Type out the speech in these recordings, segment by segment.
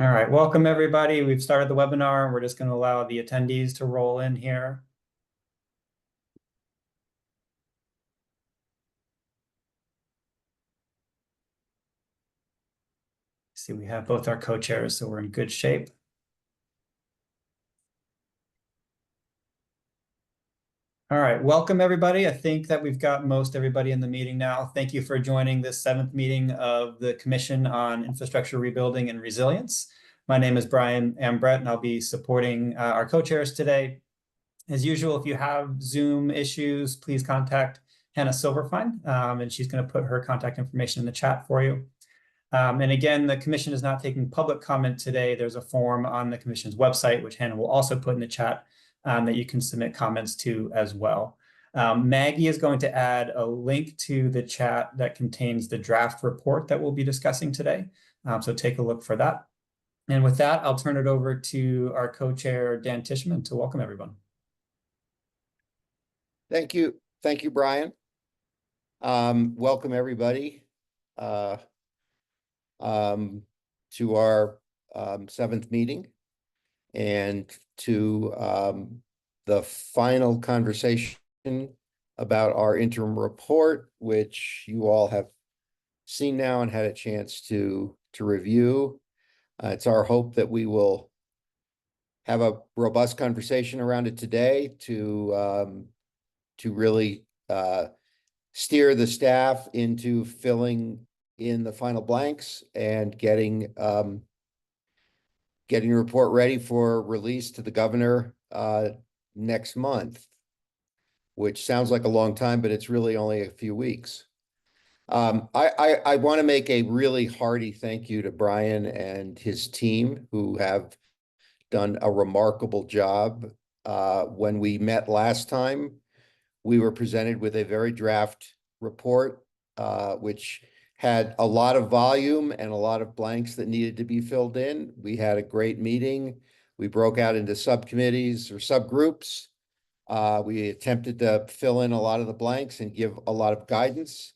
All right, welcome everybody. We've started the webinar. We're just going to allow the attendees to roll in here. See, we have both our co-chairs, so we're in good shape. All right, welcome everybody. I think that we've got most everybody in the meeting now. Thank you for joining this 7th meeting of the Commission on Infrastructure Rebuilding and Resilience. My name is Brian Ambrett, and I'll be supporting our co-chairs today. As usual, if you have Zoom issues, please contact Hannah Silverfine, and she's going to put her contact information in the chat for you. And again, the commission is not taking public comment today. There's a form on the commission's website, which Hannah will also put in the chat, that you can submit comments to as well. Maggie is going to add a link to the chat that contains the draft report that we'll be discussing today. So take a look for that. And with that, I'll turn it over to our co-chair, Dan Tishman, to welcome everyone. Thank you. Thank you, Brian. Welcome everybody to our 7th meeting and to the final conversation about our interim report, which you all have seen now and had a chance to review. It's our hope that we will have a robust conversation around it today to really steer the staff into filling in the final blanks and getting the report ready for release to the governor next month, which sounds like a long time, but it's really only a few weeks. I want to make a really hearty thank you to Brian and his team, who have done a remarkable job. When we met last time, we were presented with a very draft report, which had a lot of volume and a lot of blanks that needed to be filled in. We had a great meeting. We broke out into subcommittees or subgroups. We attempted to fill in a lot of the blanks and give a lot of guidance.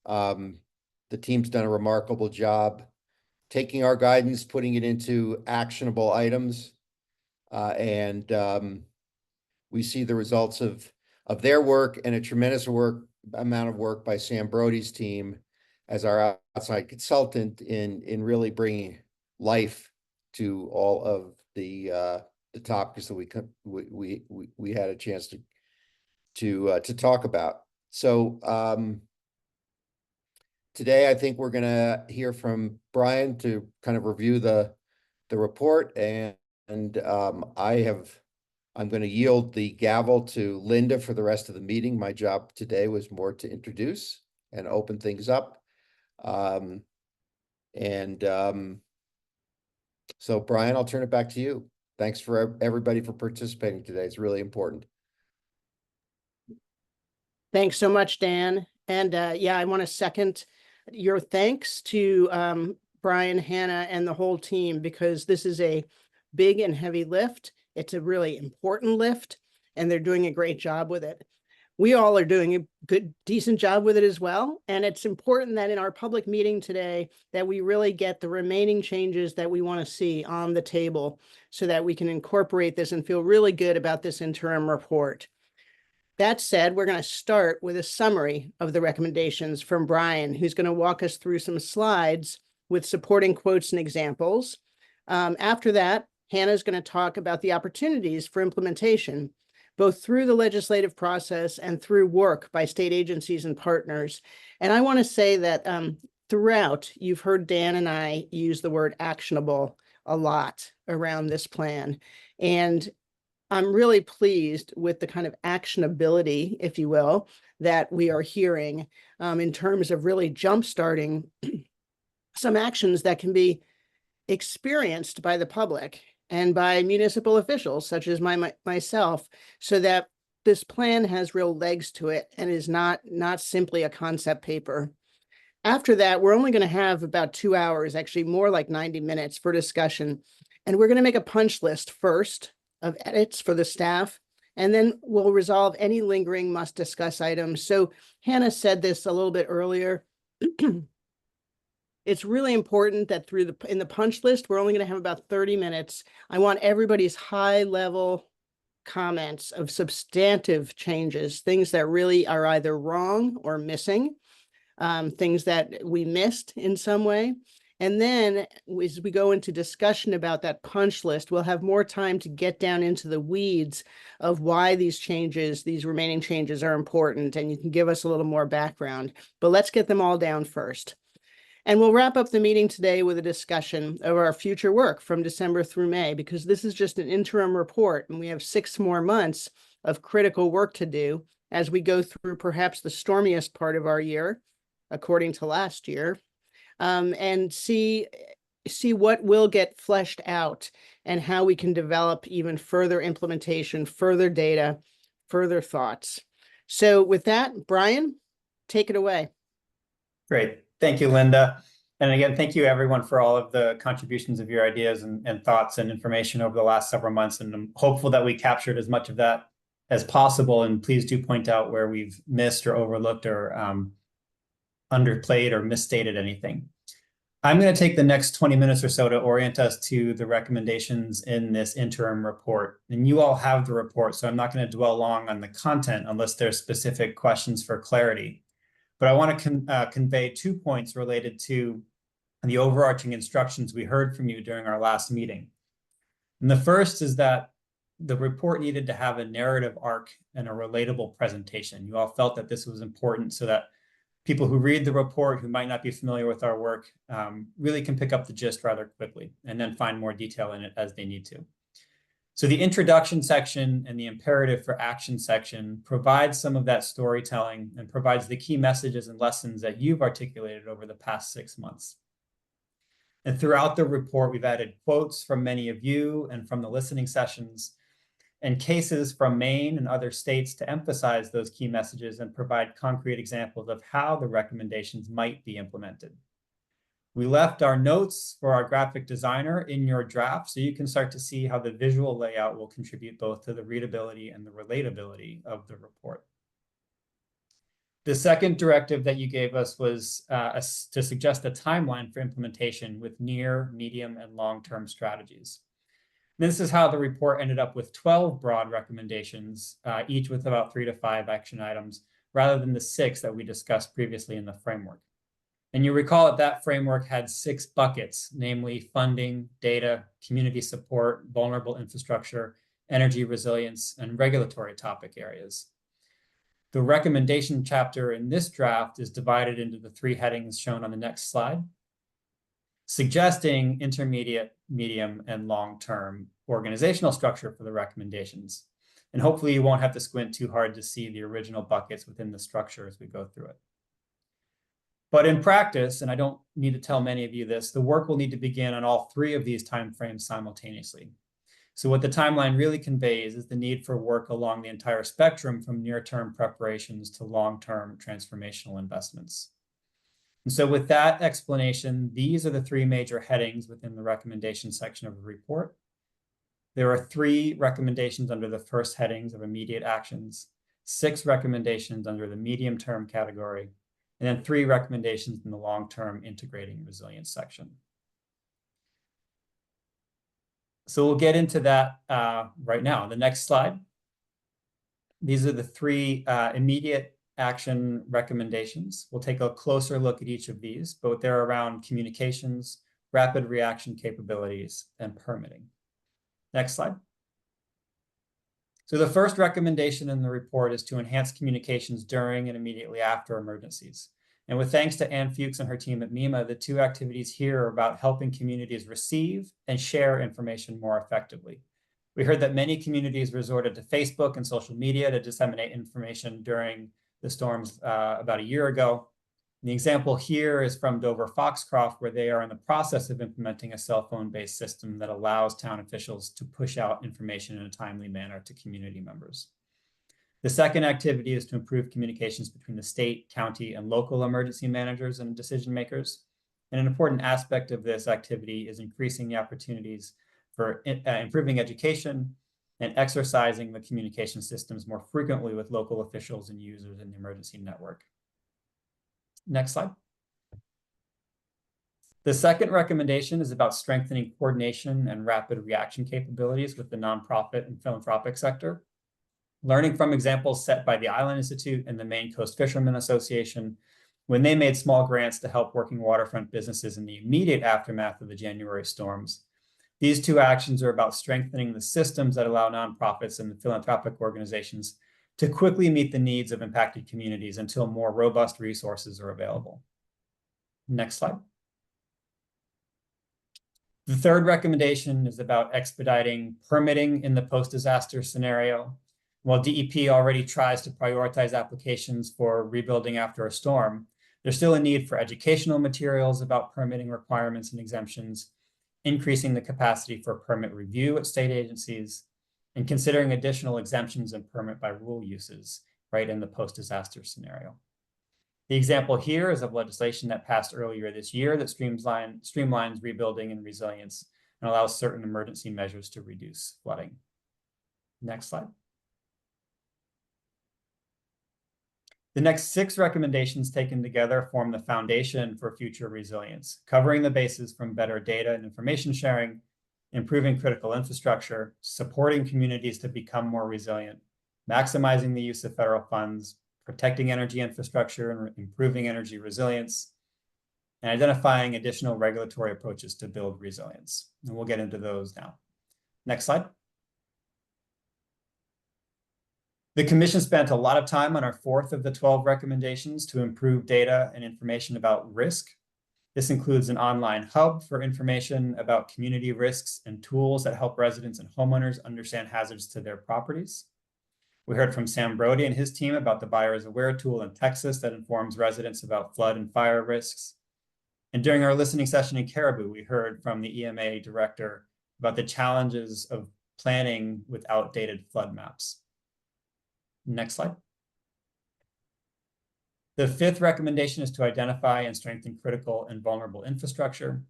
The team's done a remarkable job taking our guidance, putting it into actionable items, and we see the results of their work and a tremendous amount of work by Sam Brody's team as our outside consultant in really bringing life to all of the topics that we had a chance to talk about. So today I think we're going to hear from Brian to kind of review the report, and I'm going to yield the gavel to Linda for the rest of the meeting. My job today was more to introduce and open things up. So Brian, I'll turn it back to you. Thanks for everybody for participating today. It's really important. Thanks so much, Dan. And yeah, I want to second your thanks to Brian, Hannah, and the whole team, because this is a big and heavy lift. It's a really important lift, and they're doing a great job with it. We all are doing a good, decent job with it as well. And it's important that in our public meeting today, that we really get the remaining changes that we want to see on the table so that we can incorporate this and feel really good about this interim report. That said, we're going to start with a summary of the recommendations from Brian, who's going to walk us through some slides with supporting quotes and examples. After that, Hannah's going to talk about the opportunities for implementation, both through the legislative process and through work by state agencies and partners. And I want to say that throughout, you've heard Dan and I use the word actionable a lot around this plan. And I'm really pleased with the kind of actionability, if you will, that we are hearing in terms of really jumpstarting some actions that can be experienced by the public and by municipal officials, such as myself, so that this plan has real legs to it and is not simply a concept paper. After that, we're only going to have about 2 hours, actually more like 90 minutes for discussion. And we're going to make a punch list first of edits for the staff, and then we'll resolve any lingering must discuss items. So Hannah said this a little bit earlier. It's really important that in the punch list, we're only going to have about 30 minutes. I want everybody's high level comments of substantive changes, things that really are either wrong or missing, things that we missed in some way. And then as we go into discussion about that punch list, we'll have more time to get down into the weeds of why these changes, these remaining changes are important. And you can give us a little more background, but let's get them all down first. And we'll wrap up the meeting today with a discussion of our future work from December through May, because this is just an interim report and we have 6 more months of critical work to do as we go through perhaps the stormiest part of our year, according to last year, and see what will get fleshed out and how we can develop even further implementation, further data, further thoughts. So with that, Brian, take it away. Great. Thank you, Linda. And again, thank you everyone for all of the contributions of your ideas and thoughts and information over the last several months. And I'm hopeful that we captured as much of that as possible. And please do point out where we've missed or overlooked or underplayed or misstated anything. I'm going to take the next 20 minutes or so to orient us to the recommendations in this interim report. And you all have the report, so I'm not going to dwell long on the content unless there's specific questions for clarity. But I want to convey 2 points related to the overarching instructions we heard from you during our last meeting. And the first is that the report needed to have a narrative arc and a relatable presentation. You all felt that this was important so that people who read the report who might not be familiar with our work really can pick up the gist rather quickly and then find more detail in it as they need to. So the introduction section and the imperative for action section provides some of that storytelling and provides the key messages and lessons that you've articulated over the past 6 months. And throughout the report, we've added quotes from many of you and from the listening sessions and cases from Maine and other states to emphasize those key messages and provide concrete examples of how the recommendations might be implemented. We left our notes for our graphic designer in your draft, so you can start to see how the visual layout will contribute both to the readability and the relatability of the report. The second directive that you gave us was to suggest a timeline for implementation with near, medium, and long-term strategies. This is how the report ended up with 12 broad recommendations, each with about 3 to 5 action items, rather than the 6 that we discussed previously in the framework. And you recall that framework had 6 buckets, namely funding, data, community support, vulnerable infrastructure, energy resilience, and regulatory topic areas. The recommendation chapter in this draft is divided into the 3 headings shown on the next slide, suggesting intermediate, medium, and long-term organizational structure for the recommendations. And hopefully you won't have to squint too hard to see the original buckets within the structure as we go through it. But in practice, and I don't need to tell many of you this, the work will need to begin on all 3 of these timeframes simultaneously. So what the timeline really conveys is the need for work along the entire spectrum from near-term preparations to long-term transformational investments. And so with that explanation, these are the 3 major headings within the recommendation section of the report. There are 3 recommendations under the first headings of immediate actions, 6 recommendations under the medium-term category, and then 3 recommendations in the long-term integrating resilience section. So we'll get into that right now. The next slide. These are the 3 immediate action recommendations. We'll take a closer look at each of these, but they're around communications, rapid reaction capabilities, and permitting. Next slide. So the first recommendation in the report is to enhance communications during and immediately after emergencies. And with thanks to Ann Fuchs and her team at MEMA, the 2 activities here are about helping communities receive and share information more effectively. We heard that many communities resorted to Facebook and social media to disseminate information during the storms about a year ago. The example here is from Dover Foxcroft, where they are in the process of implementing a cell phone-based system that allows town officials to push out information in a timely manner to community members. The second activity is to improve communications between the state, county, and local emergency managers and decision makers. And an important aspect of this activity is increasing the opportunities for improving education and exercising the communication systems more frequently with local officials and users in the emergency network. Next slide. The second recommendation is about strengthening coordination and rapid reaction capabilities with the nonprofit and philanthropic sector. Learning from examples set by the Island Institute and the Maine Coast Fishermen Association when they made small grants to help working waterfront businesses in the immediate aftermath of the January storms. These two actions are about strengthening the systems that allow nonprofits and philanthropic organizations to quickly meet the needs of impacted communities until more robust resources are available. Next slide. The third recommendation is about expediting permitting in the post-disaster scenario. While DEP already tries to prioritize applications for rebuilding after a storm, there's still a need for educational materials about permitting requirements and exemptions, increasing the capacity for permit review at state agencies, and considering additional exemptions and permit by rule uses right in the post-disaster scenario. The example here is of legislation that passed earlier this year that streamlines rebuilding and resilience and allows certain emergency measures to reduce flooding. Next slide. The next 6 recommendations taken together form the foundation for future resilience, covering the bases from better data and information sharing, improving critical infrastructure, supporting communities to become more resilient, maximizing the use of federal funds, protecting energy infrastructure and improving energy resilience, and identifying additional regulatory approaches to build resilience. And we'll get into those now. Next slide. The Commission spent a lot of time on our 4th of the 12 recommendations to improve data and information about risk. This includes an online hub for information about community risks and tools that help residents and homeowners understand hazards to their properties. We heard from Sam Brody and his team about the Buyers Aware tool in Texas that informs residents about flood and fire risks. And during our listening session in Caribou, we heard from the EMA director about the challenges of planning with outdated flood maps. Next slide. The 5th recommendation is to identify and strengthen critical and vulnerable infrastructure.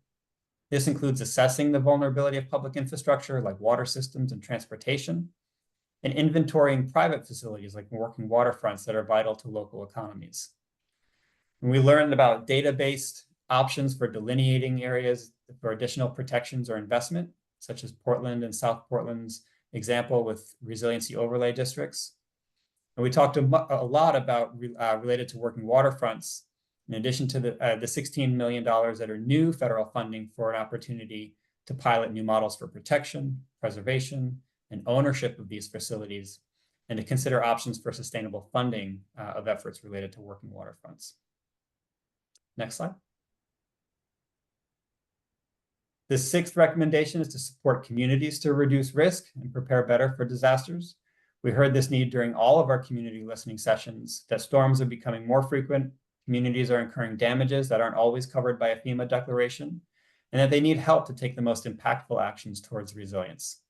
This includes assessing the vulnerability of public infrastructure like water systems and transportation, and inventorying private facilities like working waterfronts that are vital to local economies. And we learned about data-based options for delineating areas for additional protections or investment, such as Portland and South Portland's example with resiliency overlay districts. And we talked a lot about related to working waterfronts, in addition to the $16 million that are new federal funding for an opportunity to pilot new models for protection, preservation, and ownership of these facilities, and to consider options for sustainable funding of efforts related to working waterfronts. Next slide. The 6th recommendation is to support communities to reduce risk and prepare better for disasters. We heard this need during all of our community listening sessions, that storms are becoming more frequent, communities are incurring damages that aren't always covered by a FEMA declaration, and that they need help to take the most impactful actions towards resilience.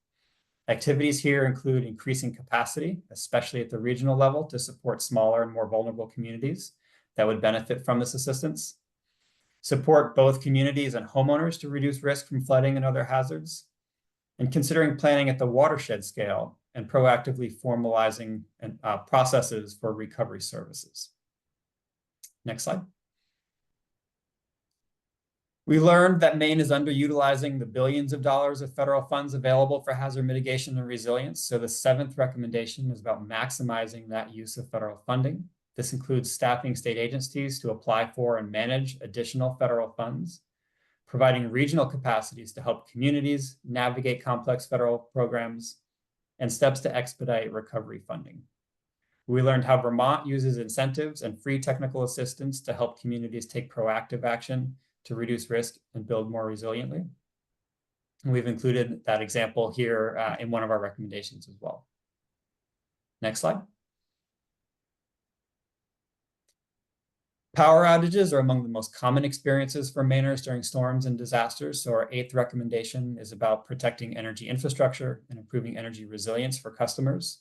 Activities here include increasing capacity, especially at the regional level, to support smaller and more vulnerable communities that would benefit from this assistance. Support both communities and homeowners to reduce risk from flooding and other hazards. And considering planning at the watershed scale and proactively formalizing processes for recovery services. Next slide. We learned that Maine is underutilizing the billions of dollars of federal funds available for hazard mitigation and resilience. So the 7th recommendation is about maximizing that use of federal funding. This includes staffing state agencies to apply for and manage additional federal funds, providing regional capacities to help communities navigate complex federal programs, and steps to expedite recovery funding. We learned how Vermont uses incentives and free technical assistance to help communities take proactive action to reduce risk and build more resiliently. And we've included that example here in one of our recommendations as well. Next slide. Power outages are among the most common experiences for Mainers during storms and disasters. So our 8th recommendation is about protecting energy infrastructure and improving energy resilience for customers.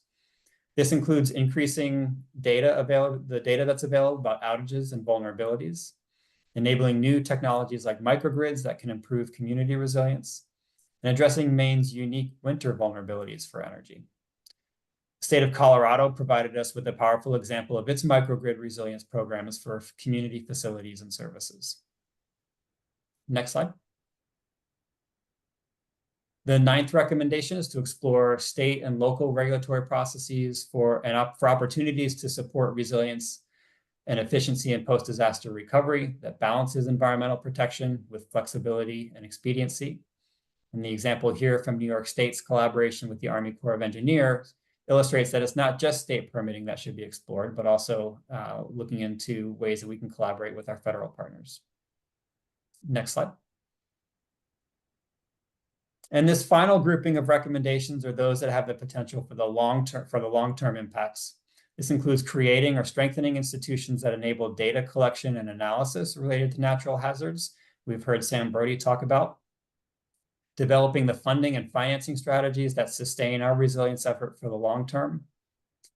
This includes increasing the data that's available about outages and vulnerabilities, enabling new technologies like microgrids that can improve community resilience, and addressing Maine's unique winter vulnerabilities for energy. The state of Colorado provided us with a powerful example of its microgrid resilience programs for community facilities and services. Next slide. The ninth recommendation is to explore state and local regulatory processes for opportunities to support resilience and efficiency in post-disaster recovery that balances environmental protection with flexibility and expediency. And the example here from New York State's collaboration with the Army Corps of Engineers illustrates that it's not just state permitting that should be explored, but also looking into ways that we can collaborate with our federal partners. Next slide. And this final grouping of recommendations are those that have the potential for the long-term impacts. This includes creating or strengthening institutions that enable data collection and analysis related to natural hazards. We've heard Sam Brody talk about developing the funding and financing strategies that sustain our resilience effort for the long term,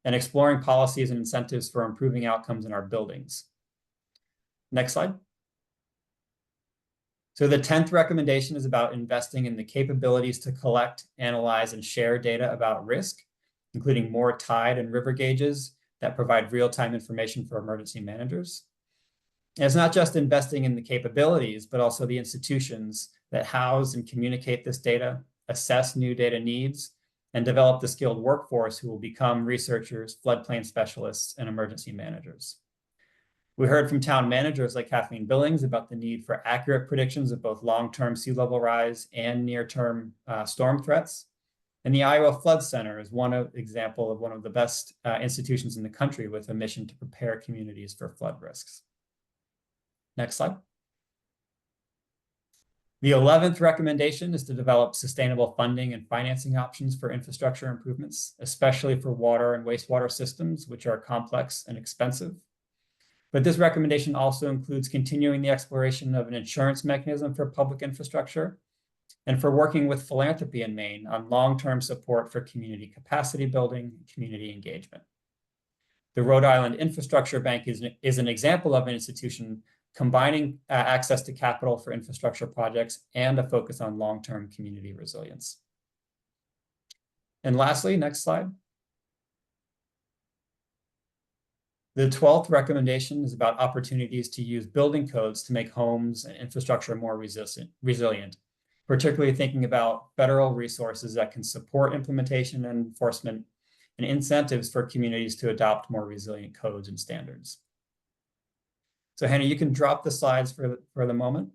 and exploring policies and incentives for improving outcomes in our buildings. Next slide. So the 10th recommendation is about investing in the capabilities to collect, analyze, and share data about risk, including more tide and river gauges that provide real-time information for emergency managers. And it's not just investing in the capabilities, but also the institutions that house and communicate this data, assess new data needs, and develop the skilled workforce who will become researchers, floodplain specialists, and emergency managers. We heard from town managers like Kathleen Billings about the need for accurate predictions of both long-term sea level rise and near-term storm threats. And the Iowa Flood Center is one example of one of the best institutions in the country with a mission to prepare communities for flood risks. Next slide. The 11th recommendation is to develop sustainable funding and financing options for infrastructure improvements, especially for water and wastewater systems, which are complex and expensive. But this recommendation also includes continuing the exploration of an insurance mechanism for public infrastructure and for working with philanthropy in Maine on long-term support for community capacity building and community engagement. The Rhode Island Infrastructure Bank is an example of an institution combining access to capital for infrastructure projects and a focus on long-term community resilience. And lastly, next slide. The 12th recommendation is about opportunities to use building codes to make homes and infrastructure more resilient, particularly thinking about federal resources that can support implementation and enforcement and incentives for communities to adopt more resilient codes and standards. So Hannah, you can drop the slides for the moment.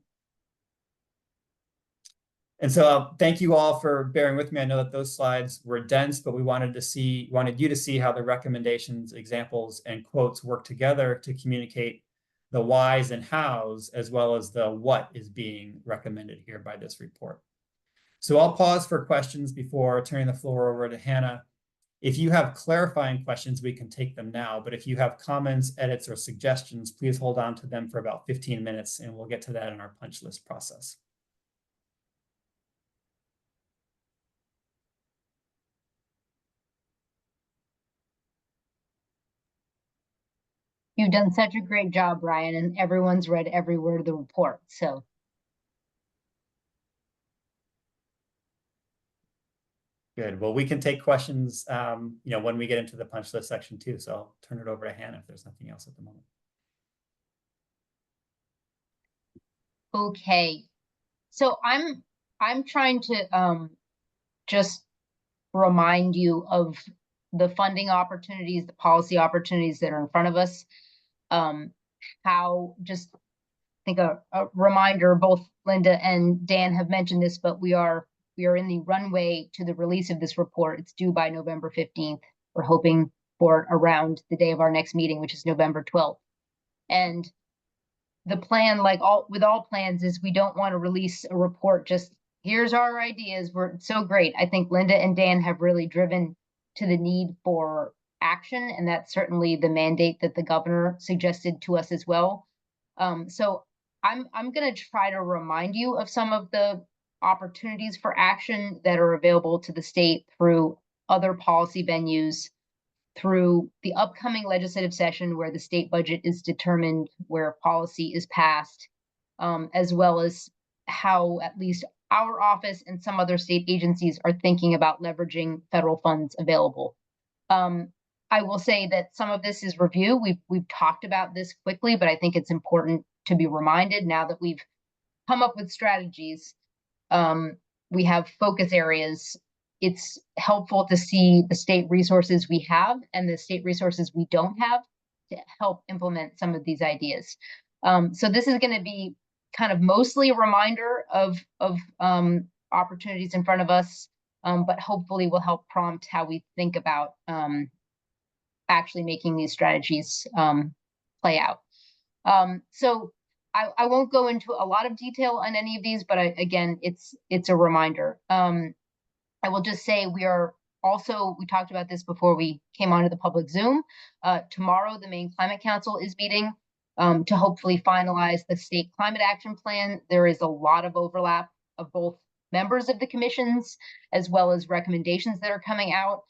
And so thank you all for bearing with me. I know that those slides were dense, but we wanted you to see how the recommendations, examples, and quotes work together to communicate the whys and hows, as well as the what is being recommended here by this report. So I'll pause for questions before turning the floor over to Hannah. If you have clarifying questions, we can take them now. But if you have comments, edits, or suggestions, please hold on to them for about 15 minutes, and we'll get to that in our punch list process. You've done such a great job, Brian, and everyone's read every word of the report. So good. Well, we can take questions, when we get into the punch list section too. So I'll turn it over to Hannah if there's nothing else at the moment. okay, so I'm trying to just remind you of the funding opportunities, the policy opportunities that are in front of us. How just think a reminder, both Linda and Dan have mentioned this, but we are in the runway to the release of this report. It's due by November 15th. We're hoping for around the day of our next meeting, which is November 12th. And the plan, with all plans, is we don't want to release a report just here's our ideas. We're so great. I think Linda and Dan have really driven to the need for action, and that's certainly the mandate that the governor suggested to us as well. So I'm going to try to remind you of some of the opportunities for action that are available to the state through other policy venues, through the upcoming legislative session where the state budget is determined, where policy is passed, as well as how at least our office and some other state agencies are thinking about leveraging federal funds available. I will say that some of this is review. We've talked about this quickly, but I think it's important to be reminded now that we've come up with strategies. We have focus areas. It's helpful to see the state resources we have and the state resources we don't have to help implement some of these ideas. So this is going to be kind of mostly a reminder of opportunities in front of us, but hopefully will help prompt how we think about actually making these strategies play out. So I won't go into a lot of detail on any of these, but again, it's a reminder. I will just say we talked about this before we came onto the public Zoom. Tomorrow, the Maine Climate Council is meeting to hopefully finalize the state climate action plan. There is a lot of overlap of both members of the commissions as well as recommendations that are coming out.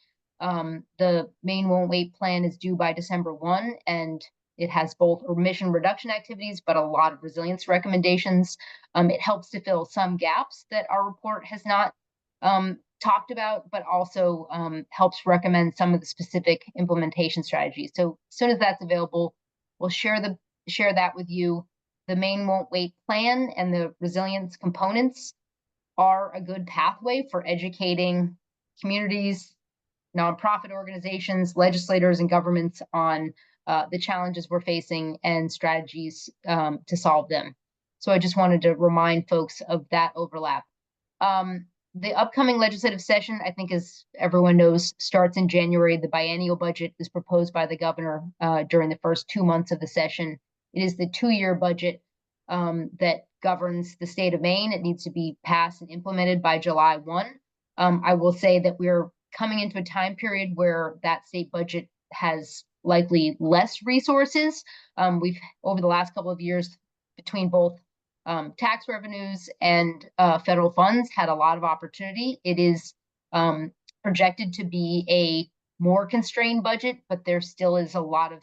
The Maine Won't Wait plan is due by December 1, and it has both emission reduction activities, but a lot of resilience recommendations. It helps to fill some gaps that our report has not talked about, but also helps recommend some of the specific implementation strategies. So as soon as that's available, we'll share that with you. The Maine Won't Wait plan and the resilience components are a good pathway for educating communities, nonprofit organizations, legislators, and governments on the challenges we're facing and strategies to solve them. So I just wanted to remind folks of that overlap. The upcoming legislative session, I think, as everyone knows, starts in January. The biennial budget is proposed by the governor during the first 2 months of the session. It is the 2-year budget that governs the state of Maine. It needs to be passed and implemented by July 1. I will say that we're coming into a time period where that state budget has likely less resources. We've, over the last couple of years, between both tax revenues and federal funds, had a lot of opportunity. It is projected to be a more constrained budget, but there still is a lot of,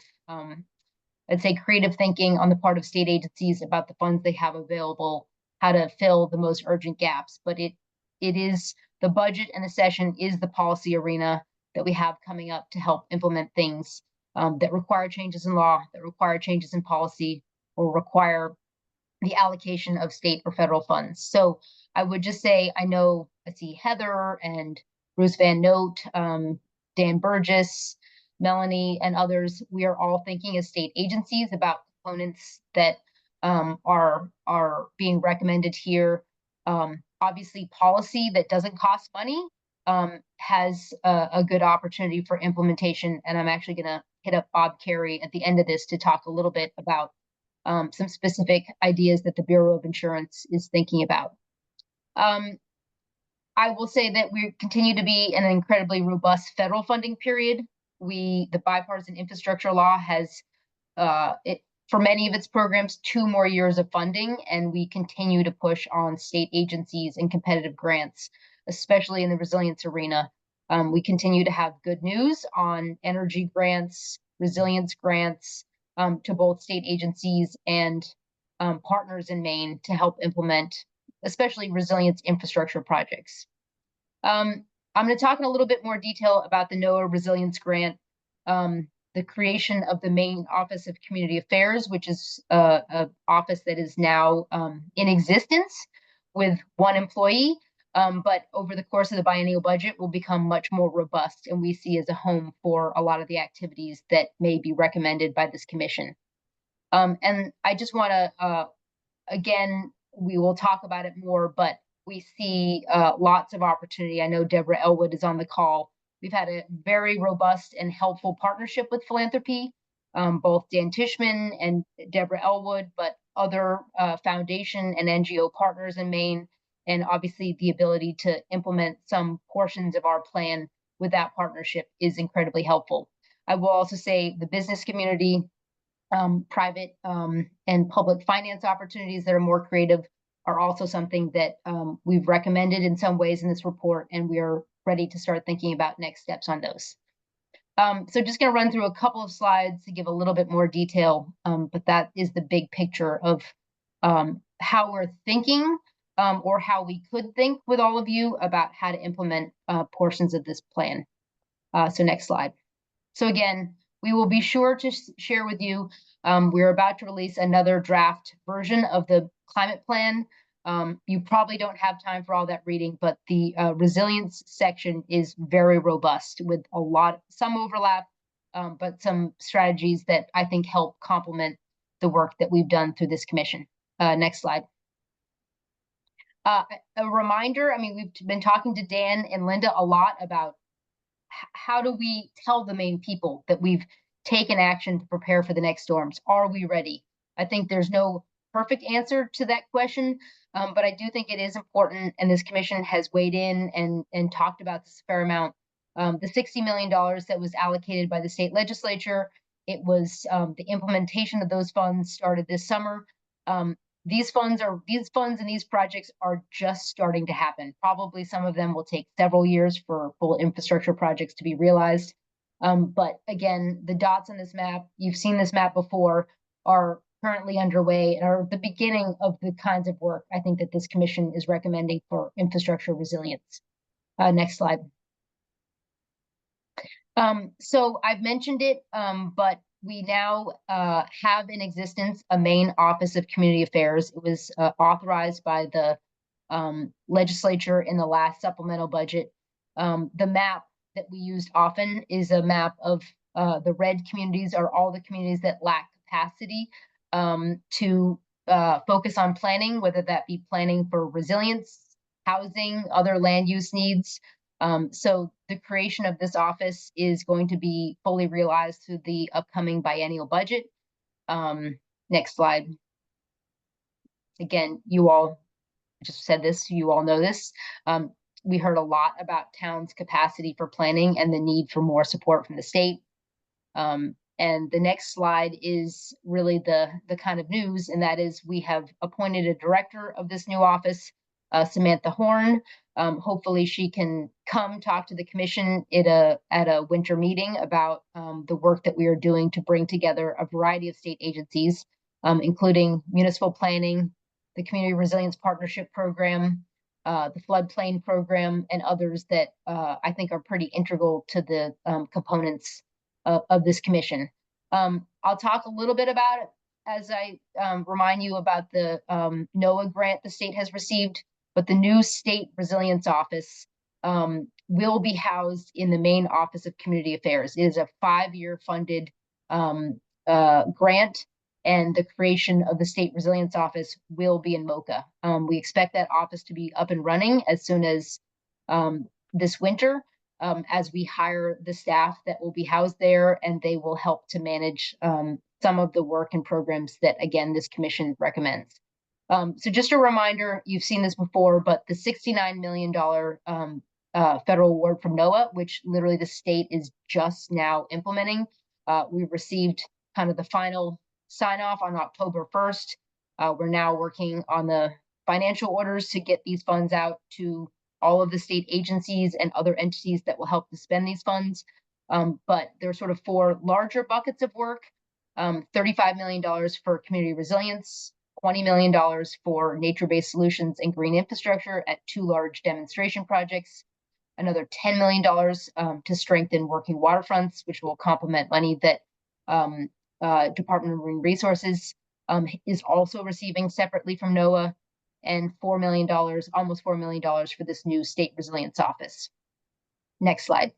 I'd say, creative thinking on the part of state agencies about the funds they have available, how to fill the most urgent gaps. But it is the budget, and the session is the policy arena that we have coming up to help implement things that require changes in law, that require changes in policy, or require the allocation of state or federal funds. So I would just say, I see Heather and Bruce Van Note, Dan Burgess, Melanie, and others. We are all thinking as state agencies about components that are being recommended here. Obviously, policy that doesn't cost money has a good opportunity for implementation. And I'm actually going to hit up Bob Carey at the end of this to talk a little bit about some specific ideas that the Bureau of Insurance is thinking about. I will say that we continue to be in an incredibly robust federal funding period. The bipartisan infrastructure law has, for many of its programs, 2 more years of funding, and we continue to push on state agencies and competitive grants, especially in the resilience arena. We continue to have good news on energy grants, resilience grants, to both state agencies and partners in Maine to help implement, especially resilience infrastructure projects. I'm going to talk in a little bit more detail about the NOAA Resilience Grant, the creation of the Maine Office of Community Affairs, which is an office that is now in existence with 1 employee, but over the course of the biennial budget will become much more robust, and we see as a home for a lot of the activities that may be recommended by this commission. And I just want to, again, we will talk about it more, but we see lots of opportunity. I know Deborah Elwood is on the call. We've had a very robust and helpful partnership with philanthropy, both Dan Tishman and Deborah Elwood, but other foundation and NGO partners in Maine, and obviously the ability to implement some portions of our plan with that partnership is incredibly helpful. I will also say the business community, private and public finance opportunities that are more creative are also something that we've recommended in some ways in this report, and we are ready to start thinking about next steps on those. So just going to run through a couple of slides to give a little bit more detail, but that is the big picture of how we're thinking or how we could think with all of you about how to implement portions of this plan. So next slide. So again, we will be sure to share with you, we're about to release another draft version of the climate plan You probably don't have time for all that reading, but the resilience section is very robust with some overlap, but some strategies that I think help complement the work that we've done through this commission. Next slide. A reminder, I mean, we've been talking to Dan and Linda a lot about how do we tell the Maine people that we've taken action to prepare for the next storms? Are we ready? I think there's no perfect answer to that question, but I do think it is important, and this commission has weighed in and talked about this a fair amount. The $60 million that was allocated by the state legislature, it was the implementation of those funds started this summer. These funds and these projects are just starting to happen. Probably some of them will take several years for full infrastructure projects to be realized. But again, the dots on this map, you've seen this map before, are currently underway and are the beginning of the kinds of work I think that this commission is recommending for infrastructure resilience. Next slide. So I've mentioned it, but we now have in existence a Maine Office of Community Affairs. It was authorized by the legislature in the last supplemental budget. The map that we used often is a map of the red communities are all the communities that lack capacity to focus on planning, whether that be planning for resilience, housing, other land use needs. So the creation of this office is going to be fully realized through the upcoming biennial budget. Next slide. Again, you all just said this, you all know this. We heard a lot about towns' capacity for planning and the need for more support from the state. And the next slide is really the kind of news, and that is we have appointed a director of this new office, Samantha Horn. Hopefully she can come talk to the commission at a winter meeting about the work that we are doing to bring together a variety of state agencies, including municipal planning, the Community Resilience Partnership Program, the floodplain program, and others that I think are pretty integral to the components of this commission. I'll talk a little bit about it as I remind you about the NOAA grant the state has received, but the new State Resilience Office will be housed in the Maine Office of Community Affairs. It is a 5-year funded grant, and the creation of the State Resilience Office will be in MOCA. We expect that office to be up and running as soon as this winter, as we hire the staff that will be housed there, and they will help to manage some of the work and programs that, again, this commission recommends. So just a reminder, you've seen this before, but the $69 million federal award from NOAA, which literally the state is just now implementing, we received kind of the final sign off on October 1st. We're now working on the financial orders to get these funds out to all of the state agencies and other entities that will help to spend these funds. But there are sort of 4 larger buckets of work, $35 million for community resilience, $20 million for nature-based solutions and green infrastructure at 2 large demonstration projects, another $10 million to strengthen working waterfronts, which will complement money that Department of Marine Resources is also receiving separately from NOAA, and $4 million, almost $4 million for this new State Resilience Office. Next slide.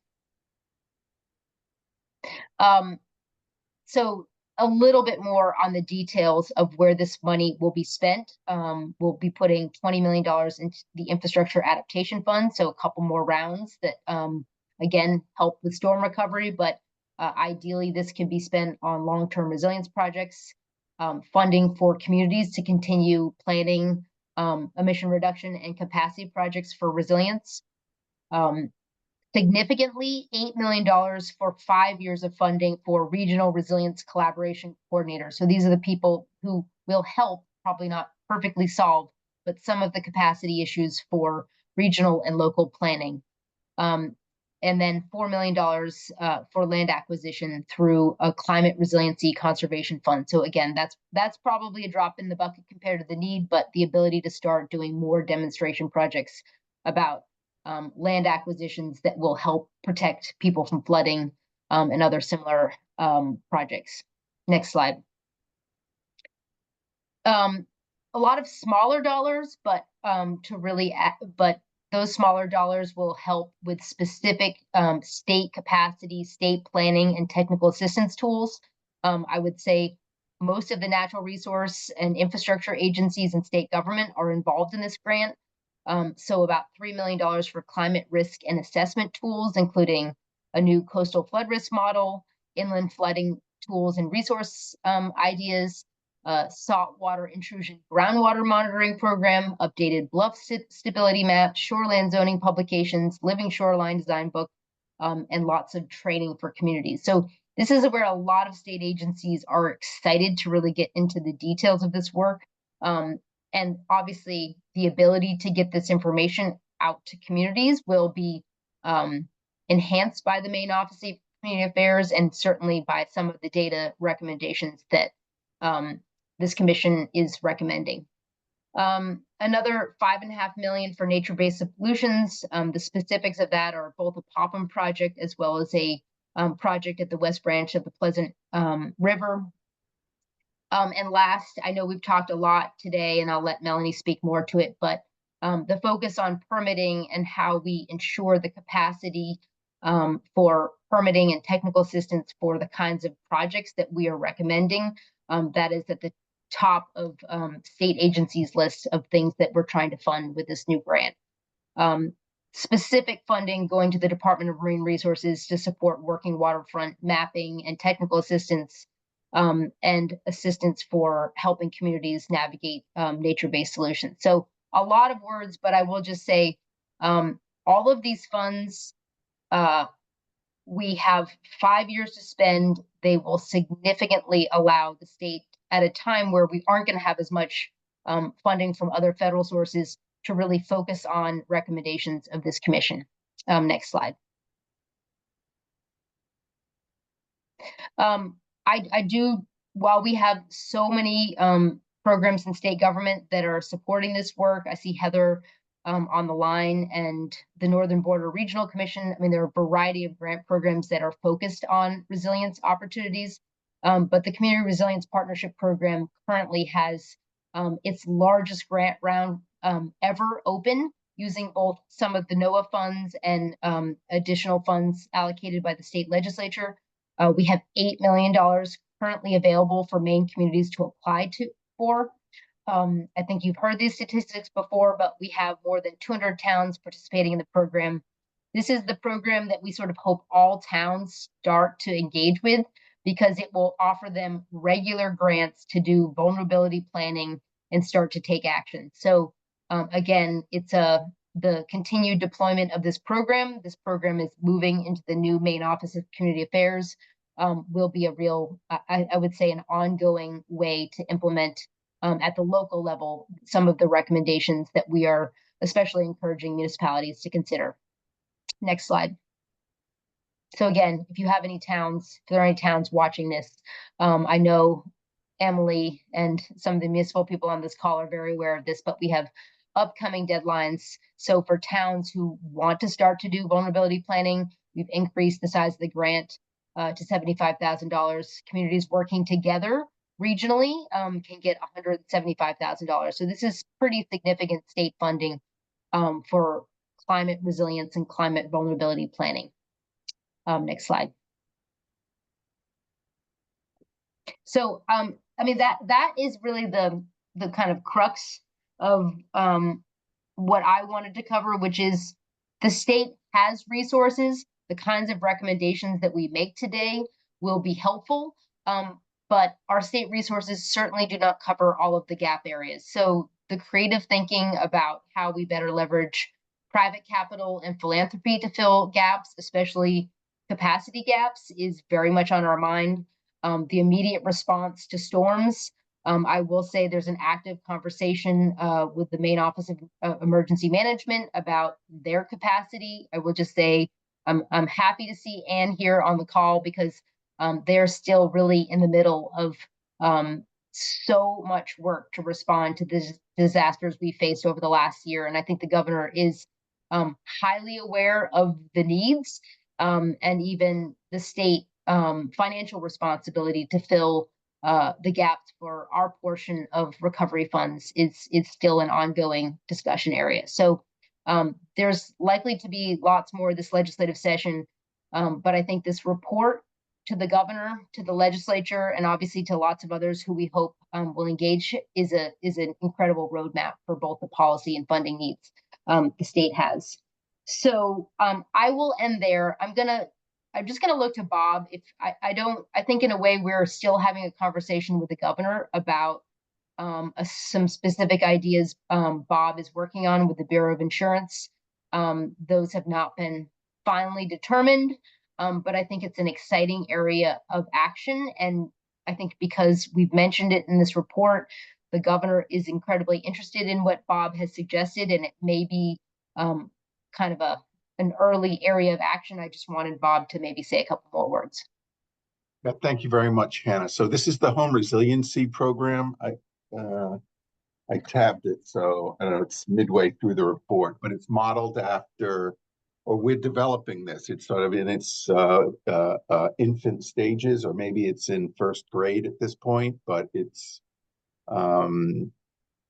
So a little bit more on the details of where this money will be spent. We'll be putting $20 million into the Infrastructure Adaptation Fund, so a couple more rounds that, again, help with storm recovery, but ideally this can be spent on long-term resilience projects, funding for communities to continue planning emission reduction and capacity projects for resilience. Significantly, $8 million for 5 years of funding for regional resilience collaboration coordinators. So these are the people who will help, probably not perfectly solve, but some of the capacity issues for regional and local planning. And then $4 million for land acquisition through a climate resiliency conservation fund. So again, that's probably a drop in the bucket compared to the need, but the ability to start doing more demonstration projects about land acquisitions that will help protect people from flooding and other similar projects. Next slide. a lot of smaller dollars, but but those smaller dollars will help with specific state capacity, state planning, and technical assistance tools. I would say most of the natural resource and infrastructure agencies and state government are involved in this grant. So about $3 million for climate risk and assessment tools, including a new coastal flood risk model, inland flooding tools and resource ideas, saltwater intrusion groundwater monitoring program, updated bluff stability maps, shoreland zoning publications, living shoreline design book, and lots of training for communities. So this is where a lot of state agencies are excited to really get into the details of this work. And obviously, the ability to get this information out to communities will be enhanced by the Maine Office of Community Affairs and certainly by some of the data recommendations that this commission is recommending. Another $5.5 million for nature-based solutions. The specifics of that are both a Popham project as well as a project at the West Branch of the Pleasant River. And last, I know we've talked a lot today, and I'll let Melanie speak more to it, but the focus on permitting and how we ensure the capacity for permitting and technical assistance for the kinds of projects that we are recommending. That is at the top of state agencies' list of things that we're trying to fund with this new grant. Specific funding going to the Department of Marine Resources to support working waterfront mapping and technical assistance and assistance for helping communities navigate nature-based solutions. So a lot of words, but I will just say all of these funds, we have 5 years to spend. They will significantly allow the state at a time where we aren't going to have as much funding from other federal sources to really focus on recommendations of this commission. Next slide. I do, while we have so many programs in state government that are supporting this work, I see Heather on the line and the Northern Border Regional Commission. I mean, there are a variety of grant programs that are focused on resilience opportunities, but the Community Resilience Partnership Program currently has its largest grant round ever open, using both some of the NOAA funds and additional funds allocated by the state legislature. We have $8 million currently available for Maine communities to apply for. I think you've heard these statistics before, but we have more than 200 towns participating in the program. This is the program that we sort of hope all towns start to engage with, because it will offer them regular grants to do vulnerability planning and start to take action. So again, it's the continued deployment of this program. This program is moving into the new Maine Office of Community Affairs, will be a real, I would say, an ongoing way to implement at the local level some of the recommendations that we are especially encouraging municipalities to consider. Next slide. So again, if you have any towns, if there are any towns watching this, I know Emily and some of the municipal people on this call are very aware of this, but we have upcoming deadlines. So for towns who want to start to do vulnerability planning, we've increased the size of the grant to $75,000. Communities working together regionally can get $175,000. So this is pretty significant state funding for climate resilience and climate vulnerability planning. Next slide. So, I mean, that is really the kind of crux of what I wanted to cover, which is the state has resources. The kinds of recommendations that we make today will be helpful, but our state resources certainly do not cover all of the gap areas. So the creative thinking about how we better leverage private capital and philanthropy to fill gaps, especially capacity gaps, is very much on our mind. The immediate response to storms, I will say there's an active conversation with the Maine Office of Emergency Management about their capacity. I will just say I'm happy to see Anne here on the call, because they're still really in the middle of so much work to respond to the disasters we faced over the last year. And I think the governor is highly aware of the needs and even the state financial responsibility to fill the gaps for our portion of recovery funds is still an ongoing discussion area. So there's likely to be lots more this legislative session, but I think this report to the governor, to the legislature, and obviously to lots of others who we hope will engage is an incredible roadmap for both the policy and funding needs the state has. So I will end there. I'm just gonna look to Bob. If I think in a way we're still having a conversation with the governor about some specific ideas Bob is working on with the Bureau of Insurance. Those have not been finally determined, but I think it's an exciting area of action. And I think because we've mentioned it in this report, the governor is incredibly interested in what Bob has suggested, and it may be kind of an early area of action. I just wanted Bob to maybe say a couple more words. Yeah, thank you very much, Hannah. So this is the Home Resiliency Program. I tabbed it, so I don't know, it's midway through the report, but it's modeled after, or we're developing this. It's sort of in its infant stages, or maybe it's in first grade at this point, but it's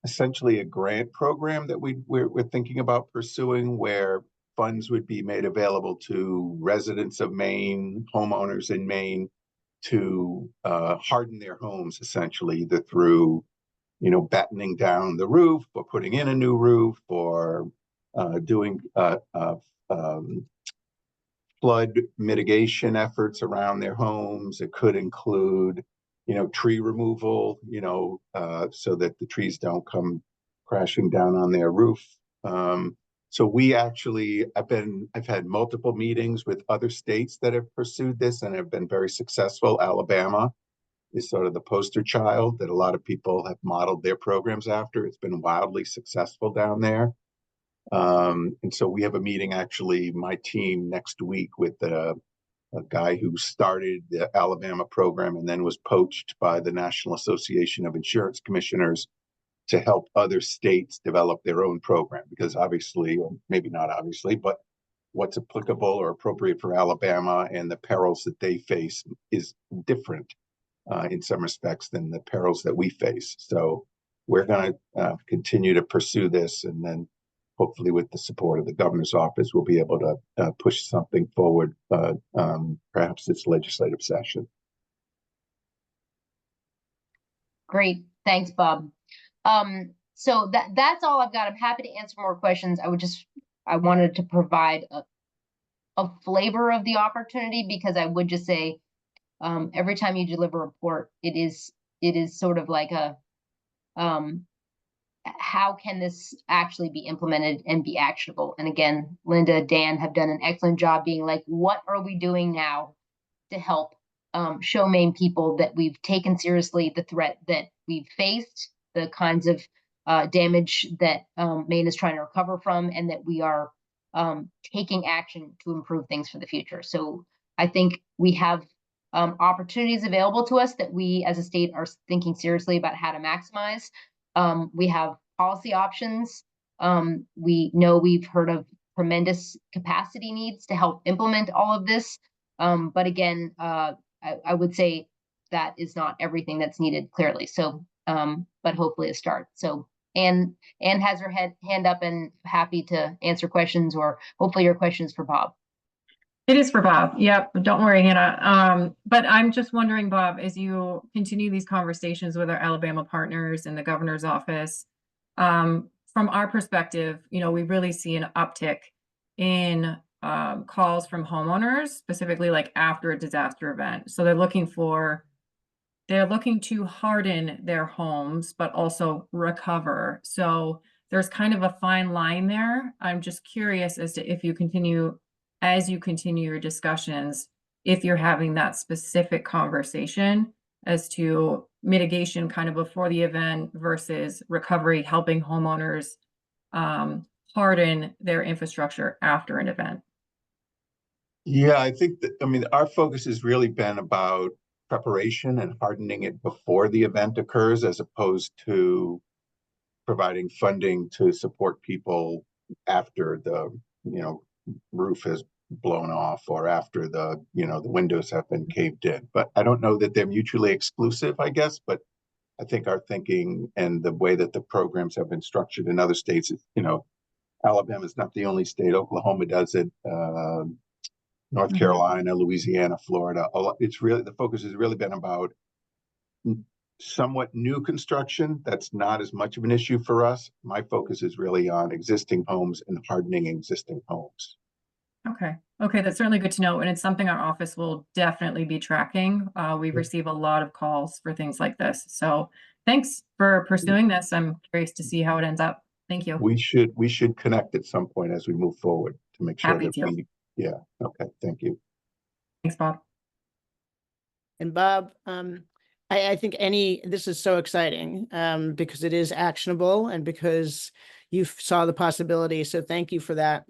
essentially a grant program that we're thinking about pursuing, where funds would be made available to residents of Maine, homeowners in Maine, to harden their homes, essentially, either through, battening down the roof, or putting in a new roof, or doing flood mitigation efforts around their homes. It could include, tree removal, so that the trees don't come crashing down on their roof. So we actually, I've had multiple meetings with other states that have pursued this and have been very successful. Alabama is sort of the poster child that a lot of people have modeled their programs after. It's been wildly successful down there. And so we have a meeting, actually, my team next week, with a guy who started the Alabama program and then was poached by the National Association of Insurance Commissioners to help other states develop their own program, because obviously, or maybe not obviously, but what's applicable or appropriate for Alabama and the perils that they face is different in some respects than the perils that we face. So we're going to continue to pursue this, and then hopefully with the support of the governor's office, we'll be able to push something forward, perhaps this legislative session. Great, thanks, Bob. So that's all I've got. I'm happy to answer more questions. I wanted to provide a flavor of the opportunity, because I would just say, every time you deliver a report, it is sort of like how can this actually be implemented and be actionable? And again, Linda, Dan have done an excellent job being like, what are we doing now to help show Maine people that we've taken seriously the threat that we've faced, the kinds of damage that Maine is trying to recover from, and that we are taking action to improve things for the future. So I think we have opportunities available to us that we as a state are thinking seriously about how to maximize. We have policy options. We know we've heard of tremendous capacity needs to help implement all of this. But again, I would say that is not everything that's needed, clearly. So, but hopefully a start. So Anne has her hand up and happy to answer questions, or hopefully your questions for Bob. It is for Bob. Yep. Don't worry, Hannah. But I'm just wondering, Bob, as you continue these conversations with our Alabama partners and the governor's office, from our perspective, we really see an uptick in calls from homeowners, specifically like after a disaster event. So they're looking to harden their homes, but also recover. So there's kind of a fine line there. I'm just curious as to as you continue your discussions, if you're having that specific conversation as to mitigation kind of before the event versus recovery, helping homeowners harden their infrastructure after an event. Yeah, I think that, our focus has really been about preparation and hardening it before the event occurs, as opposed to providing funding to support people after the, roof has blown off or after the, the windows have been caved in. But I don't know that they're mutually exclusive, I guess, but I think our thinking and the way that the programs have been structured in other states, Alabama is not the only state. Oklahoma does it. North Carolina, Louisiana, Florida. It's really, the focus has really been about somewhat new construction. That's not as much of an issue for us. My focus is really on existing homes and hardening existing homes. Okay. Okay, that's certainly good to know. And it's something our office will definitely be tracking. We receive a lot of calls for things like this. So thanks for pursuing this. I'm curious to see how it ends up. Thank you. We should connect at some point as we move forward to make sure Happy that to. yeah. Okay. Thank you. Thanks, Bob. And Bob, I think this is so exciting because it is actionable and because you saw the possibility. So thank you for that.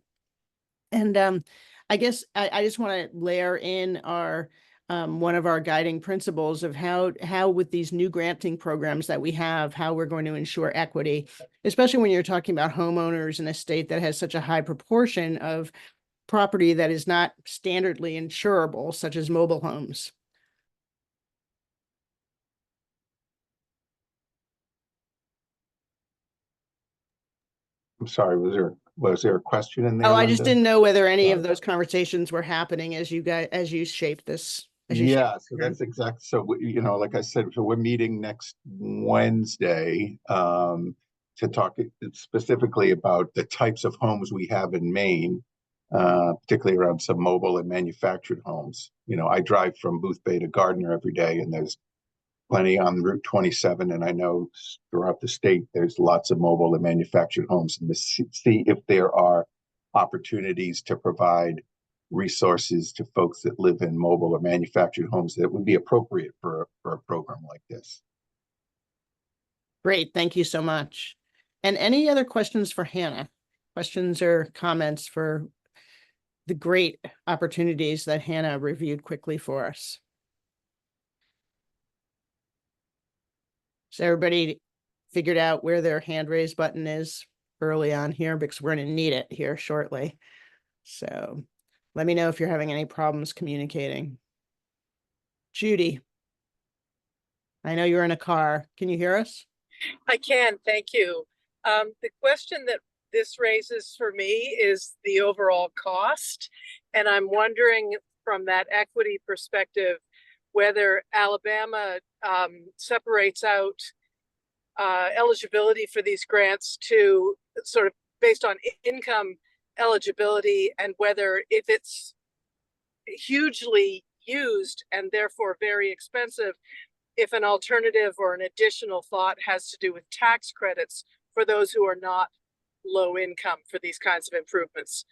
And I guess I just want to layer in our one of our guiding principles of how with these new granting programs that we have, how we're going to ensure equity, especially when you're talking about homeowners in a state that has such a high proportion of property that is not standardly insurable, such as mobile homes. I'm sorry. Was there a question in there? Oh, I just Linda? didn't know whether any of Sorry. those conversations were happening as you shaped this. Yeah, so that's exactly, so, like I said, so we're meeting next Wednesday to talk specifically about the types of homes we have in Maine, particularly around some mobile and manufactured homes. I drive from Booth Bay to Gardner every day, and there's plenty on Route 27, and I know throughout the state there's lots of mobile and manufactured homes, and to see if there are opportunities to provide resources to folks that live in mobile or manufactured homes that would be appropriate for a program like this. Great, thank you so much. And any other questions for Hannah? Questions or comments for the great opportunities that Hannah reviewed quickly for us? So everybody figured out where their hand raise button is early on here because we're going to need it here shortly. So let me know if you're having any problems communicating. Judy, I know you're in a car. Can you hear us? I can, thank you. The question that this raises for me is the overall cost. And I'm wondering from that equity perspective, whether Alabama separates out eligibility for these grants to sort of based on income eligibility, and whether if it's hugely used and therefore very expensive, if an alternative or an additional thought has to do with tax credits for those who are not low income for these kinds of improvements.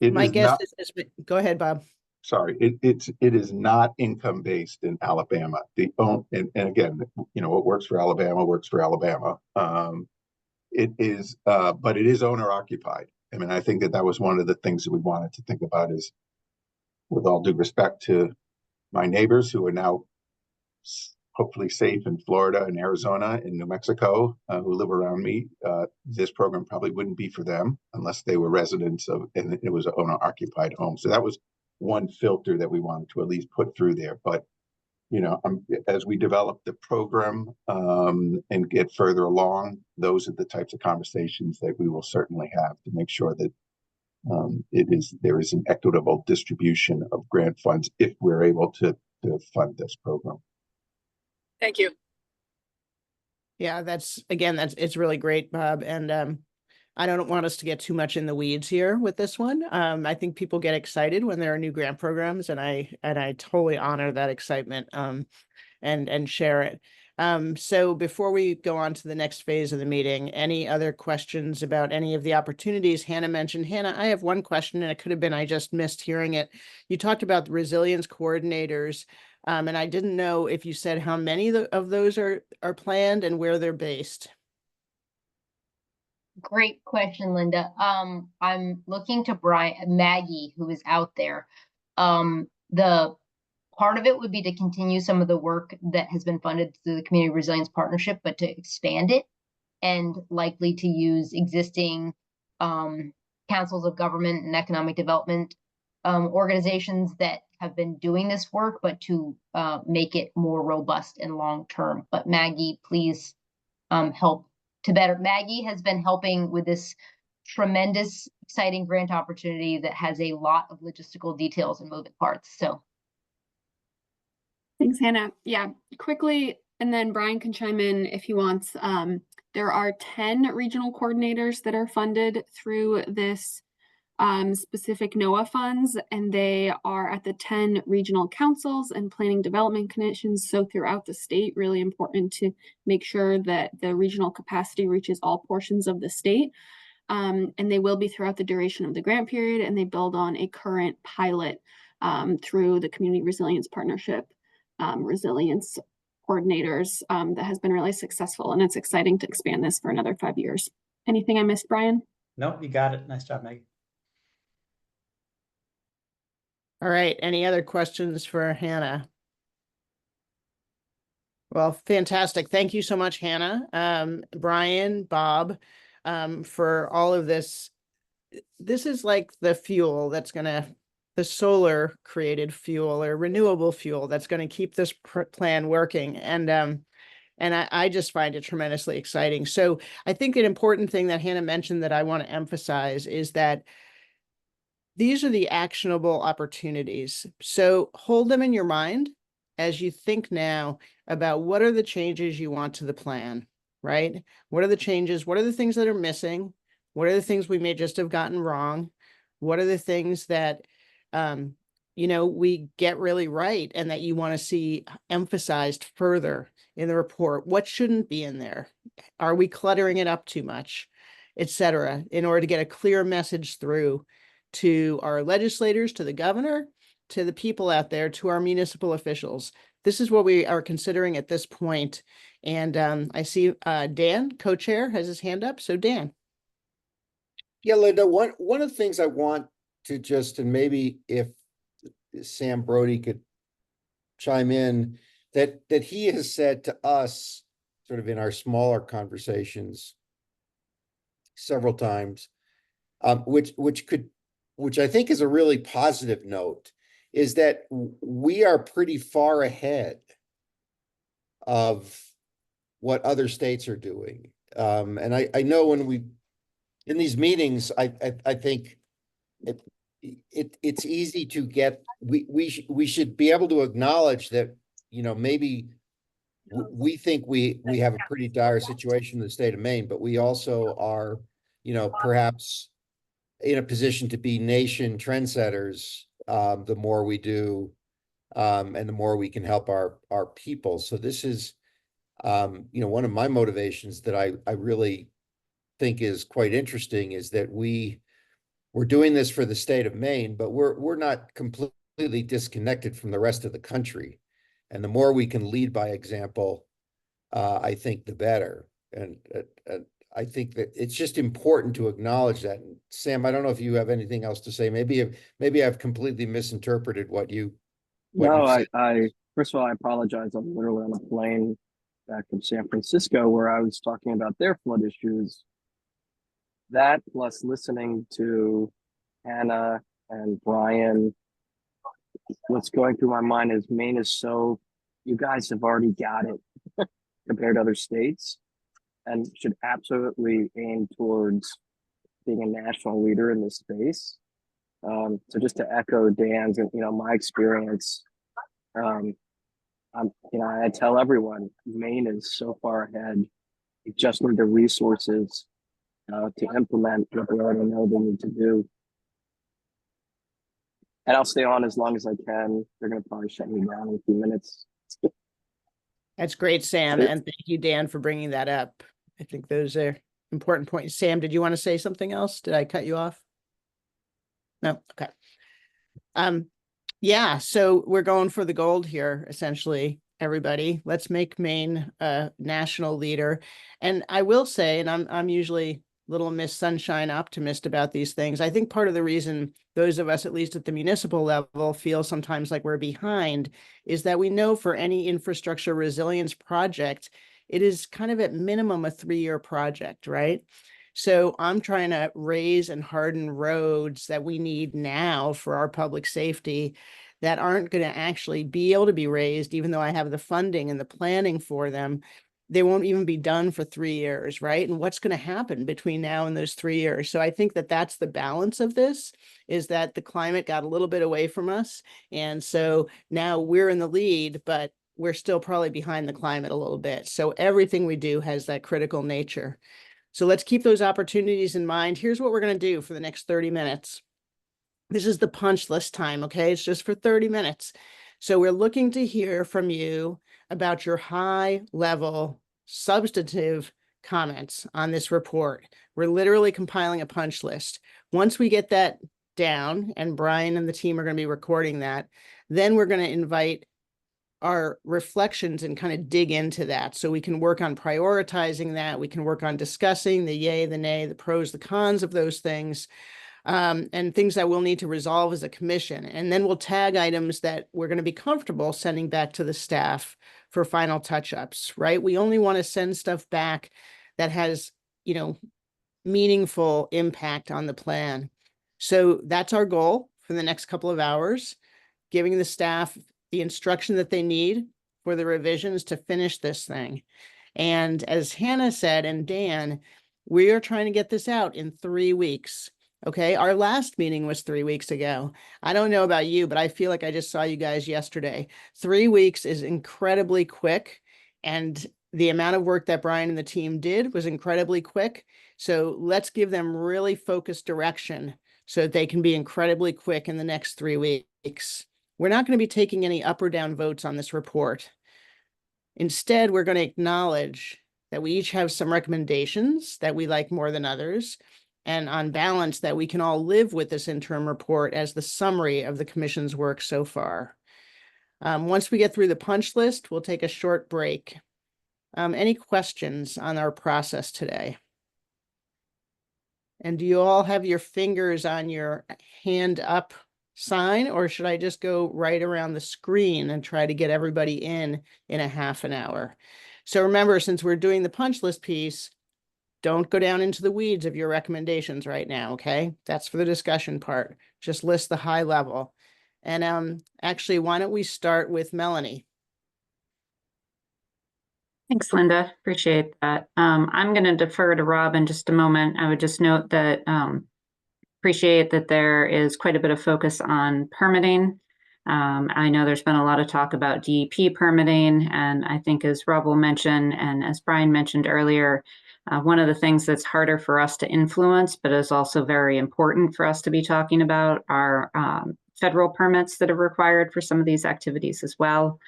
My guess is, go ahead, Bob. Sorry, it is not income based in Alabama. And again, what works for Alabama works for Alabama. It is, but it is owner occupied. I mean, I think that was one of the things that we wanted to think about is, with all due respect to my neighbors who are now hopefully safe in Florida and Arizona and New Mexico, who live around me, this program probably wouldn't be for them unless they were residents of, and it was an owner occupied home. So that was one filter that we wanted to at least put through there. But as we develop the program and get further along, those are the types of conversations that we will certainly have to make sure that there is an equitable distribution of grant funds if we're able to fund this program. Thank you. Yeah, it's really great, Bob. And I don't want us to get too much in the weeds here with this one. I think people get excited when there are new grant programs, and I totally honor that excitement and share it. So before we go on to the next phase of the meeting, any other questions about any of the opportunities Hannah mentioned? Hannah, I have one question, and it could have been I just missed hearing it. You talked about the resilience coordinators, and I didn't know if you said how many of those are planned and where they're based. Great question, Linda. I'm looking to Maggie, who is out there. The part of it would be to continue some of the work that has been funded through the Community Resilience Partnership, but to expand it and likely to use existing councils of government and economic development organizations that have been doing this work, but to make it more robust and long-term. But Maggie, please help to better. Maggie has been helping with this tremendous, exciting grant opportunity that has a lot of logistical details and moving parts. So thanks, Hannah. Yeah, quickly, and then Brian can chime in if he wants. There are 10 regional coordinators that are funded through this specific NOAA funds, and they are at the 10 regional councils and planning development commissions. So throughout the state, really important to make sure that the regional capacity reaches all portions of the state. And they will be throughout the duration of the grant period, and they build on a current pilot through the Community Resilience Partnership resilience coordinators that has been really successful, and it's exciting to expand this for another 5 years. Anything I missed, Brian? Nope, you got it. Nice job, Maggie. All right, any other questions for Hannah? Well, fantastic. Thank you so much, Hannah, Brian, Bob, for all of this. This is like the fuel that's the solar created fuel or renewable fuel that's going to keep this plan working. And I just find it tremendously exciting. So I think an important thing that Hannah mentioned that I want to emphasize is that these are the actionable opportunities. So hold them in your mind as you think now about what are the changes you want to the plan, right? What are the changes? What are the things that are missing? What are the things we may just have gotten wrong? What are the things that, we get really right and that you want to see emphasized further in the report? What shouldn't be in there? Are we cluttering it up too much, et cetera, in order to get a clear message through to our legislators, to the governor, to the people out there, to our municipal officials. This is what we are considering at this point. And I see Dan, co-chair, has his hand up. So Dan. Yeah, Linda, one of the things I want to just, and maybe if Sam Brody could chime in, that he has said to us sort of in our smaller conversations several times, which I think is a really positive note, is that we are pretty far ahead of what other states are doing. And I know when in these meetings, I think it's easy to get, we should be able to acknowledge that, maybe we think we have a pretty dire situation in the state of Maine, but we also are, perhaps in a position to be nation trendsetters, the more we do, and the more we can help our people. So this is, one of my motivations that I really think is quite interesting is that we're doing this for the state of Maine, but we're not completely disconnected from the rest of the country. And the more we can lead by example, I think the better. And I think that it's just important to acknowledge that. And Sam, I don't know if you have anything else to say. Maybe I've completely misinterpreted what you. No, I first of all, I apologize. I'm literally on a plane back from San Francisco where I was talking about their flood issues. That plus listening to Hannah and Brian, what's going through my mind is Maine is so, you guys have already got it compared to other states and should absolutely aim towards being a national leader in this space. So just to echo Dan's and my experience, I tell everyone Maine is so far ahead. You just need the resources to implement what they already know they need to do. And I'll stay on as long as I can. They're going to probably shut me down in a few minutes. That's great, Sam. And thank you, Dan, for bringing that up. I think those are important points. Sam, did you want to say something else? Did I cut you off? No? Okay. Yeah, so we're going for the gold here, essentially, everybody. Let's make Maine a national leader. And I will say, and I'm usually little Miss Sunshine optimist about these things. I think part of the reason those of us, at least at the municipal level, feel sometimes like we're behind is that we know for any infrastructure resilience project, it is kind of at minimum a 3-year project, right? So I'm trying to raise and harden roads that we need now for our public safety that aren't going to actually be able to be raised, even though I have the funding and the planning for them. They won't even be done for 3 years, right? And what's going to happen between now and those 3 years? So I think that that's the balance of this, is that the climate got a little bit away from us. And so now we're in the lead, but we're still probably behind the climate a little bit. So everything we do has that critical nature. So let's keep those opportunities in mind. Here's what we're going to do for the next 30 minutes. This is the punch list time, okay? It's just for 30 minutes. So we're looking to hear from you about your high level substantive comments on this report. We're literally compiling a punch list. Once we get that down, and Brian and the team are going to be recording that, then we're going to invite our reflections and kind of dig into that. So we can work on prioritizing that. We can work on discussing the yay, the nay, the pros, the cons of those things, and things that we'll need to resolve as a commission. And then we'll tag items that we're going to be comfortable sending back to the staff for final touch-ups, right? We only want to send stuff back that has, meaningful impact on the plan. So that's our goal for the next couple of hours, giving the staff the instruction that they need for the revisions to finish this thing. And as Hannah said, and Dan, we are trying to get this out in 3 weeks. Okay, our last meeting was 3 weeks ago. I don't know about you, but I feel like I just saw you guys yesterday. 3 weeks is incredibly quick, and the amount of work that Brian and the team did was incredibly quick. So let's give them really focused direction so that they can be incredibly quick in the next 3 weeks. We're not going to be taking any up or down votes on this report. Instead, we're going to acknowledge that we each have some recommendations that we like more than others, and on balance, that we can all live with this interim report as the summary of the commission's work so far. Once we get through the punch list, we'll take a short break. Any questions on our process today? And do you all have your fingers on your hand up sign, or should I just go right around the screen and try to get everybody in a half an hour? So remember, since we're doing the punch list piece, don't go down into the weeds of your recommendations right now, okay? That's for the discussion part. Just list the high level. And actually, why don't we start with Melanie? Thanks, Linda. Appreciate that. I'm going to defer to Rob in just a moment. I would just note that appreciate that there is quite a bit of focus on permitting. I know there's been a lot of talk about DEP permitting, and I think as Rob will mention, and as Brian mentioned earlier, one of the things that's harder for us to influence, but is also very important for us to be talking about, are federal permits that are required for some of these activities as well.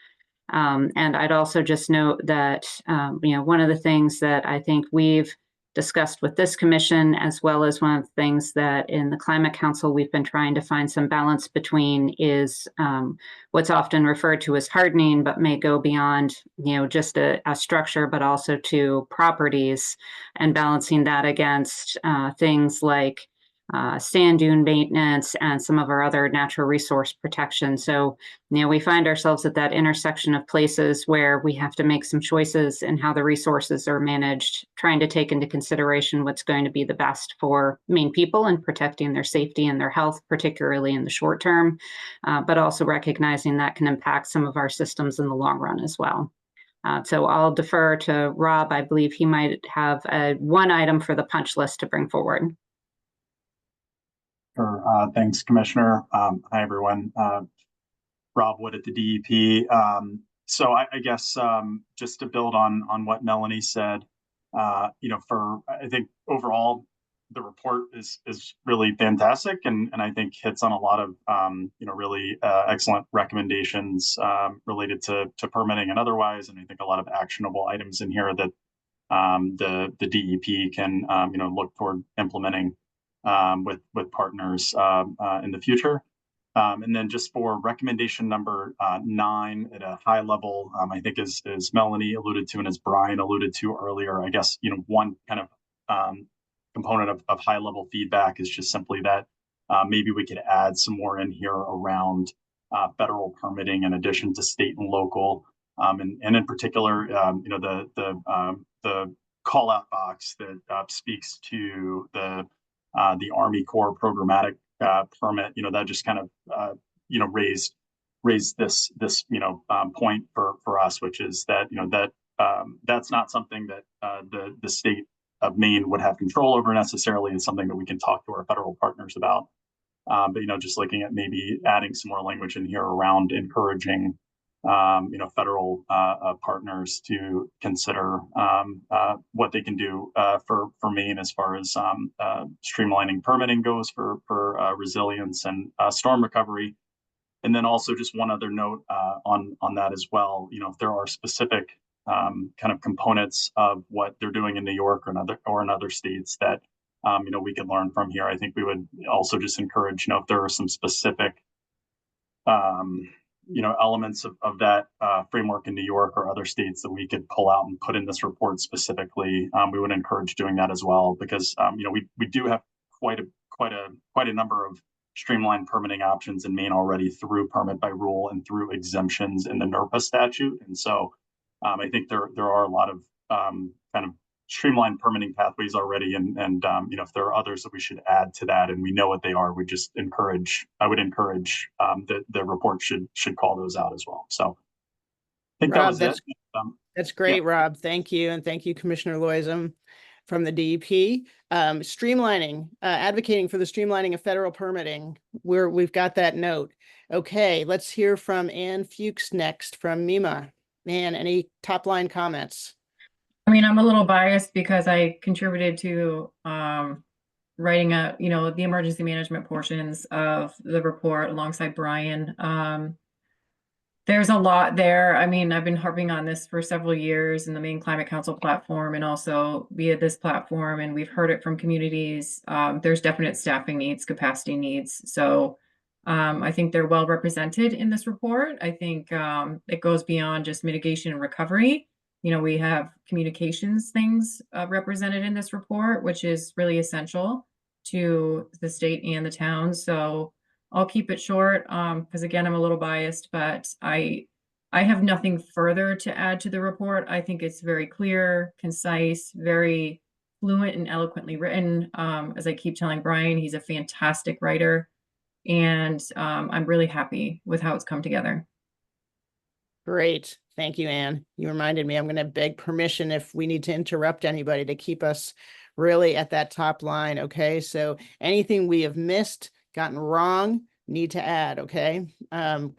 And I'd also just note that, one of the things that I think we've discussed with this commission, as well as one of the things that in the Climate Council we've been trying to find some balance between, is what's often referred to as hardening, but may go beyond, just a structure, but also to properties, and balancing that against things like sand dune maintenance and some of our other natural resource protection. So, we find ourselves at that intersection of places where we have to make some choices in how the resources are managed, trying to take into consideration what's going to be the best for Maine people and protecting their safety and their health, particularly in the short term, but also recognizing that can impact some of our systems in the long run as well. So I'll defer to Rob. I believe he might have one item for the punch list to bring forward. Sure. Thanks, Commissioner. Hi, everyone. Rob Wood at the DEP. So I guess just to build on what Melanie said, I think overall the report is really fantastic, and I think hits on a lot of really excellent recommendations related to permitting and otherwise, and I think a lot of actionable items in here that the DEP can look toward implementing with partners in the future. And then just for recommendation number 9 at a high level, I think as Melanie alluded to and as Brian alluded to earlier, I guess, one kind of component of high level feedback is just simply that maybe we could add some more in here around federal permitting in addition to state and local. And in particular, the call out box that speaks to the Army Corps programmatic permit. That just kind of raised this point for us, which is that that's not something that the state of Maine would have control over necessarily, and something that we can talk to our federal partners about. But just looking at maybe adding some more language in here around encouraging federal partners to consider what they can do for Maine as far as streamlining permitting goes for resilience and storm recovery. And then also just one other note on that as well. If there are specific kind of components of what they're doing in New York or in other states that we could learn from here, I think we would also just encourage, if there are some specific elements of that framework in New York or other states that we could pull out and put in this report specifically, we would encourage doing that as well, because we do have quite a number of streamlined permitting options in Maine already through permit by rule and through exemptions in the NERPA statute. And so I think there are a lot of kind of streamlined permitting pathways already, and if there are others that we should add to that, and we know what they are, I would encourage the report should call those out as well. So I think Rob, that was it. That's great, yeah. Rob. Thank you. And thank you, Commissioner Loism from the DEP. Streamlining, advocating for the streamlining of federal permitting. We've got that note. Okay, let's hear from Ann Fuchs next from MEMA. Ann, any top line comments? I mean, I'm a little biased because I contributed to writing the emergency management portions of the report alongside Brian. There's a lot there. I mean, I've been harping on this for several years in the Maine Climate Council platform and also via this platform, and we've heard it from communities. There's definite staffing needs, capacity needs. So I think they're well represented in this report. I think it goes beyond just mitigation and recovery. We have communications things represented in this report, which is really essential to the state and the town. So I'll keep it short because again, I'm a little biased, but I have nothing further to add to the report. I think it's very clear, concise, very fluent and eloquently written. As I keep telling Brian, he's a fantastic writer, and I'm really happy with how it's come together. Great. Thank you, Ann. You reminded me, I'm going to beg permission if we need to interrupt anybody to keep us really at that top line. Okay. So anything we have missed, gotten wrong, need to add. Okay. And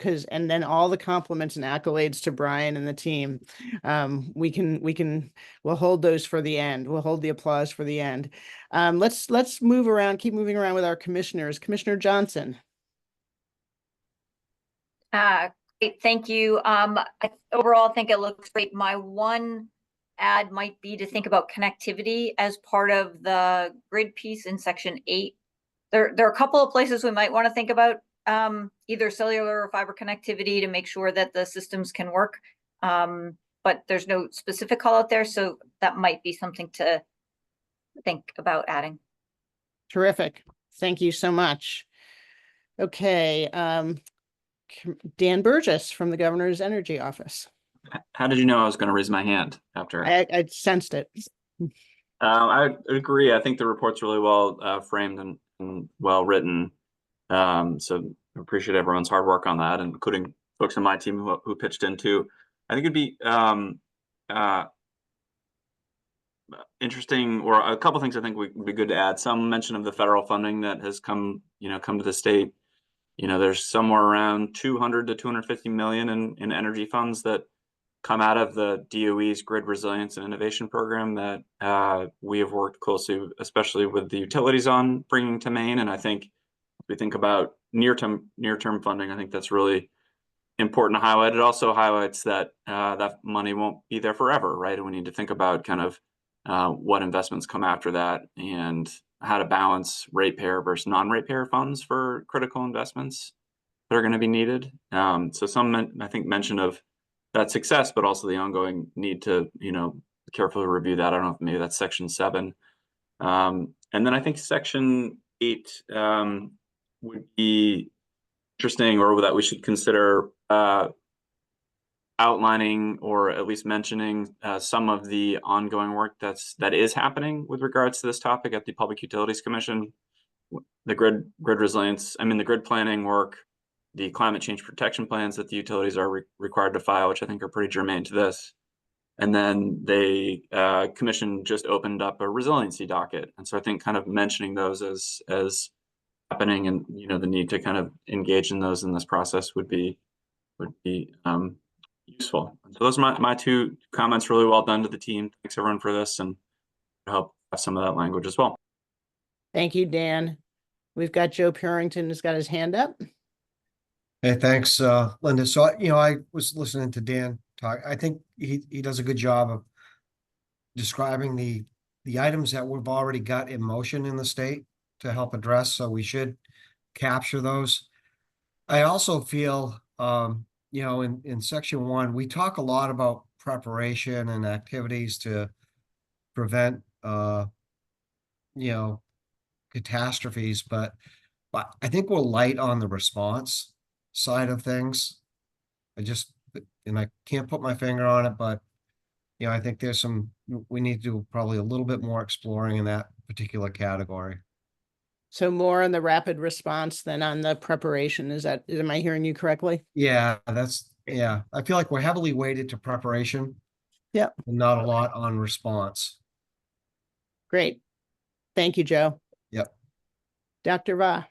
then all the compliments and accolades to Brian and the team. We'll hold those for the end. We'll hold the applause for the end. Let's move around, keep moving around with our commissioners. Commissioner Johnson. Great, thank you. Overall, I think it looks great. My one add might be to think about connectivity as part of the grid piece in section 8. There are a couple of places we might want to think about either cellular or fiber connectivity to make sure that the systems can work. But there's no specific call out there, so that might be something to think about adding. Terrific. Thank you so much. Okay. Dan Burgess from the Governor's Energy Office. How did you know I was going to raise my hand after? I sensed it. I agree. I think the report's really well framed and well written. So I appreciate everyone's hard work on that, including folks on my team who pitched in too. I think it'd be interesting, or a couple things I think would be good to add. Some mention of the federal funding that has come to the state. There's somewhere around 200 to 250 million in energy funds that come out of the DOE's Grid Resilience and Innovation Program that we have worked closely, especially with the utilities on bringing to Maine. And I think if we think about near-term funding, I think that's really important to highlight. It also highlights that that money won't be there forever, right? And we need to think about kind of what investments come after that and how to balance ratepayer versus non-ratepayer funds for critical investments that are going to be needed. So some, I think, mention of that success, but also the ongoing need to, carefully review that. I don't know if maybe that's section 7. And then I think section 8 would be interesting, or that we should consider outlining or at least mentioning some of the ongoing work that is happening with regards to this topic at the Public Utilities Commission. The grid resilience, the grid planning work, the climate change protection plans that the utilities are required to file, which I think are pretty germane to this. And then the commission just opened up a resiliency docket. And so I think kind of mentioning those as happening and, the need to kind of engage in those in this process would be useful. So those are my two comments. Really well done to the team. Thanks everyone for this, and help have some of that language as well. Thank you, Dan. We've got Joe Purington who's got his hand up. Hey, thanks, Linda. So, I was listening to Dan talk. I think he does a good job of describing the items that we've already got in motion in the state to help address. So we should capture those. I also feel, in section 1, we talk a lot about preparation and activities to prevent, catastrophes, but I think we're light on the response side of things. I can't put my finger on it, but I think we need to do probably a little bit more exploring in that particular category. So more on the rapid response than on the preparation. Am I hearing you correctly? Yeah, I feel like we're heavily weighted to preparation. Yep. And not a lot on response. Great. Thank you, Joe. Yep. Dr. Va.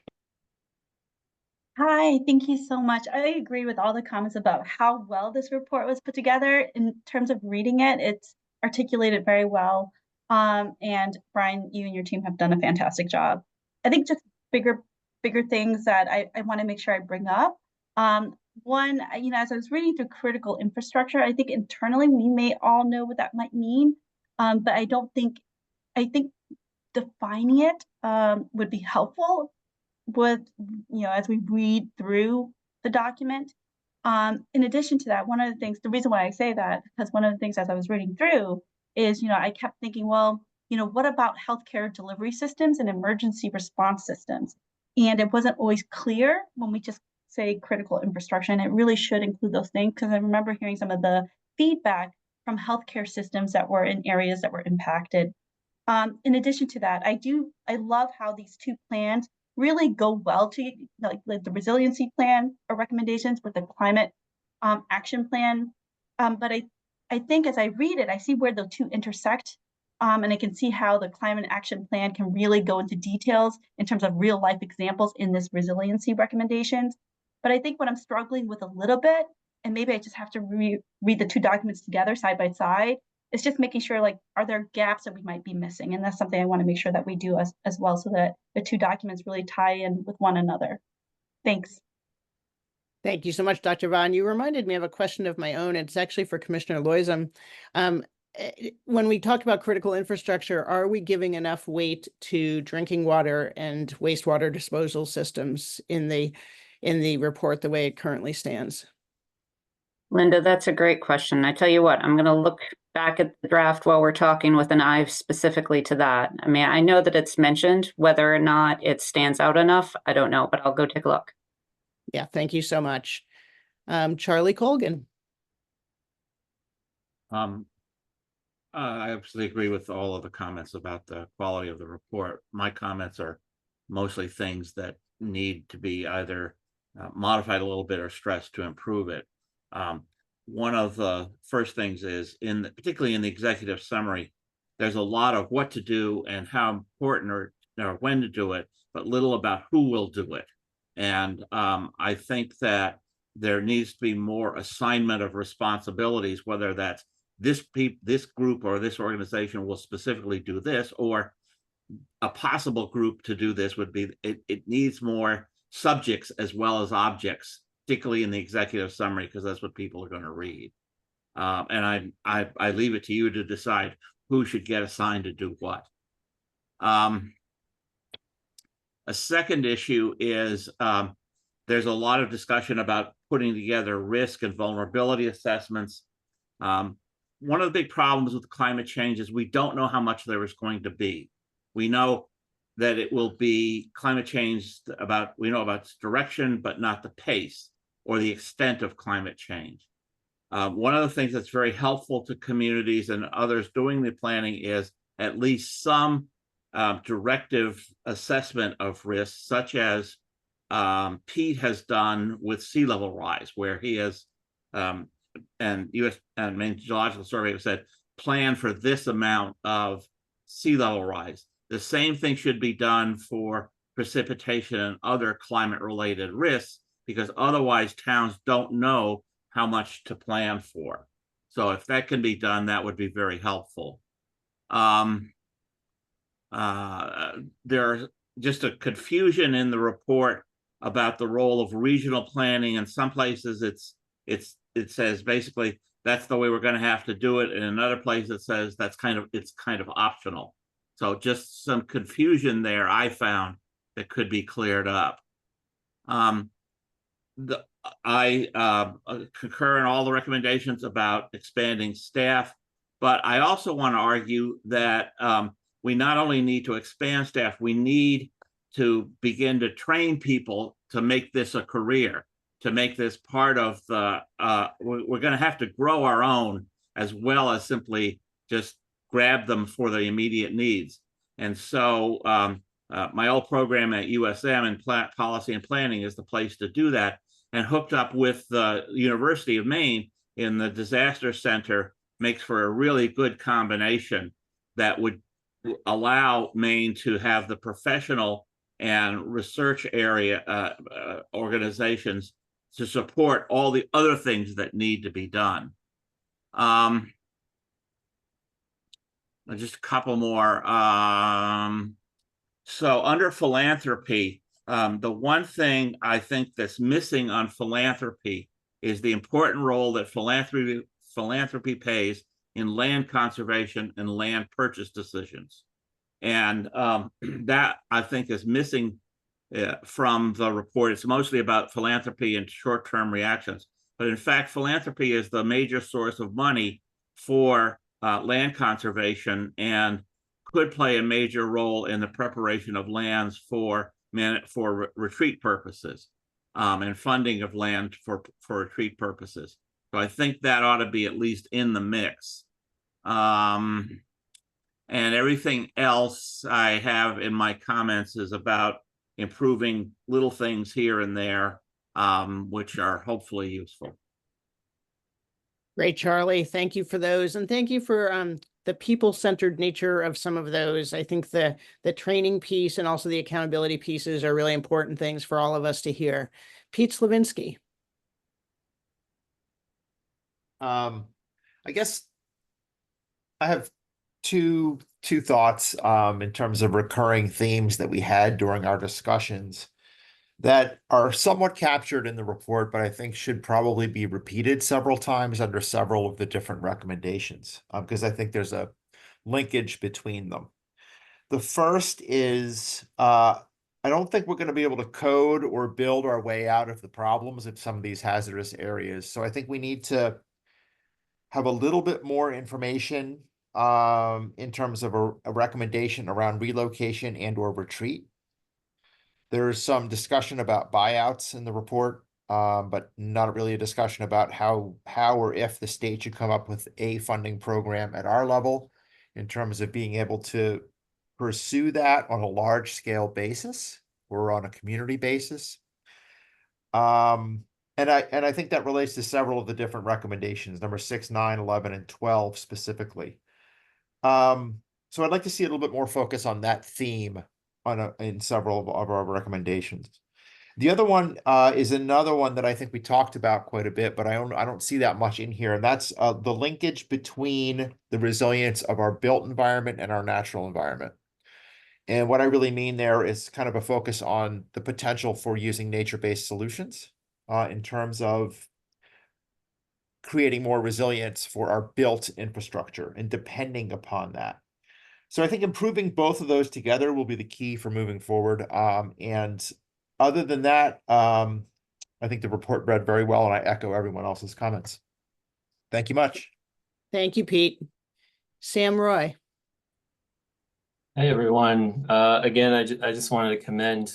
Hi, thank you so much. I agree with all the comments about how well this report was put together. In terms of reading it, it's articulated very well. And Brian, you and your team have done a fantastic job. I think just bigger things that I want to make sure I bring up. One, as I was reading through critical infrastructure, I think internally we may all know what that might mean. But I think defining it would be helpful with, as we read through the document. In addition to that, one of the things, the reason why I say that, because one of the things as I was reading through is, I kept thinking, well, what about healthcare delivery systems and emergency response systems? And it wasn't always clear when we just say critical infrastructure, and it really should include those things, because I remember hearing some of the feedback from healthcare systems that were in areas that were impacted. In addition to that, I love how these two plans really go well to, like the resiliency plan or recommendations with the climate action plan. But I think as I read it, I see where the two intersect. And I can see how the climate action plan can really go into details in terms of real life examples in this resiliency recommendations. But I think what I'm struggling with a little bit, and maybe I just have to read the two documents together side by side, is just making sure, like, are there gaps that we might be missing? And that's something I want to make sure that we do as well, so that the two documents really tie in with one another. Thanks. Thank you so much, Dr. Vaughn. You reminded me of a question of my own. It's actually for Commissioner Loisem. When we talk about critical infrastructure, are we giving enough weight to drinking water and wastewater disposal systems in the report the way it currently stands? Linda, that's a great question. I tell you what, I'm going to look back at the draft while we're talking with an eye specifically to that. I know that it's mentioned. Whether or not it stands out enough, I don't know, but I'll go take a look. Yeah, thank you so much. Charlie Colgan. I absolutely agree with all of the comments about the quality of the report. My comments are mostly things that need to be either modified a little bit or stressed to improve it. One of the first things is, particularly in the executive summary, there's a lot of what to do and how important or when to do it, but little about who will do it. And I think that there needs to be more assignment of responsibilities, whether that's this group or this organization will specifically do this, or a possible group to do this would be, it needs more subjects as well as objects, particularly in the executive summary, because that's what people are going to read. And I leave it to you to decide who should get assigned to do what. A second issue is there's a lot of discussion about putting together risk and vulnerability assessments. One of the big problems with climate change is we don't know how much there is going to be. We know that it will be climate change we know about its direction, but not the pace or the extent of climate change. One of the things that's very helpful to communities and others doing the planning is at least some directive assessment of risks, such as Pete has done with sea level rise, where he has and U.S. and Maine Geological Survey have said plan for this amount of sea level rise. The same thing should be done for precipitation and other climate related risks, because otherwise towns don't know how much to plan for. So if that can be done, that would be very helpful. There's just a confusion in the report about the role of regional planning. In some places it says basically that's the way we're going to have to do it. In another place it says it's kind of optional. So just some confusion there I found that could be cleared up. I concur in all the recommendations about expanding staff, but I also want to argue that we not only need to expand staff, we need to begin to train people to make this a career, to make this part of the, we're going to have to grow our own as well as simply just grab them for the immediate needs. And so my old program at USM in policy and planning is the place to do that. And hooked up with the University of Maine in the disaster center makes for a really good combination that would allow Maine to have the professional and research area organizations to support all the other things that need to be done. Just a couple more. So under philanthropy, the one thing I think that's missing on philanthropy is the important role that philanthropy plays in land conservation and land purchase decisions. And that I think is missing from the report. It's mostly about philanthropy and short-term reactions. But in fact, philanthropy is the major source of money for land conservation and could play a major role in the preparation of lands for retreat purposes and funding of land for retreat purposes. So I think that ought to be at least in the mix. And everything else I have in my comments is about improving little things here and there, which are hopefully useful. Great, Charlie. Thank you for those. And thank you for the people-centered nature of some of those. I think the training piece and also the accountability pieces are really important things for all of us to hear. Pete Slavinsky. I guess I have two thoughts in terms of recurring themes that we had during our discussions that are somewhat captured in the report, but I think should probably be repeated several times under several of the different recommendations, because I think there's a linkage between them. The first is I don't think we're going to be able to code or build our way out of the problems of some of these hazardous areas. So I think we need to have a little bit more information in terms of a recommendation around relocation and or retreat. There's some discussion about buyouts in the report, but not really a discussion about how or if the state should come up with a funding program at our level in terms of being able to pursue that on a large scale basis or on a community basis. And I think that relates to several of the different recommendations, number 6, 9, 11, and 12 specifically. So I'd like to see a little bit more focus on that theme in several of our recommendations. The other one is another one that I think we talked about quite a bit, but I don't see that much in here, and that's the linkage between the resilience of our built environment and our natural environment. And what I really mean there is kind of a focus on the potential for using nature-based solutions in terms of creating more resilience for our built infrastructure and depending upon that. So I think improving both of those together will be the key for moving forward. And other than that, I think the report read very well, and I echo everyone else's comments. Thank you much. Thank you, Pete. Sam Roy. Hey, everyone. Again, I just wanted to commend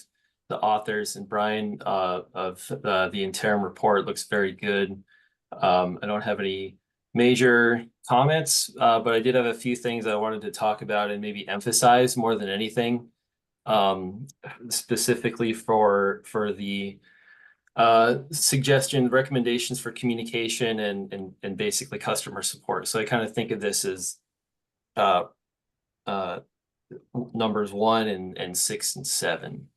the authors and Brian of the interim report. Looks very good. I don't have any major comments, but I did have a few things I wanted to talk about and maybe emphasize more than anything, specifically for the suggestion, recommendations for communication and basically customer support. So I kind of think of this as numbers 1 and 6 and 7.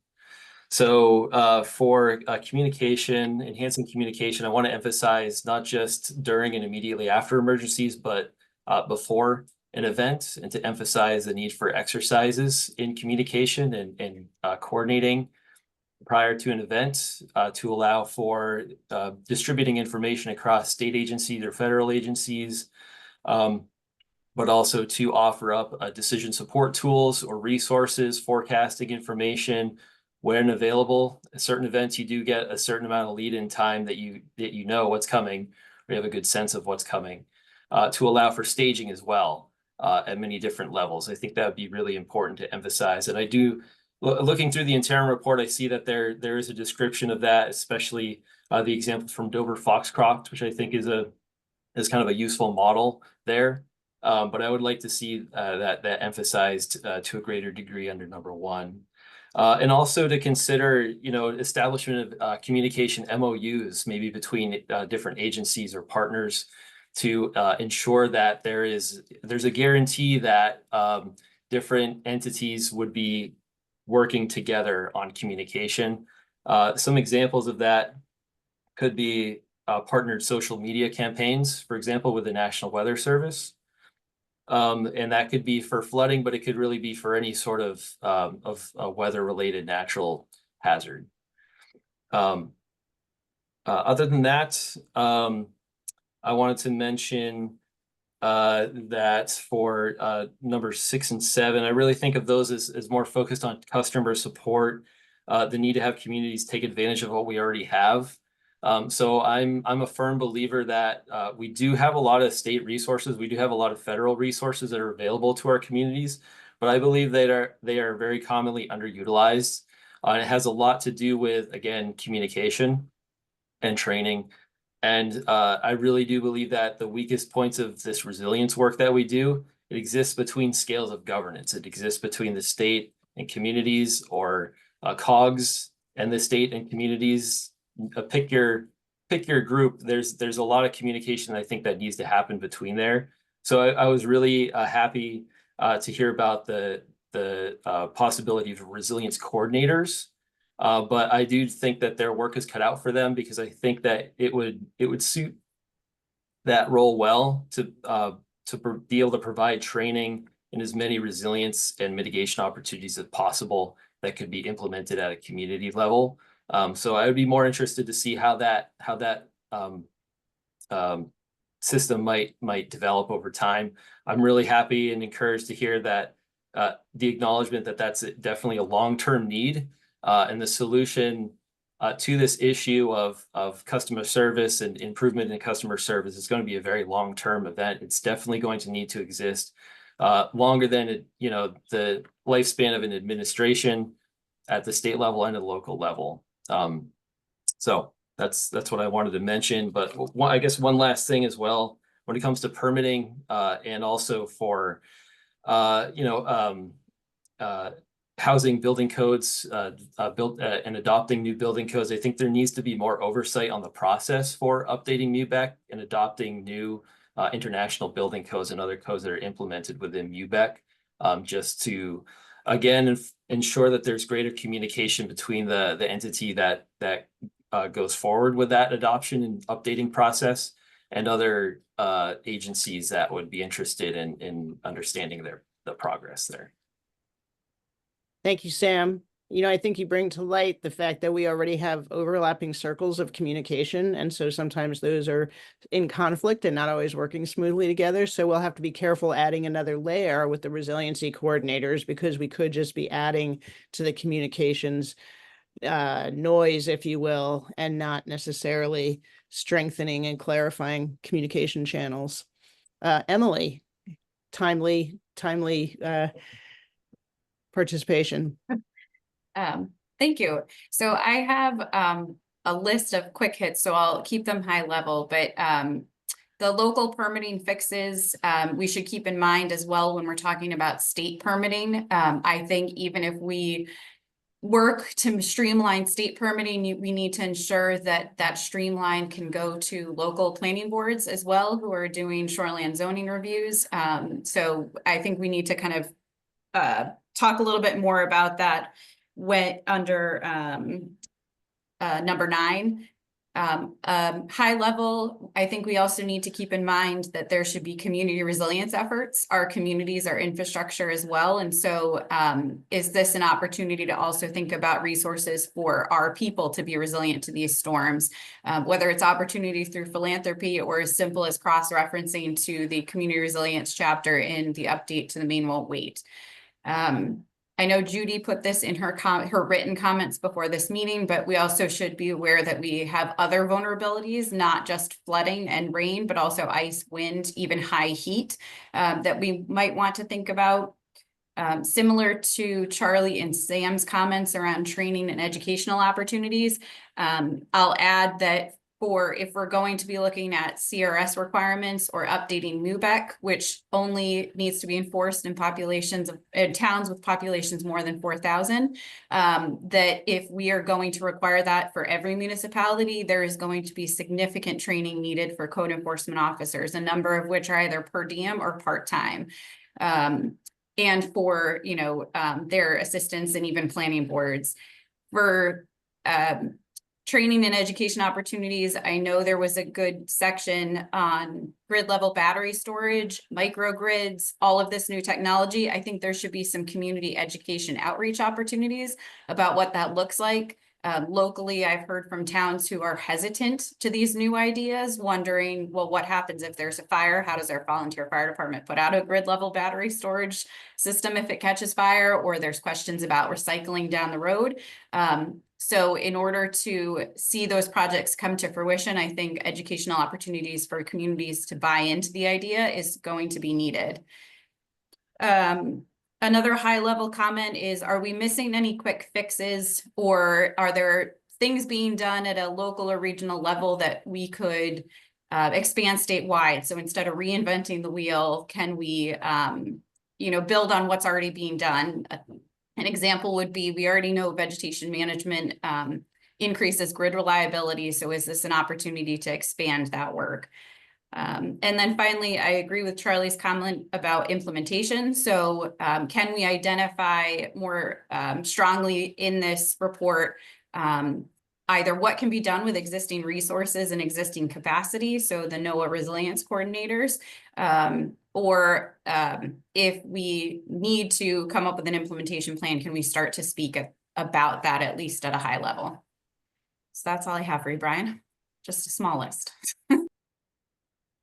So for communication, enhancing communication, I want to emphasize not just during and immediately after emergencies, but before an event, and to emphasize the need for exercises in communication and coordinating prior to an event to allow for distributing information across state agencies or federal agencies, but also to offer up decision support tools or resources, forecasting information when available. At certain events, you do get a certain amount of lead-in time that you know what's coming, or you have a good sense of what's coming, to allow for staging as well at many different levels. I think that would be really important to emphasize. And I do, looking through the interim report, I see that there is a description of that, especially the example from Dover Foxcroft, which I think is kind of a useful model there. But I would like to see that emphasized to a greater degree under number 1. And also to consider, establishment of communication MOUs, maybe between different agencies or partners, to ensure that there's a guarantee that different entities would be working together on communication. Some examples of that could be partnered social media campaigns, for example, with the National Weather Service. And that could be for flooding, but it could really be for any sort of weather-related natural hazard. Other than that, I wanted to mention that for numbers 6 and 7, I really think of those as more focused on customer support, the need to have communities take advantage of what we already have. So I'm a firm believer that we do have a lot of state resources. We do have a lot of federal resources that are available to our communities, but I believe they are very commonly underutilized. And it has a lot to do with, again, communication and training. And I really do believe that the weakest points of this resilience work that we do, it exists between scales of governance. It exists between the state and communities, or COGS and the state and communities. Pick your group. There's a lot of communication that I think that needs to happen between there. So I was really happy to hear about the possibility of resilience coordinators. But I do think that their work is cut out for them, because I think that it would suit that role well to be able to provide training in as many resilience and mitigation opportunities as possible that could be implemented at a community level. So I would be more interested to see how that system might develop over time. I'm really happy and encouraged to hear that the acknowledgement that that's definitely a long-term need, and the solution to this issue of customer service and improvement in customer service is going to be a very long-term event. It's definitely going to need to exist longer than the lifespan of an administration at the state level and at the local level. So that's what I wanted to mention. But I guess one last thing as well, when it comes to permitting and also for housing building codes, and adopting new building codes, I think there needs to be more oversight on the process for updating MUBEC and adopting new international building codes and other codes that are implemented within MUBEC, just to, again, ensure that there's greater communication between the entity that goes forward with that adoption and updating process and other agencies that would be interested in understanding the progress there. Thank you, Sam. I think you bring to light the fact that we already have overlapping circles of communication. And so sometimes those are in conflict and not always working smoothly together. So we'll have to be careful adding another layer with the resiliency coordinators, because we could just be adding to the communications noise, if you will, and not necessarily strengthening and clarifying communication channels. Emily, timely participation. Thank you. So I have a list of quick hits, so I'll keep them high level, but the local permitting fixes, we should keep in mind as well when we're talking about state permitting. I think even if we work to streamline state permitting, we need to ensure that that streamline can go to local planning boards as well, who are doing shoreline zoning reviews. So I think we need to kind of talk a little bit more about that when under number 9. High level, I think we also need to keep in mind that there should be community resilience efforts. Our communities are infrastructure as well. And so is this an opportunity to also think about resources for our people to be resilient to these storms, whether it's opportunity through philanthropy or as simple as cross-referencing to the community resilience chapter in the update to the Maine Won't Wait. I know Judy put this in her written comments before this meeting, but we also should be aware that we have other vulnerabilities, not just flooding and rain, but also ice, wind, even high heat that we might want to think about. Similar to Charlie and Sam's comments around training and educational opportunities, I'll add that if we're going to be looking at CRS requirements or updating MUBEC, which only needs to be enforced in towns with populations more than 4,000, that if we are going to require that for every municipality, there is going to be significant training needed for code enforcement officers, a number of which are either per diem or part-time. And for, their assistants and even planning boards. For training and education opportunities, I know there was a good section on grid level battery storage, microgrids, all of this new technology. I think there should be some community education outreach opportunities about what that looks like. Locally, I've heard from towns who are hesitant to these new ideas, wondering, well, what happens if there's a fire? How does our volunteer fire department put out a grid level battery storage system if it catches fire? Or there's questions about recycling down the road. So in order to see those projects come to fruition, I think educational opportunities for communities to buy into the idea is going to be needed. Another high level comment is, are we missing any quick fixes, or are there things being done at a local or regional level that we could expand statewide? So instead of reinventing the wheel, can we build on what's already being done? An example would be, we already know vegetation management increases grid reliability. So is this an opportunity to expand that work? And then finally, I agree with Charlie's comment about implementation. So can we identify more strongly in this report either what can be done with existing resources and existing capacity, so the NOAA resilience coordinators, or if we need to come up with an implementation plan, can we start to speak about that at least at a high level? So that's all I have for you, Brian. Just a small list.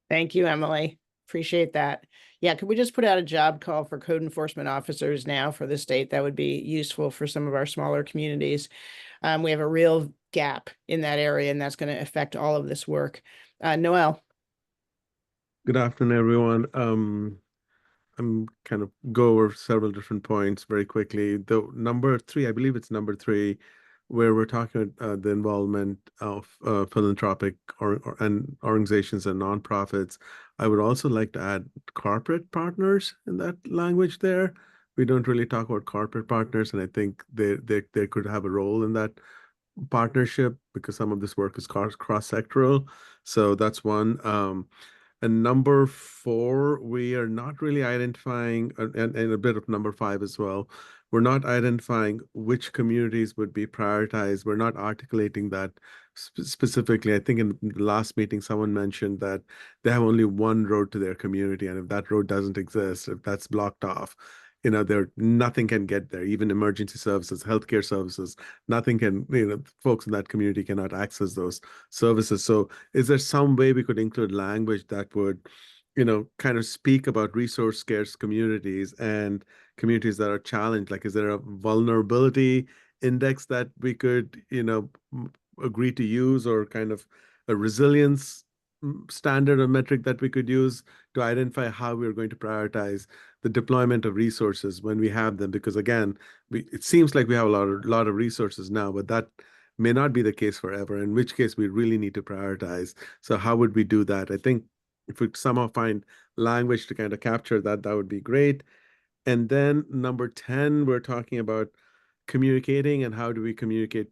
Thank you, Emily. Appreciate that. Yeah, could we just put out a job call for code enforcement officers now for the state? That would be useful for some of our smaller communities. We have a real gap in that area, and that's going to affect all of this work. Noel. Good afternoon, everyone. I'm kind of go over several different points very quickly. The number 3, I believe it's number 3, where we're talking about the involvement of philanthropic and organizations and nonprofits. I would also like to add corporate partners in that language there. We don't really talk about corporate partners, and I think they could have a role in that partnership because some of this work is cross-sectoral. So that's one. And number 4, we are not really identifying, and a bit of number 5 as well. We're not identifying which communities would be prioritized. We're not articulating that specifically. I think in the last meeting, someone mentioned that they have only one road to their community. And if that road doesn't exist, if that's blocked off, nothing can get there, even emergency services, healthcare services, nothing can, folks in that community cannot access those services. So is there some way we could include language that would, kind of speak about resource scarce communities and communities that are challenged? Like, is there a vulnerability index that we could, agree to use, or kind of a resilience standard or metric that we could use to identify how we're going to prioritize the deployment of resources when we have them? Because again, it seems like we have a lot of resources now, but that may not be the case forever, in which case we really need to prioritize. So how would we do that? I think if we somehow find language to kind of capture that, that would be great. And then number 10, we're talking about communicating and how do we communicate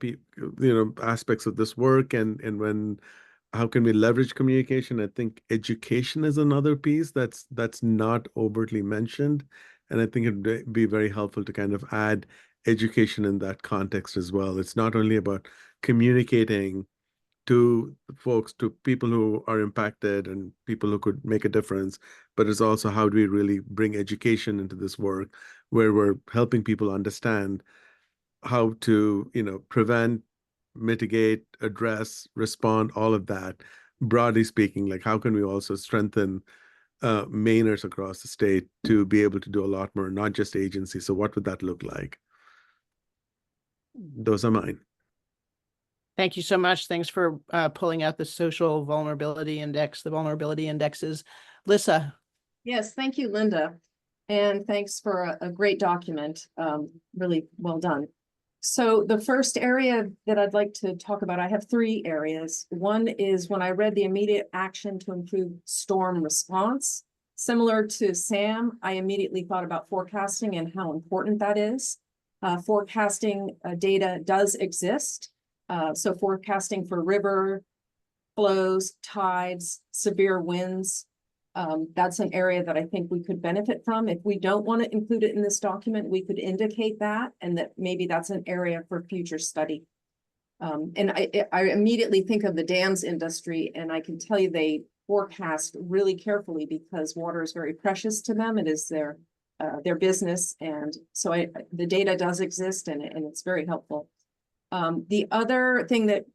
aspects of this work, and when how can we leverage communication. I think education is another piece that's not overtly mentioned, and I think it'd be very helpful to kind of add education in that context as well. It's not only about communicating to folks, to people who are impacted and people who could make a difference, but it's also how do we really bring education into this work where we're helping people understand how to, prevent, mitigate, address, respond, all of that. Broadly speaking, like how can we also strengthen Mainers across the state to be able to do a lot more, not just agencies. So what would that look like? Those are mine. Thank you so much. Thanks for pulling out the social vulnerability index, the vulnerability indexes. Lissa. Yes, thank you, Linda. And thanks for a great document. Really well done. So the first area that I'd like to talk about, I have 3 areas. One is when I read the immediate action to improve storm response. Similar to Sam, I immediately thought about forecasting and how important that is. Forecasting data does exist. So forecasting for river flows, tides, severe winds. That's an area that I think we could benefit from. If we don't want to include it in this document, we could indicate that, and that maybe that's an area for future study. And I immediately think of the dams industry, and I can tell you they forecast really carefully because water is very precious to them. It is their business, and so the data does exist, and it's very helpful. The other thing that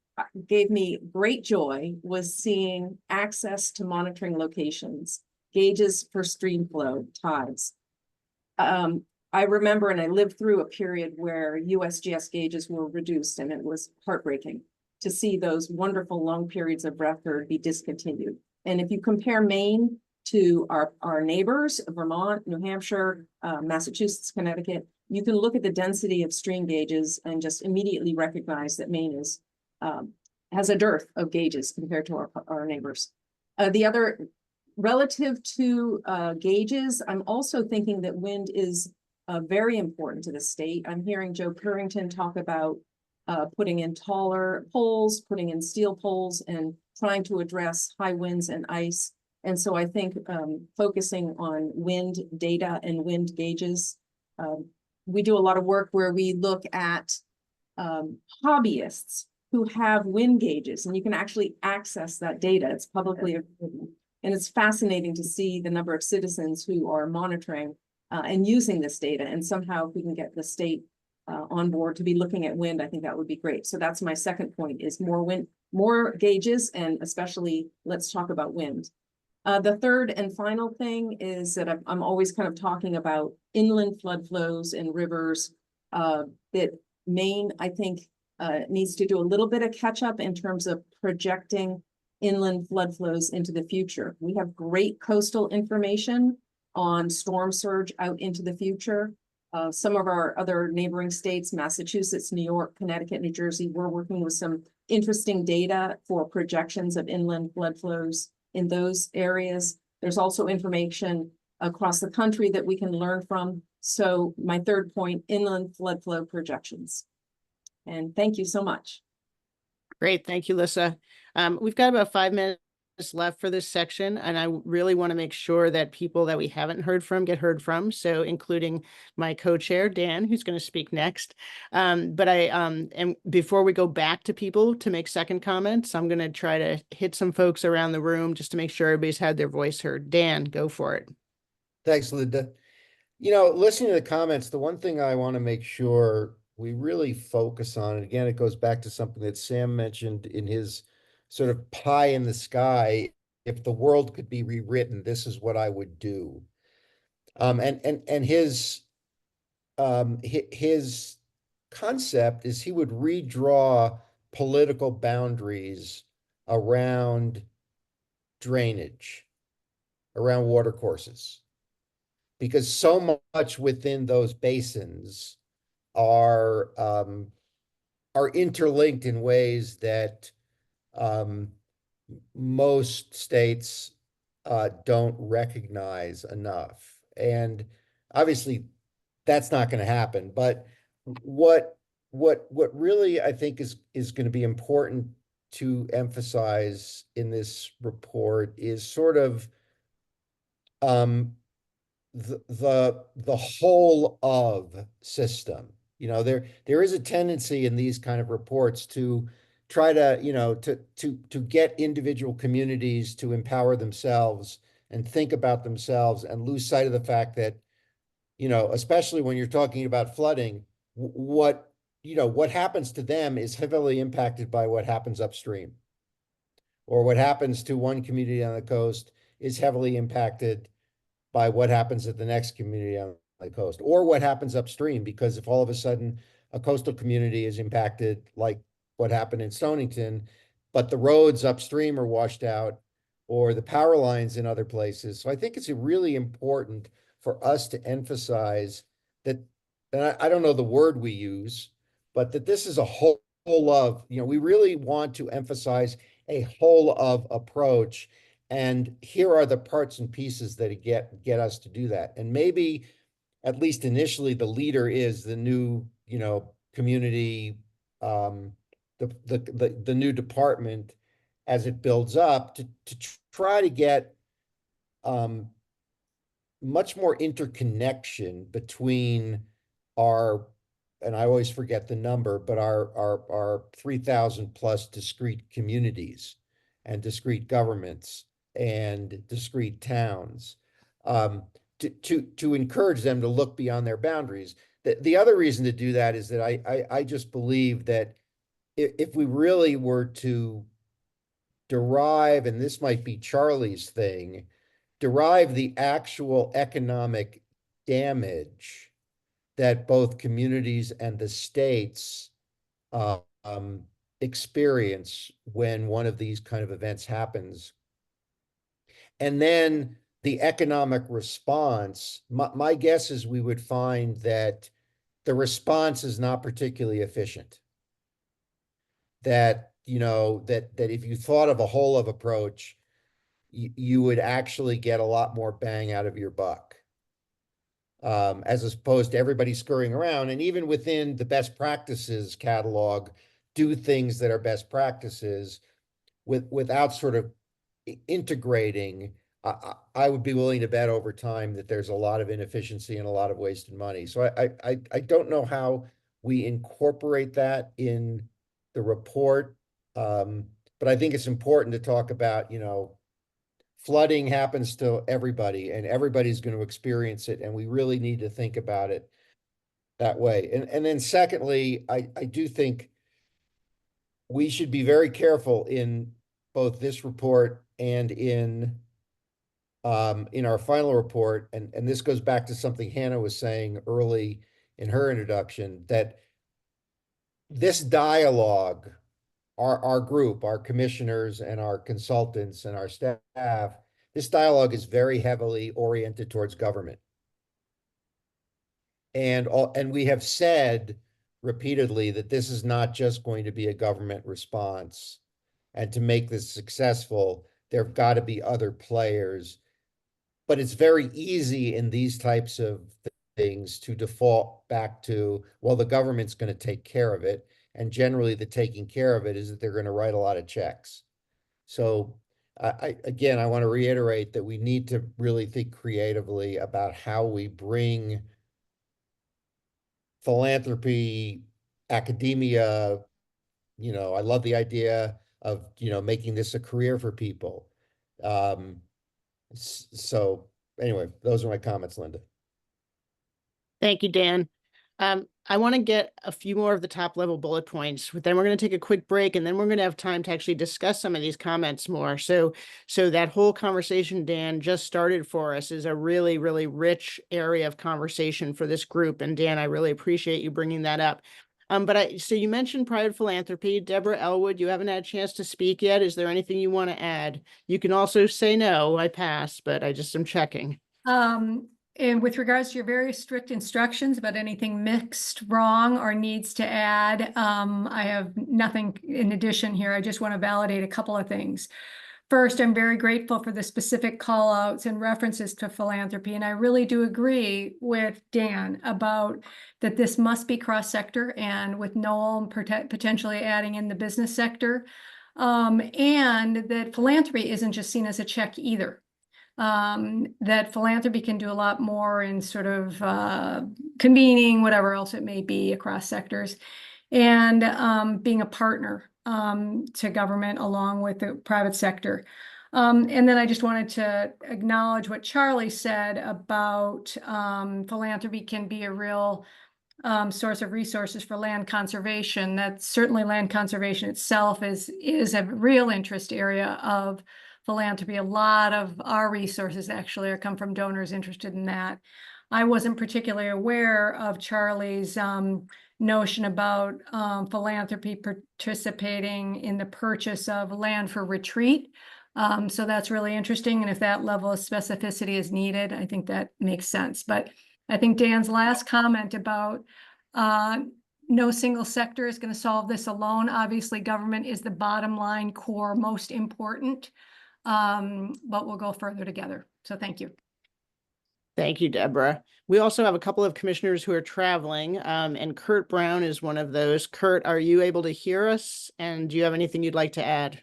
gave me great joy was seeing access to monitoring locations, gauges for stream flow, tides. I remember, and I lived through a period where USGS gauges were reduced, and it was heartbreaking to see those wonderful long periods of record be discontinued. And if you compare Maine to our neighbors, Vermont, New Hampshire, Massachusetts, Connecticut, you can look at the density of stream gauges and just immediately recognize that Maine is has a dearth of gauges compared to our neighbors. The other, relative to gauges, I'm also thinking that wind is very important to the state. I'm hearing Joe Purrington talk about putting in taller poles, putting in steel poles, and trying to address high winds and ice. And so I think focusing on wind data and wind gauges. We do a lot of work where we look at hobbyists who have wind gauges, and you can actually access that data. It's publicly available. And it's fascinating to see the number of citizens who are monitoring and using this data. And somehow if we can get the state on board to be looking at wind, I think that would be great. So that's my second point, is more wind, more gauges, and especially let's talk about wind. The third and final thing is that I'm always kind of talking about inland flood flows and rivers. That Maine, I think, needs to do a little bit of catch up in terms of projecting inland flood flows into the future. We have great coastal information on storm surge out into the future. Some of our other neighboring states, Massachusetts, New York, Connecticut, New Jersey, we're working with some interesting data for projections of inland flood flows in those areas. There's also information across the country that we can learn from. So my third point, inland flood flow projections. And thank you so much. Great. Thank you, Lissa. We've got about 5 minutes left for this section, and I really want to make sure that people that we haven't heard from get heard from. So including my co-chair, Dan, who's going to speak next. And before we go back to people to make second comments, I'm going to try to hit some folks around the room just to make sure everybody's had their voice heard. Dan, go for it. Thanks, Linda. Listening to the comments, the one thing I want to make sure we really focus on, and again, it goes back to something that Sam mentioned in his sort of pie in the sky. If the world could be rewritten, this is what I would do. And his concept is he would redraw political boundaries around drainage, around water courses, because so much within those basins are are interlinked in ways that most states don't recognize enough. And obviously that's not going to happen. But what really I think is going to be important to emphasize in this report is sort of the whole of system. You know, there is a tendency in these kind of reports to try to, you know, to get individual communities to empower themselves and think about themselves and lose sight of the fact that, you know, especially when you're talking about flooding, what, you know, what happens to them is heavily impacted by what happens upstream. Or what happens to one community on the coast is heavily impacted by what happens at the next community on the coast, or what happens upstream, because if all of a sudden a coastal community is impacted, like what happened in Stonington, but the roads upstream are washed out, or the power lines in other places. So I think it's really important for us to emphasize that, and I don't know the word we use, but that this is a whole of, you know, we really want to emphasize a whole of approach. And here are the parts and pieces that get us to do that. And maybe, at least initially, the leader is the new, you know, community, the new department as it builds up to try to get much more interconnection between our, and I always forget the number, but our 3,000 plus discrete communities and discrete governments and discrete towns, to encourage them to look beyond their boundaries. The other reason to do that is that I just believe that if we really were to derive, and this might be Charlie's thing, derive the actual economic damage that both communities and the states experience when one of these kind of events happens. And then the economic response, my guess is we would find that the response is not particularly efficient. That, you know, that if you thought of a whole of approach, you would actually get a lot more bang out of your buck. As opposed to everybody scurrying around, and even within the best practices catalog, do things that are best practices without sort of integrating. I would be willing to bet over time that there's a lot of inefficiency and a lot of wasted money. So I don't know how we incorporate that in the report, but I think it's important to talk about, you know, flooding happens to everybody and everybody's going to experience it. And we really need to think about it that way. And then secondly, I do think we should be very careful in both this report and in our final report. And this goes back to something Hannah was saying early in her introduction, that this dialogue, our group, our commissioners and our consultants and our staff, this dialogue is very heavily oriented towards government. And we have said repeatedly that this is not just going to be a government response. And to make this successful, there've got to be other players. But it's very easy in these types of things to default back to, well, the government's going to take care of it. And generally the taking care of it is that they're going to write a lot of checks. So again, I want to reiterate that we need to really think creatively about how we bring philanthropy, academia, you know, I love the idea of, you know, making this a career for people. So anyway, those are my comments, Linda. Thank you, Dan. I want to get a few more of the top level bullet points, but then we're going to take a quick break and then we're going to have time to actually discuss some of these comments more. So that whole conversation Dan just started for us is a really, really rich area of conversation for this group. And Dan, I really appreciate you bringing that up. So you mentioned private philanthropy. Deborah Elwood, you haven't had a chance to speak yet. Is there anything you want to add? You can also say no, I pass, but I just am checking. and with regards to your very strict instructions about anything mixed wrong or needs to add, I have nothing in addition here. I just want to validate a couple of things. First, I'm very grateful for the specific call outs and references to philanthropy. And I really do agree with Dan about that this must be cross-sector, and with Noel potentially adding in the business sector. And that philanthropy isn't just seen as a check either. That philanthropy can do a lot more in sort of convening, whatever else it may be across sectors, and being a partner to government along with the private sector. And then I just wanted to acknowledge what Charlie said about philanthropy can be a real source of resources for land conservation. That certainly land conservation itself is a real interest area of philanthropy. A lot of our resources actually come from donors interested in that. I wasn't particularly aware of Charlie's notion about philanthropy participating in the purchase of land for retreat. So that's really interesting. And if that level of specificity is needed, I think that makes sense. But I think Dan's last comment about no single sector is going to solve this alone. Obviously, government is the bottom line, core, most important, but we'll go further together. So thank you. Thank you, Deborah. We also have a couple of commissioners who are traveling, and Kurt Brown is one of those. Kurt, are you able to hear us? And do you have anything you'd like to add?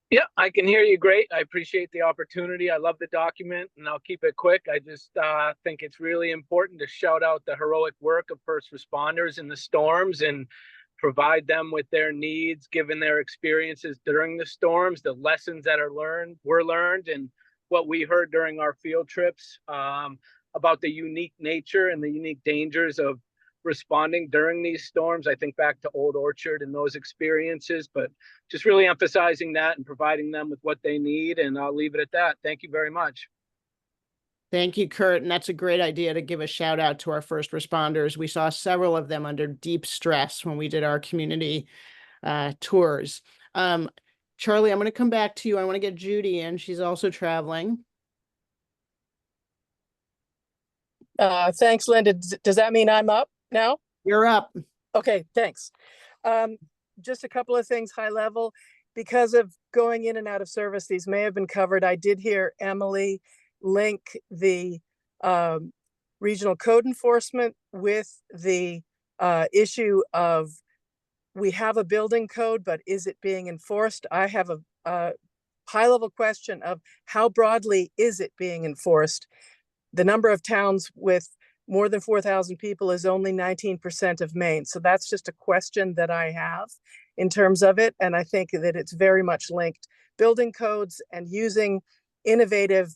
Yeah, I can hear you great. I appreciate the opportunity. I love the document, and I'll keep it quick. I just think it's really important to shout out the heroic work of first responders in the storms and provide them with their needs, given their experiences during the storms, the lessons that were learned, and what we heard during our field trips about the unique nature and the unique dangers of responding during these storms. I think back to Old Orchard and those experiences, but just really emphasizing that and providing them with what they need. And I'll leave it at that. Thank you very much. Thank you, Kurt. And that's a great idea to give a shout out to our first responders. We saw several of them under deep stress when we did our community tours. Charlie, I'm going to come back to you. I want to get Judy in. She's also traveling. Thanks, Linda. Does that mean I'm up now? You're up. Okay, thanks. Just a couple of things high level. Because of going in and out of service, these may have been covered. I did hear Emily link the regional code enforcement with the issue of we have a building code, but is it being enforced? I have a high level question of how broadly is it being enforced? The number of towns with more than 4,000 people is only 19% of Maine. So that's just a question that I have in terms of it. And I think that it's very much linked. Building codes and using innovative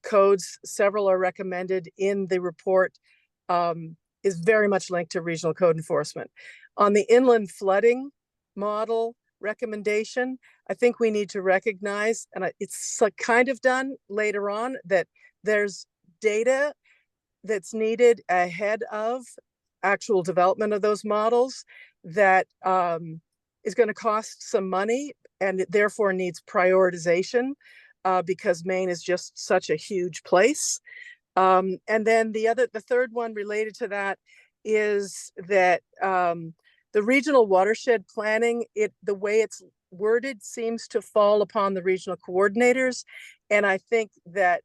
codes, several are recommended in the report, is very much linked to regional code enforcement. On the inland flooding model recommendation, I think we need to recognize, and it's kind of done later on, that there's data that's needed ahead of actual development of those models that is going to cost some money and it therefore needs prioritization because Maine is just such a huge place. And then the third one related to that is that the regional watershed planning, the way it's worded seems to fall upon the regional coordinators. And I think that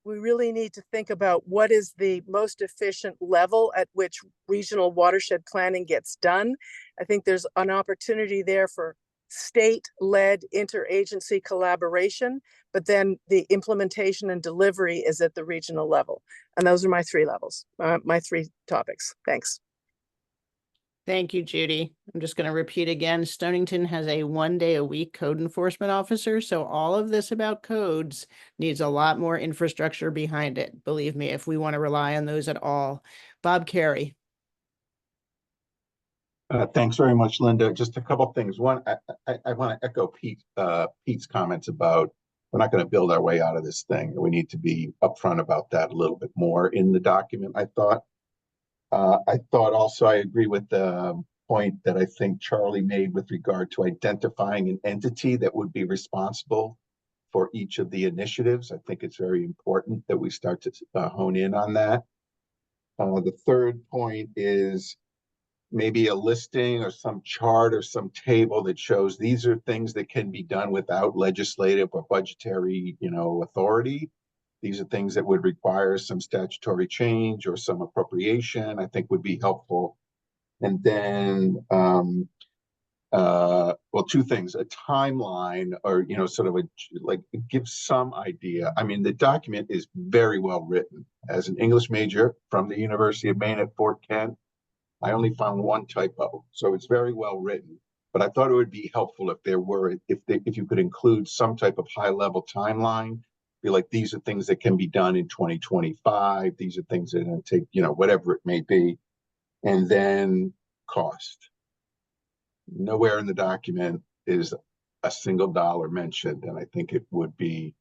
we really need to think about what is the most efficient level at which regional watershed planning gets done. I think there's an opportunity there for state-led interagency collaboration, but then the implementation and delivery is at the regional level. And those are my three levels, my three topics. Thanks. Thank you, Judy. I'm just going to repeat again. Stonington has a 1 day a week code enforcement officer. So all of this about codes needs a lot more infrastructure behind it. Believe me, if we want to rely on those at all. Bob Carey. Thanks very much, Linda. Just a couple things. One, I want to echo Pete's comments about we're not going to build our way out of this thing. We need to be upfront about that a little bit more in the document, I thought. Also, I agree with the point that I think Charlie made with regard to identifying an entity that would be responsible for each of the initiatives. I think it's very important that we start to hone in on that. The third point is maybe a listing or some chart or some table that shows these are things that can be done without legislative or budgetary, authority. These are things that would require some statutory change or some appropriation, I think would be helpful. And then, well, two things, a timeline or, sort of give some idea. I mean, the document is very well written. As an English major from the University of Maine at Fort Kent, I only found one typo, so it's very well written. But I thought it would be helpful if if you could include some type of high level timeline, be like, these are things that can be done in 2025. These are things that are going to take, whatever it may be. And then cost. Nowhere in the document is a single dollar mentioned. And I think it would be,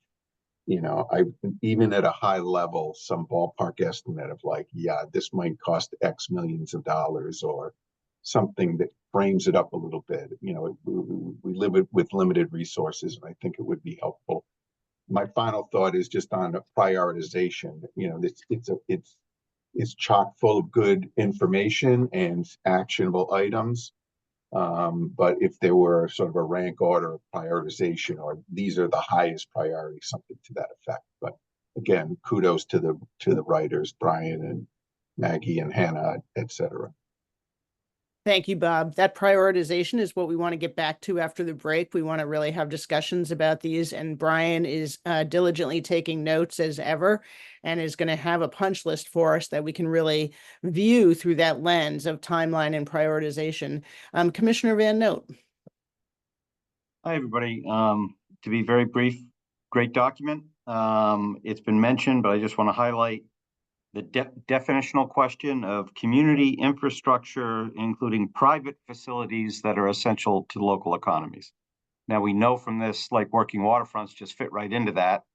even at a high level, some ballpark estimate of like, yeah, this might cost X millions of dollars or something that frames it up a little bit. We live with limited resources, and I think it would be helpful. My final thought is just on prioritization. It's chock full of good information and actionable items. But if there were sort of a rank order of prioritization, or these are the highest priority, something to that effect. But again, kudos to the writers, Brian and Maggie and Hannah, etc. Thank you, Bob. That prioritization is what we want to get back to after the break. We want to really have discussions about these, and Brian is diligently taking notes as ever, and is going to have a punch list for us that we can really view through that lens of timeline and prioritization. Commissioner Van Note. Hi, everybody. To be very brief, great document. It's been mentioned, but I just want to highlight the definitional question of community infrastructure, including private facilities that are essential to local economies. Now, we know from this, like working waterfronts just fit right into that.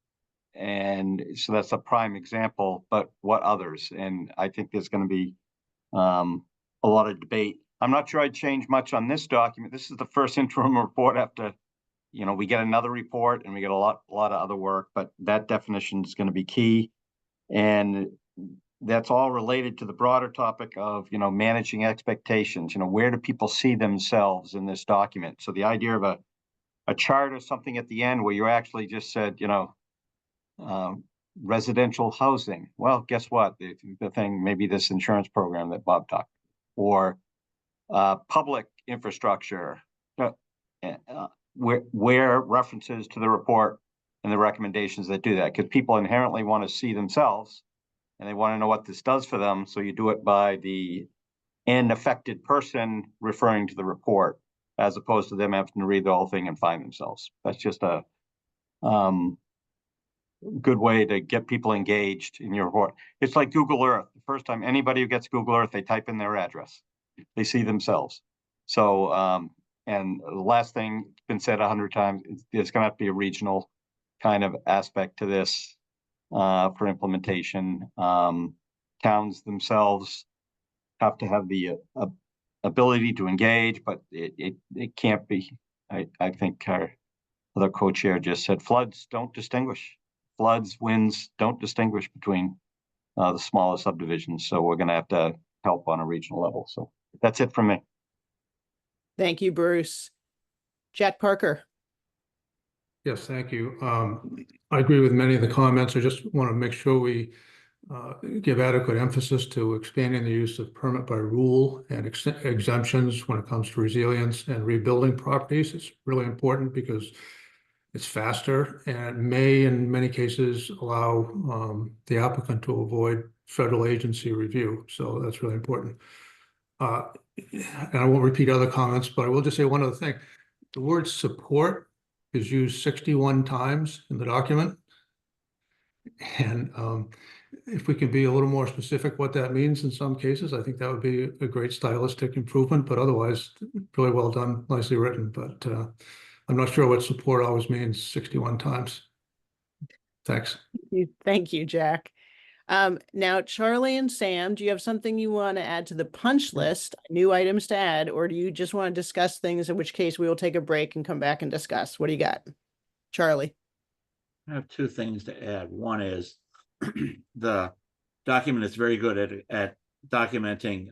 And so that's a prime example, but what others? And I think there's going to be a lot of debate. I'm not sure I'd change much on this document. This is the first interim report after, we get another report and we get a lot of other work, but that definition is going to be key. And that's all related to the broader topic of, managing expectations. Where do people see themselves in this document? So the idea of a chart or something at the end where you actually just said, residential housing. Well, guess what? The thing, maybe this insurance program that Bob talked, or public infrastructure, where references to the report and the recommendations that do that, because people inherently want to see themselves and they want to know what this does for them. So you do it by the end affected person referring to the report, as opposed to them having to read the whole thing and find themselves. That's just a good way to get people engaged in your report. It's like Google Earth. The first time anybody who gets Google Earth, they type in their address. They see themselves. So, and the last thing been said 100 times, there's going to have to be a regional kind of aspect to this for implementation. Towns themselves have to have the ability to engage, but it can't be. I think our other co-chair just said floods don't distinguish. Floods, winds don't distinguish between the smaller subdivisions. So we're going to have to help on a regional level. So that's it from me. Thank you, Bruce. Jack Parker. Yes, thank you. I agree with many of the comments. I just want to make sure we give adequate emphasis to expanding the use of permit by rule and exemptions when it comes to resilience and rebuilding properties. It's really important because it's faster and may, in many cases, allow the applicant to avoid federal agency review. So that's really important. And I won't repeat other comments, but I will just say one other thing. The word support is used 61 times in the document. And if we can be a little more specific what that means in some cases, I think that would be a great stylistic improvement, but otherwise really well done, nicely written. But I'm not sure what support always means 61 times. Thanks. Thank you, Jack. Now, Charlie and Sam, do you have something you want to add to the punch list, new items to add, or do you just want to discuss things, in which case we will take a break and come back and discuss? What do you got? Charlie? I have two things to add. One is the document is very good at documenting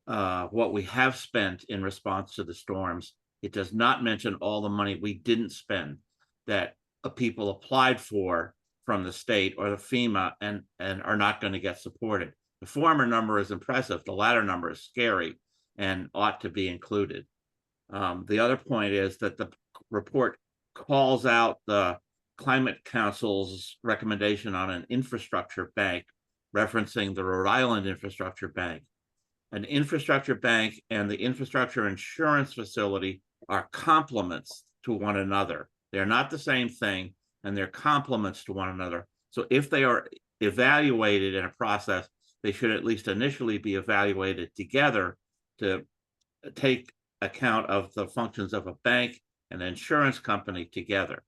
what we have spent in response to the storms. It does not mention all the money we didn't spend that people applied for from the state or the FEMA and are not going to get supported. The former number is impressive. The latter number is scary and ought to be included. The other point is that the report calls out the Climate Council's recommendation on an infrastructure bank, referencing the Rhode Island Infrastructure Bank. An infrastructure bank and the infrastructure insurance facility are complements to one another. They're not the same thing, and they're complements to one another. So if they are evaluated in a process, they should at least initially be evaluated together to take account of the functions of a bank and an insurance company together.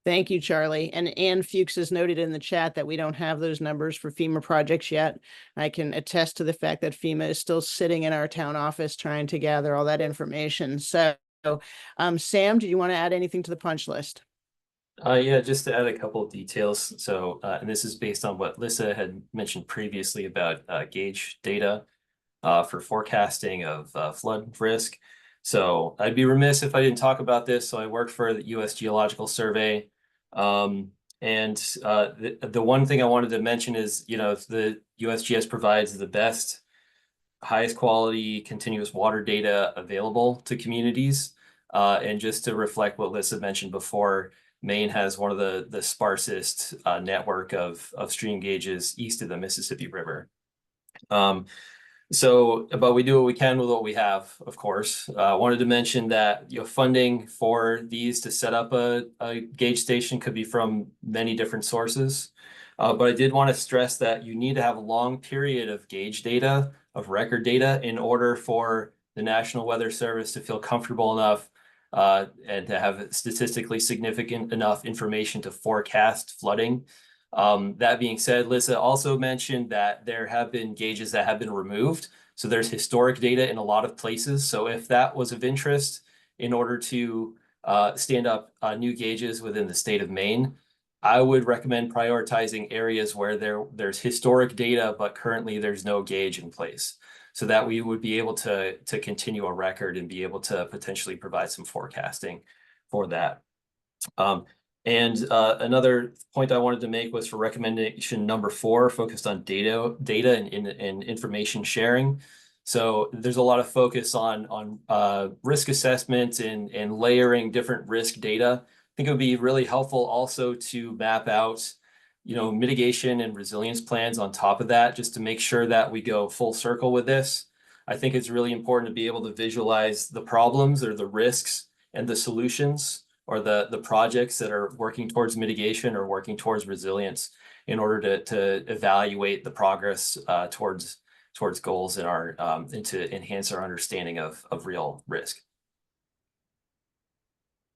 Thank you, Charlie. And Ann Fuchs has noted in the chat that we don't have those numbers for FEMA projects yet. I can attest to the fact that FEMA is still sitting in our town office trying to gather all that information. So, Sam, do you want to add anything to the punch list? Yeah, just to add a couple of details. So, and this is based on what Lissa had mentioned previously about gauge data for forecasting of flood risk. So I'd be remiss if I didn't talk about this. So I worked for the U.S. Geological Survey. The one thing I wanted to mention is, the USGS provides the best, highest quality continuous water data available to communities. And just to reflect what Lissa mentioned before, Maine has one of the sparsest network of stream gauges east of the Mississippi River. But we do what we can with what we have, of course. I wanted to mention that funding for these to set up a gauge station could be from many different sources. But I did want to stress that you need to have a long period of gauge data, of record data, in order for the National Weather Service to feel comfortable enough and to have statistically significant enough information to forecast flooding. That being said, Lissa also mentioned that there have been gauges that have been removed. So there's historic data in a lot of places. So if that was of interest in order to stand up new gauges within the state of Maine, I would recommend prioritizing areas where there's historic data, but currently there's no gauge in place, so that we would be able to continue a record and be able to potentially provide some forecasting for that. Another point I wanted to make was for recommendation number 4, focused on data and information sharing. So there's a lot of focus on risk assessment and layering different risk data. I think it would be really helpful also to map out, mitigation and resilience plans on top of that, just to make sure that we go full circle with this. I think it's really important to be able to visualize the problems or the risks and the solutions, or the projects that are working towards mitigation or working towards resilience, in order to evaluate the progress towards goals and to enhance our understanding of real risk.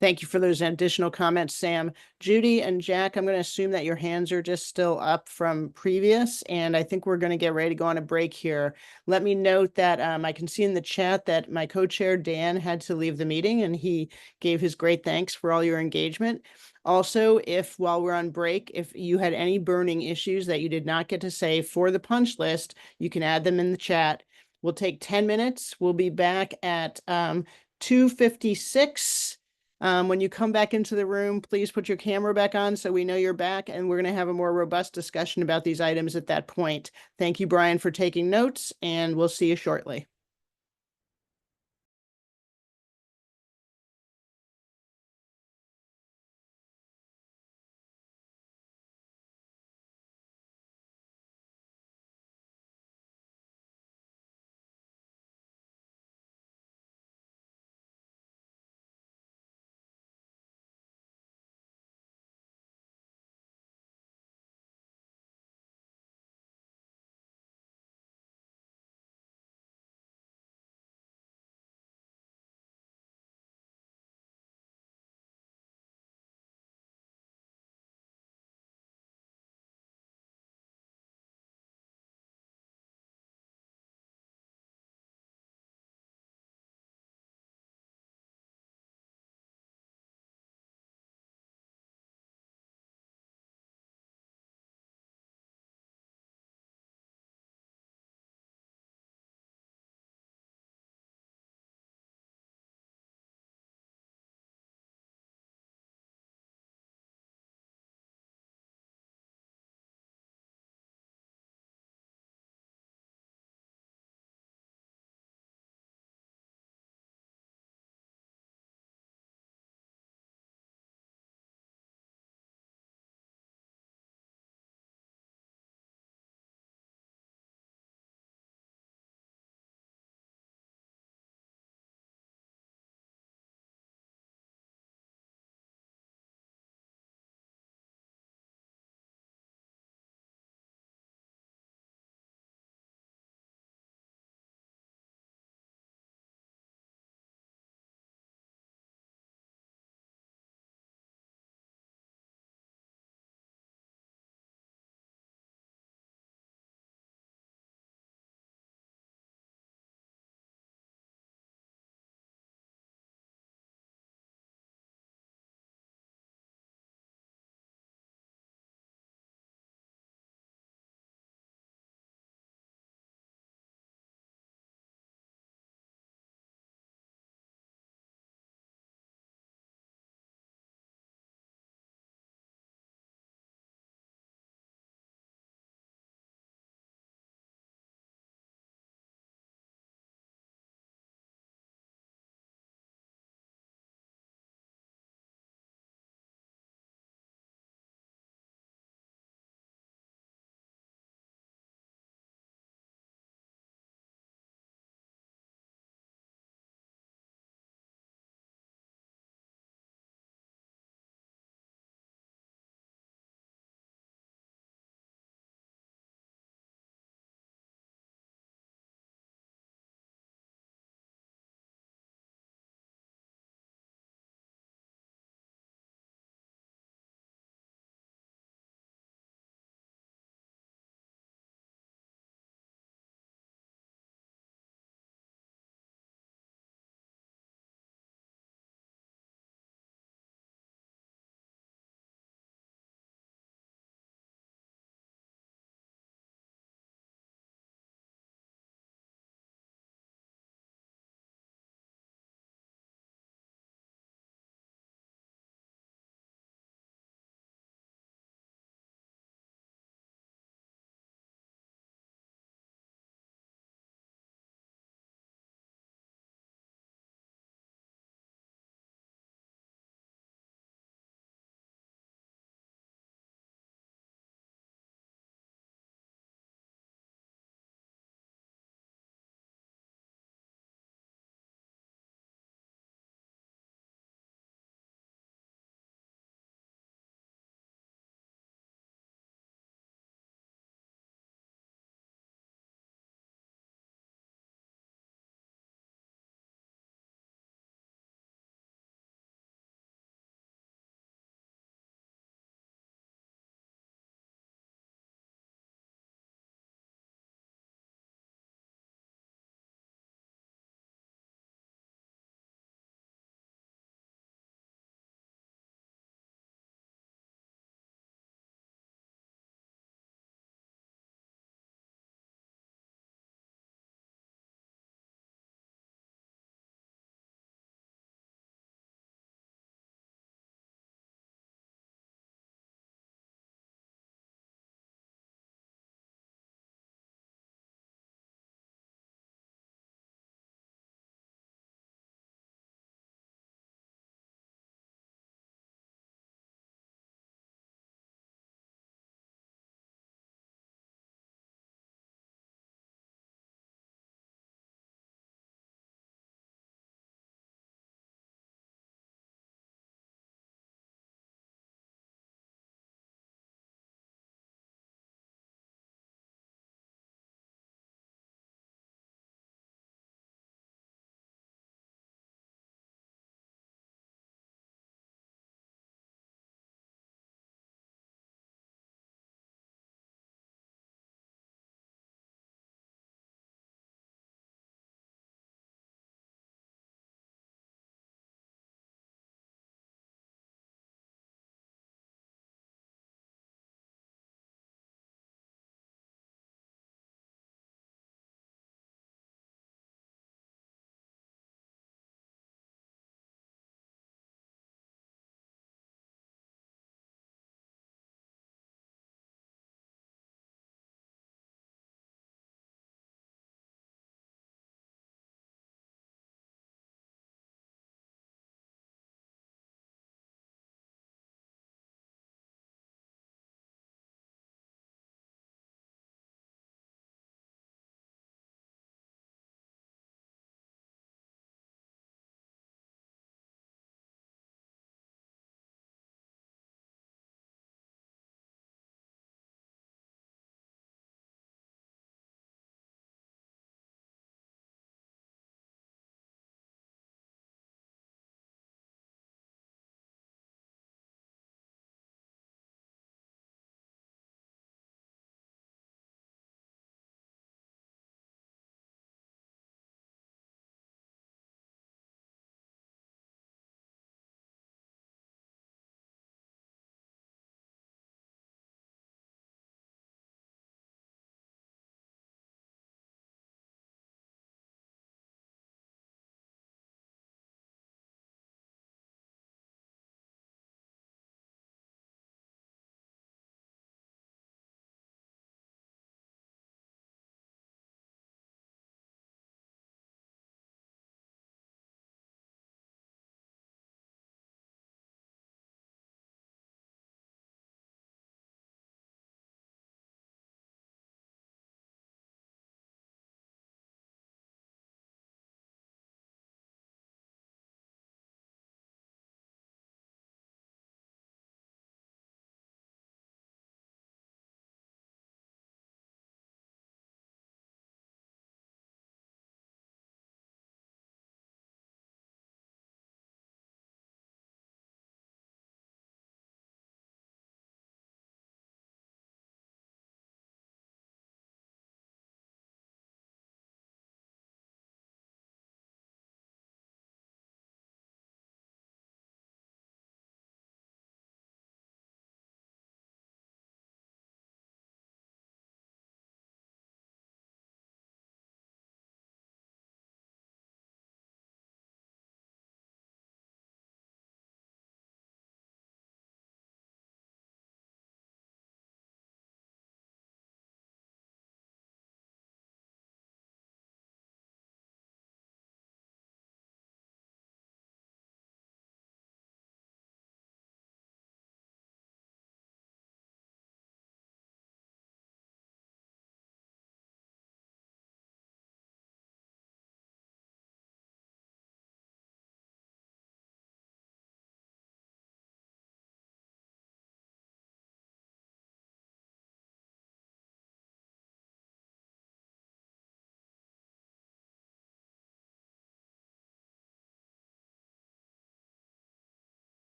Thank you for those additional comments, Sam. Judy and Jack, I'm going to assume that your hands are just still up from previous, and I think we're going to get ready to go on a break here. Let me note that I can see in the chat that my co-chair, Dan, had to leave the meeting, and he gave his great thanks for all your engagement. Also, while we're on break, if you had any burning issues that you did not get to say for the punch list, you can add them in the chat. We'll take 10 minutes. We'll be back at 2:56. When you come back into the room, please put your camera back on so we know you're back, and we're going to have a more robust discussion about these items at that point. Thank you, Brian, for taking notes, and we'll see you shortly.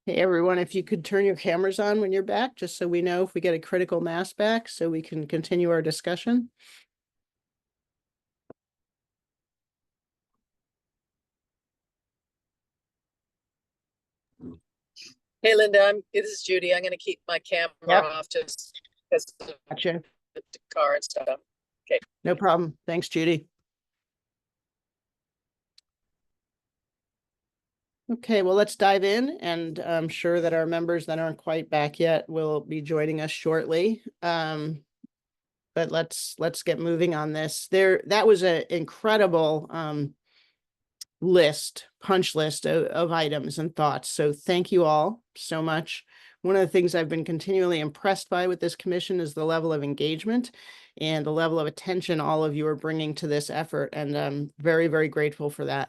Hey, everyone, if you could turn your cameras on when you're back, just so we know if we get a critical mass back, so we can continue our discussion. Hey, Linda, this is Judy. I'm going to keep my camera Yep. off just because of Gotcha. the car and stuff. Okay. No problem. Thanks, Judy. Okay, well, let's dive in, and I'm sure that our members that aren't quite back yet will be joining us shortly. But let's get moving on this. That was an incredible punch list of items and thoughts. So thank you all so much. One of the things I've been continually impressed by with this commission is the level of engagement and the level of attention all of you are bringing to this effort. And I'm very, very grateful for that.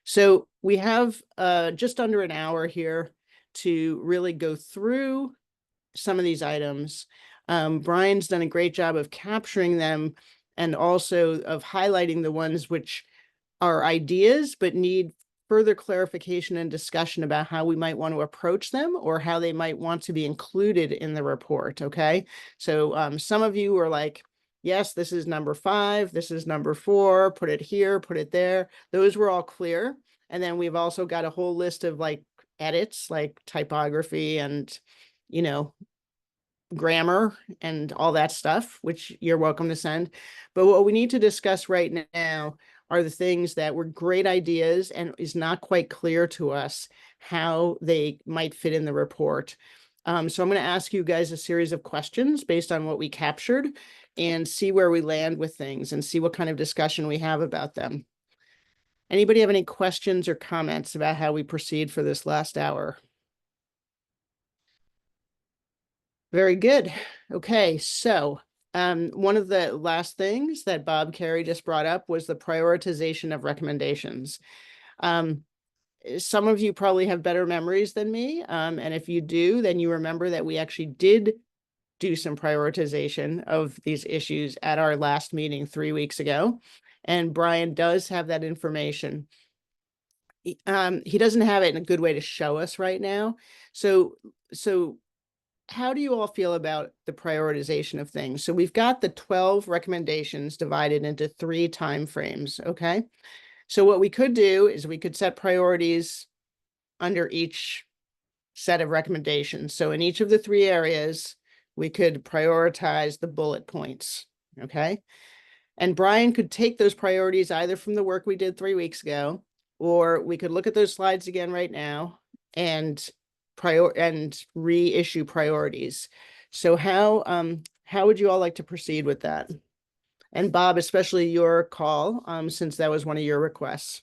So we have just under an hour here to really go through some of these items. Brian's done a great job of capturing them and also of highlighting the ones which are ideas but need further clarification and discussion about how we might want to approach them or how they might want to be included in the report. Okay, so some of you are like, yes, this is number 5, this is number 4, put it here, put it there. Those were all clear. And then we've also got a whole list of like edits, like typography and, you know, grammar and all that stuff, which you're welcome to send. But what we need to discuss right now are the things that were great ideas and is not quite clear to us how they might fit in the report. So I'm going to ask you guys a series of questions based on what we captured and see where we land with things and see what kind of discussion we have about them. Anybody have any questions or comments about how we proceed for this last hour? Very good. Okay, so one of the last things that Bob Carey just brought up was the prioritization of recommendations. Some of you probably have better memories than me, and if you do, then you remember that we actually did do some prioritization of these issues at our last meeting 3 weeks ago, and Brian does have that information. He doesn't have it in a good way to show us right now. So how do you all feel about the prioritization of things? So we've got the 12 recommendations divided into 3 time frames, okay? So what we could do is we could set priorities under each set of recommendations. So in each of the 3 areas, we could prioritize the bullet points, okay? And Brian could take those priorities either from the work we did 3 weeks ago, or we could look at those slides again right now and reissue priorities. So how would you all like to proceed with that? And Bob, especially your call, since that was one of your requests.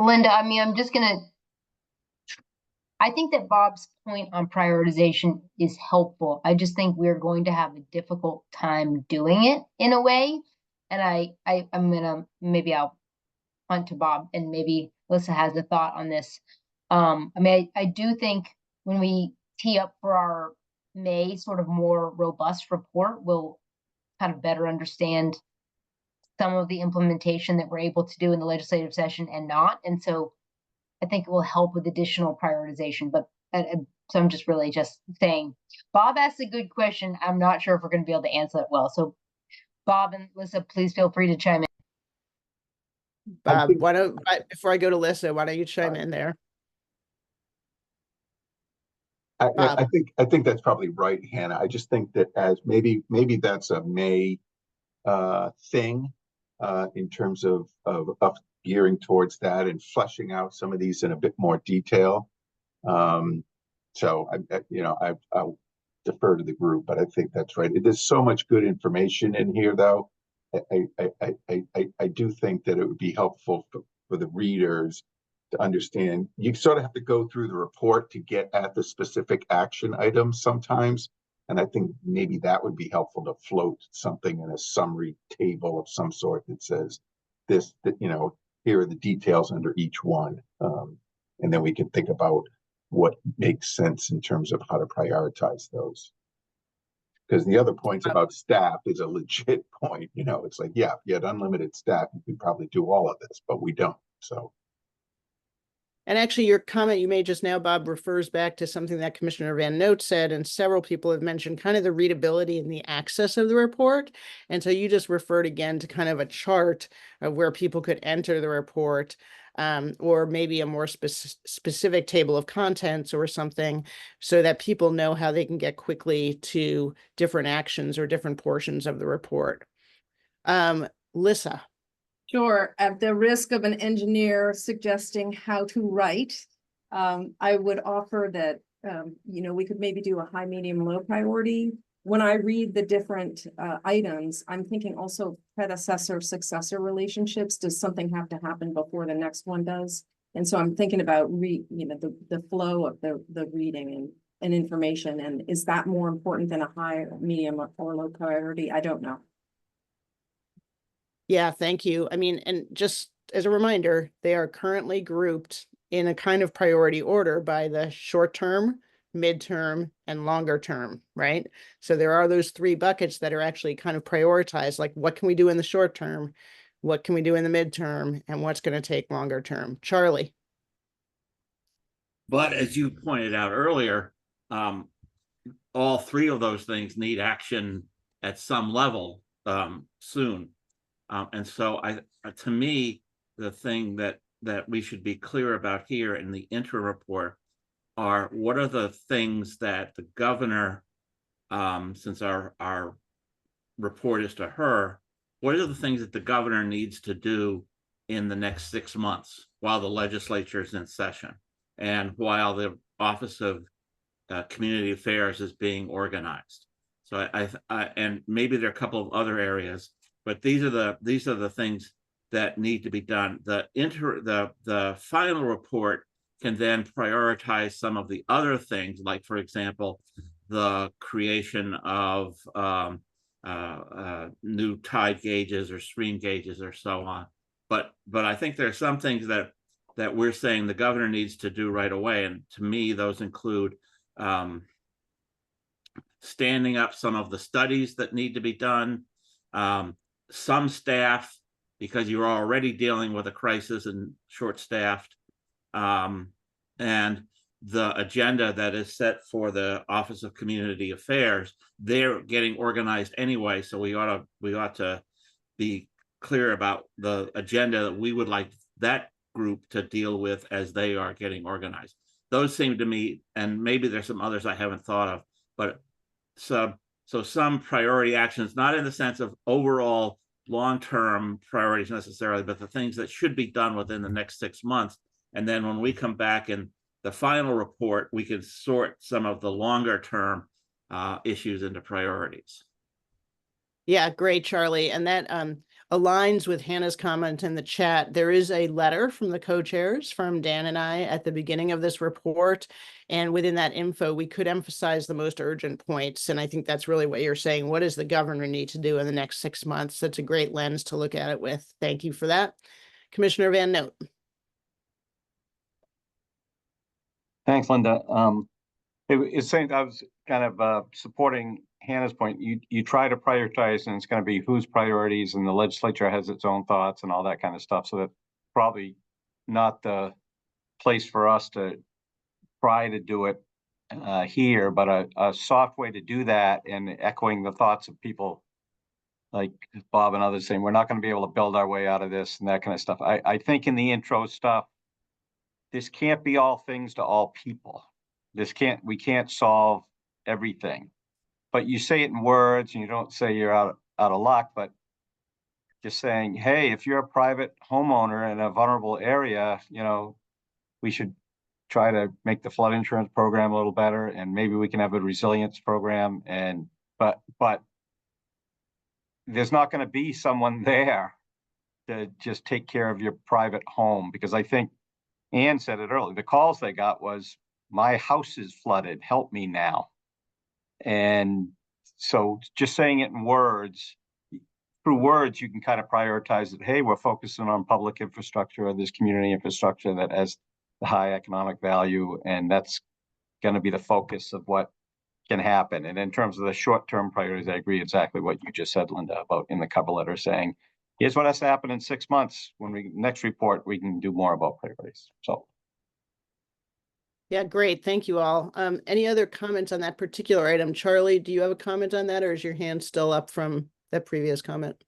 Linda, I mean, I think that Bob's point on prioritization is helpful. I just think we're going to have a difficult time doing it in a way. And maybe I'll punt to Bob and maybe Alyssa has a thought on this. I do think when we tee up for our May sort of more robust report, we'll kind of better understand some of the implementation that we're able to do in the legislative session and not. And so I think it will help with additional prioritization. But so I'm just really just saying, Bob asked a good question. I'm not sure if we're going to be able to answer it well. So Bob and Alyssa, please feel free to chime in. Bob, before I go to Alyssa, why don't you chime in there? I think that's probably right, Hannah. I just think that as maybe that's a May thing in terms of gearing towards that and fleshing out some of these in a bit more detail. So I'll defer to the group, but I think that's right. There's so much good information in here, though. I do think that it would be helpful for the readers to understand. You sort of have to go through the report to get at the specific action items sometimes. And I think maybe that would be helpful to float something in a summary table of some sort that says this, here are the details under each one. And then we can think about what makes sense in terms of how to prioritize those. Because the other points about staff is a legit point, you know, it's like, yeah, if you had unlimited staff, you could probably do all of this, but we don't, so. And actually, your comment you made just now, Bob, refers back to something that Commissioner Van Note said, and several people have mentioned kind of the readability and the access of the report. And so you just referred again to kind of a chart of where people could enter the report, or maybe a more specific table of contents or something, so that people know how they can get quickly to different actions or different portions of the report. Lissa. Sure, at the risk of an engineer suggesting how to write, I would offer that, you know, we could maybe do a high, medium, low priority. When I read the different items, I'm thinking also predecessor, successor relationships. Does something have to happen before the next one does? And so I'm thinking about the flow of the reading and information. And is that more important than a high, medium, or low priority? I don't know. Yeah, thank you. I mean, and just as a reminder, they are currently grouped in a kind of priority order by the short term, midterm, and longer term, right? So there are those three buckets that are actually kind of prioritized, like what can we do in the short term, what can we do in the midterm, and what's going to take longer term. Charlie. But as you pointed out earlier, all three of those things need action at some level soon. And so to me, the thing that we should be clear about here in the interim report are what are the things that the governor, since our report is to her, what are the things that the governor needs to do in the next 6 months while the legislature is in session and while the Office of Community Affairs is being organized. So and maybe there are a couple of other areas, but these are the things that need to be done. The final report can then prioritize some of the other things, like, for example, the creation of new tide gauges or stream gauges or so on. But I think there are some things that we're saying the governor needs to do right away, and to me, those include standing up some of the studies that need to be done. Some staff, because you're already dealing with a crisis and short-staffed, and the agenda that is set for the Office of Community Affairs, they're getting organized anyway. So we ought to be clear about the agenda that we would like that group to deal with as they are getting organized. Those seem to me, and maybe there's some others I haven't thought of, but so some priority actions, not in the sense of overall long-term priorities necessarily, but the things that should be done within the next 6 months. And then when we come back in the final report, we can sort some of the longer-term issues into priorities. Yeah, great, Charlie. And that aligns with Hannah's comment in the chat. There is a letter from the co-chairs, from Dan and I, at the beginning of this report. And within that info, we could emphasize the most urgent points. And I think that's really what you're saying. What does the governor need to do in the next 6 months? That's a great lens to look at it with. Thank you for that. Commissioner Van Note. Thanks, Linda. It's saying I was kind of supporting Hannah's point. You try to prioritize, and it's going to be whose priorities, and the legislature has its own thoughts and all that kind of stuff. So that's probably not the place for us to try to do it here, but a soft way to do that, and echoing the thoughts of people like Bob and others saying we're not going to be able to build our way out of this and that kind of stuff. I think in the intro stuff, this can't be all things to all people. We can't solve everything, but you say it in words, and you don't say you're out of luck, but just saying, hey, if you're a private homeowner in a vulnerable area, we should try to make the flood insurance program a little better, and maybe we can have a resilience program. But there's not going to be someone there to just take care of your private home, because I think Ann said it earlier. The calls they got was, my house is flooded, help me now. And so just saying it in words, through words, you can kind of prioritize it. Hey, we're focusing on public infrastructure, or this community infrastructure that has the high economic value, and that's going to be the focus of what can happen. And in terms of the short-term priorities, I agree exactly what you just said, Linda, about in the cover letter saying, here's what has to happen in 6 months. When we next report, we can do more about priorities. So. Yeah, great. Thank you all. Any other comments on that particular item? Charlie, do you have a comment on that, or is your hand still up from that previous comment?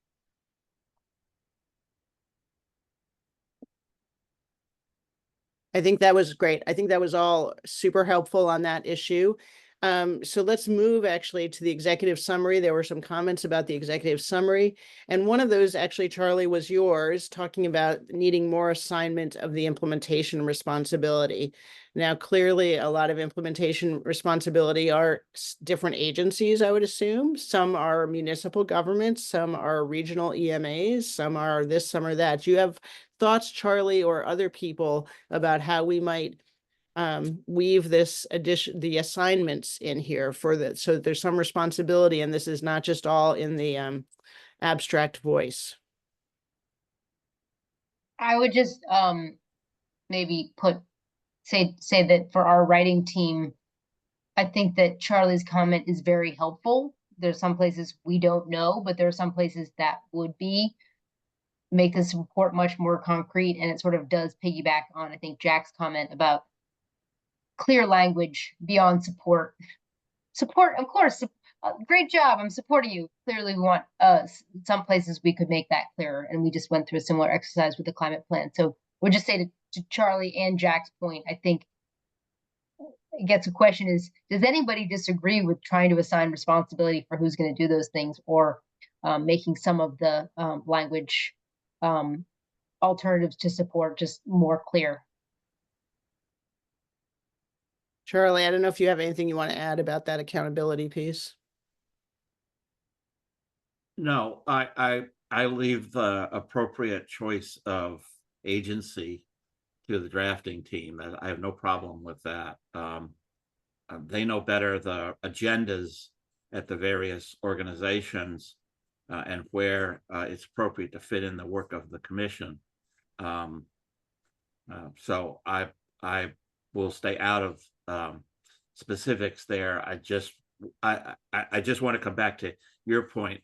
I think that was great. I think that was all super helpful on that issue. So let's move actually to the executive summary. There were some comments about the executive summary. And one of those actually, Charlie, was yours, talking about needing more assignment of the implementation responsibility. Now, clearly, a lot of implementation responsibility are different agencies, I would assume. Some are municipal governments, some are regional EMAs, some are this, some are that. Do you have thoughts, Charlie, or other people about how we might weave this the assignments in here for that, so that there's some responsibility and this is not just all in the abstract voice? I would just maybe say that for our writing team, I think that Charlie's comment is very helpful. There's some places we don't know, but there are some places that would make this report much more concrete, and it sort of does piggyback on, I think, Jack's comment about clear language beyond support. Support, of course, great job, I'm supporting you. Clearly we want some places we could make that clearer, and we just went through a similar exercise with the climate plan. So we'll just say to Charlie and Jack's point, I think it gets a question is, does anybody disagree with trying to assign responsibility for who's going to do those things, or making some of the language alternatives to support just more clear? Charlie, I don't know if you have anything you want to add about that accountability piece. No, I leave the appropriate choice of agency to the drafting team. I have no problem with that. They know better the agendas at the various organizations and where it's appropriate to fit in the work of the commission. So I will stay out of specifics there. I just want to come back to your point,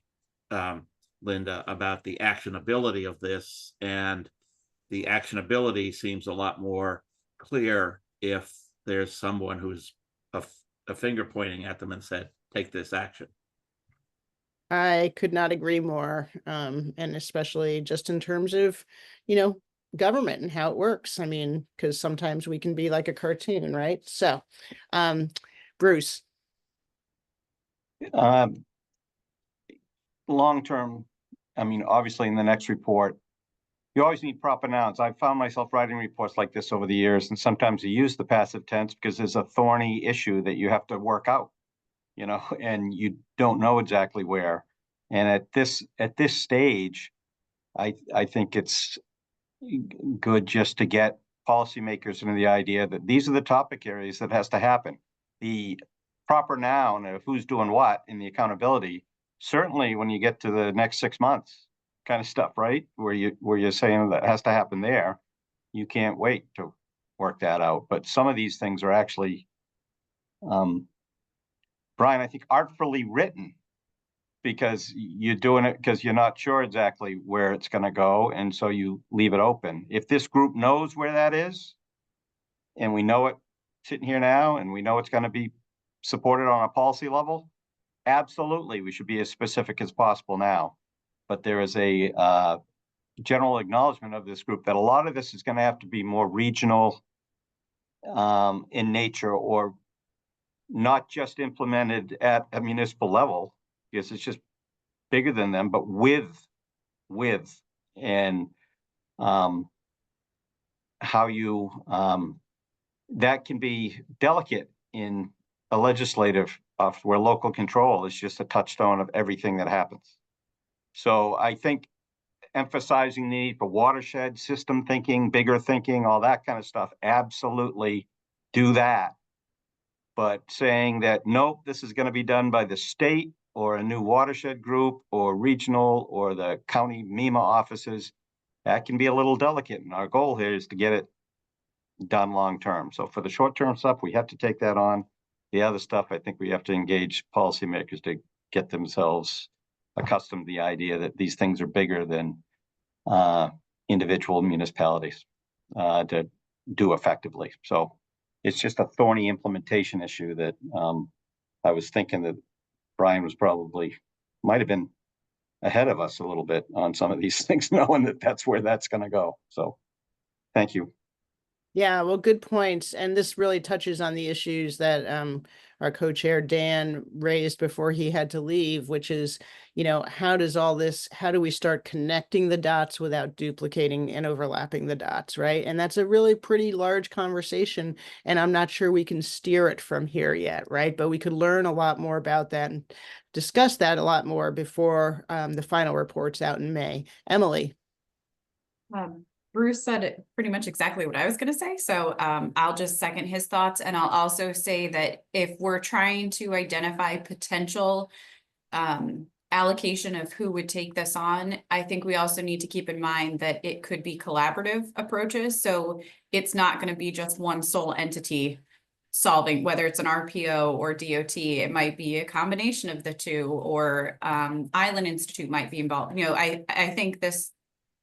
Linda, about the actionability of this, and the actionability seems a lot more clear if there's someone who's a finger pointing at them and said, take this action. I could not agree more. And especially just in terms of, government and how it works. I mean, because sometimes we can be like a cartoon, right? So, Bruce. Long term, I mean, obviously in the next report, you always need proper nouns. I've found myself writing reports like this over the years, and sometimes you use the passive tense because there's a thorny issue that you have to work out, and you don't know exactly where. And at this stage, I think it's good just to get policymakers into the idea that these are the topic areas that has to happen. The proper noun of who's doing what in the accountability, certainly when you get to the next 6 months kind of stuff, right? Where you're saying that has to happen there, you can't wait to work that out. But some of these things are actually, Brian, I think artfully written, because you're doing it because you're not sure exactly where it's going to go, and so you leave it open. If this group knows where that is, and we know it sitting here now, and we know it's going to be supported on a policy level, absolutely, we should be as specific as possible now. But there is a general acknowledgement of this group that a lot of this is going to have to be more regional in nature, or not just implemented at a municipal level, because it's just bigger than them, but with and how you that can be delicate in a legislative where local control is just a touchstone of everything that happens. So I think emphasizing the need for watershed system thinking, bigger thinking, all that kind of stuff, absolutely do that. But saying that, nope, this is going to be done by the state or a new watershed group or regional or the county MEMA offices, that can be a little delicate. And our goal here is to get it done long term. So for the short term stuff, we have to take that on. The other stuff, I think we have to engage policymakers to get themselves accustomed to the idea that these things are bigger than individual municipalities to do effectively. So it's just a thorny implementation issue that I was thinking that Brian was might have been ahead of us a little bit on some of these things, knowing that that's where that's going to go. So thank you. Yeah, well, good points. And this really touches on the issues that our co-chair Dan raised before he had to leave, which is, how do we start connecting the dots without duplicating and overlapping the dots, right? And that's a really pretty large conversation, and I'm not sure we can steer it from here yet, right? But we could learn a lot more about that and discuss that a lot more before the final report's out in May. Emily. Bruce said it pretty much exactly what I was going to say. So I'll just second his thoughts. And I'll also say that if we're trying to identify potential allocation of who would take this on, I think we also need to keep in mind that it could be collaborative approaches. So it's not going to be just one sole entity solving, whether it's an RPO or DOT. It might be a combination of the two, or Island Institute might be involved. I think this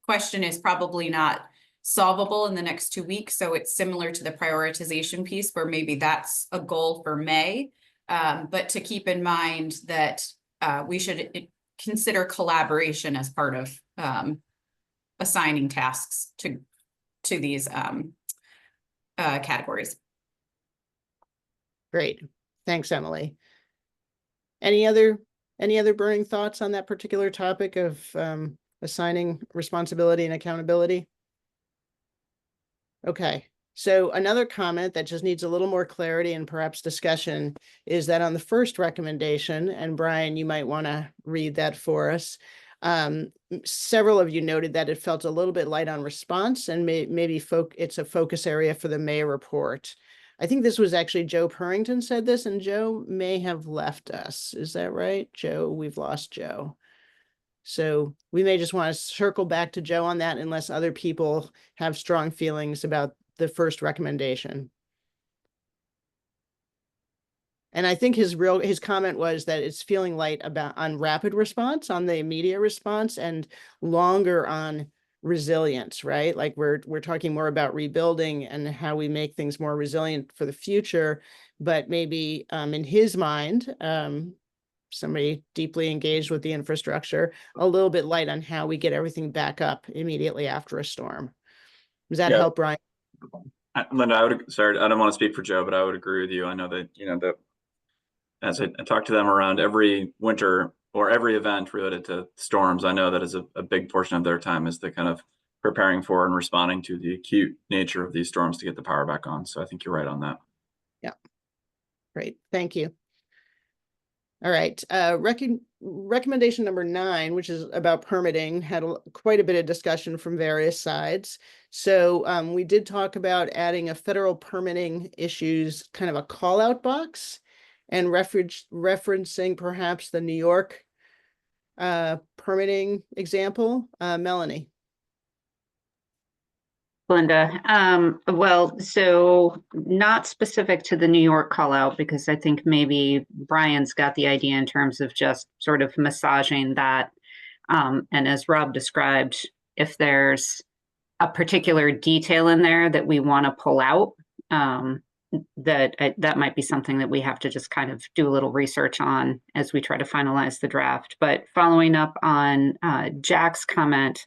question is probably not solvable in the next 2 weeks. So it's similar to the prioritization piece, where maybe that's a goal for May. But to keep in mind that we should consider collaboration as part of assigning tasks to these categories. Great. Thanks, Emily. Any other burning thoughts on that particular topic of assigning responsibility and accountability? Okay, so another comment that just needs a little more clarity and perhaps discussion is that on the first recommendation, and Brian, you might want to read that for us. Several of you noted that it felt a little bit light on response, and maybe it's a focus area for the May report. I think this was actually Joe Purrington said this, and Joe may have left us. Is that right, Joe? We've lost Joe. So we may just want to circle back to Joe on that unless other people have strong feelings about the first recommendation. And I think his comment was that it's feeling light on rapid response, on the immediate response, and longer on resilience, right? Like we're talking more about rebuilding and how we make things more resilient for the future, but maybe in his mind, somebody deeply engaged with the infrastructure, a little bit light on how we get everything back up immediately after a storm. Does that help, Brian? Linda, sorry, I don't want to speak for Joe, but I would agree with you. I know that, as I talk to them around every winter or every event related to storms, I know that is a big portion of their time is the kind of preparing for and responding to the acute nature of these storms to get the power back on. So I think you're right on that. Yeah. Great. Thank you. All right, recommendation number 9, which is about permitting, had quite a bit of discussion from various sides. So we did talk about adding a federal permitting issues, kind of a call out box, and referencing perhaps the New York permitting example. Melanie. Linda, well, so not specific to the New York call out, because I think maybe Brian's got the idea in terms of just sort of massaging that. And as Rob described, if there's a particular detail in there that we want to pull out, that might be something that we have to just kind of do a little research on as we try to finalize the draft. But following up on Jack's comment,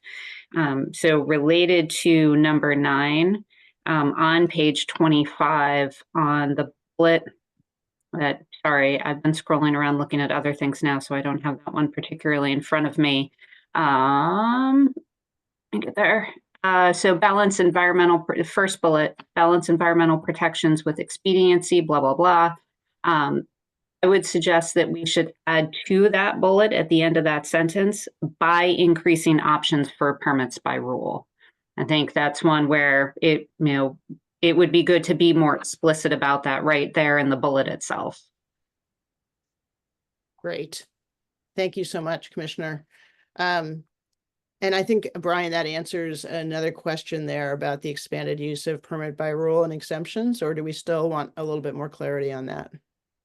so related to number 9, on page 25 on the bullet that, sorry, I've been scrolling around looking at other things now, so I don't have that one particularly in front of me. Let me get there. So balance environmental, first bullet, balance environmental protections with expediency, blah, blah, blah. I would suggest that we should add to that bullet at the end of that sentence by increasing options for permits by rule. I think that's one where it would be good to be more explicit about that right there in the bullet itself. Great. Thank you so much, Commissioner. And I think, Brian, that answers another question there about the expanded use of permit by rule and exemptions, or do we still want a little bit more clarity on that?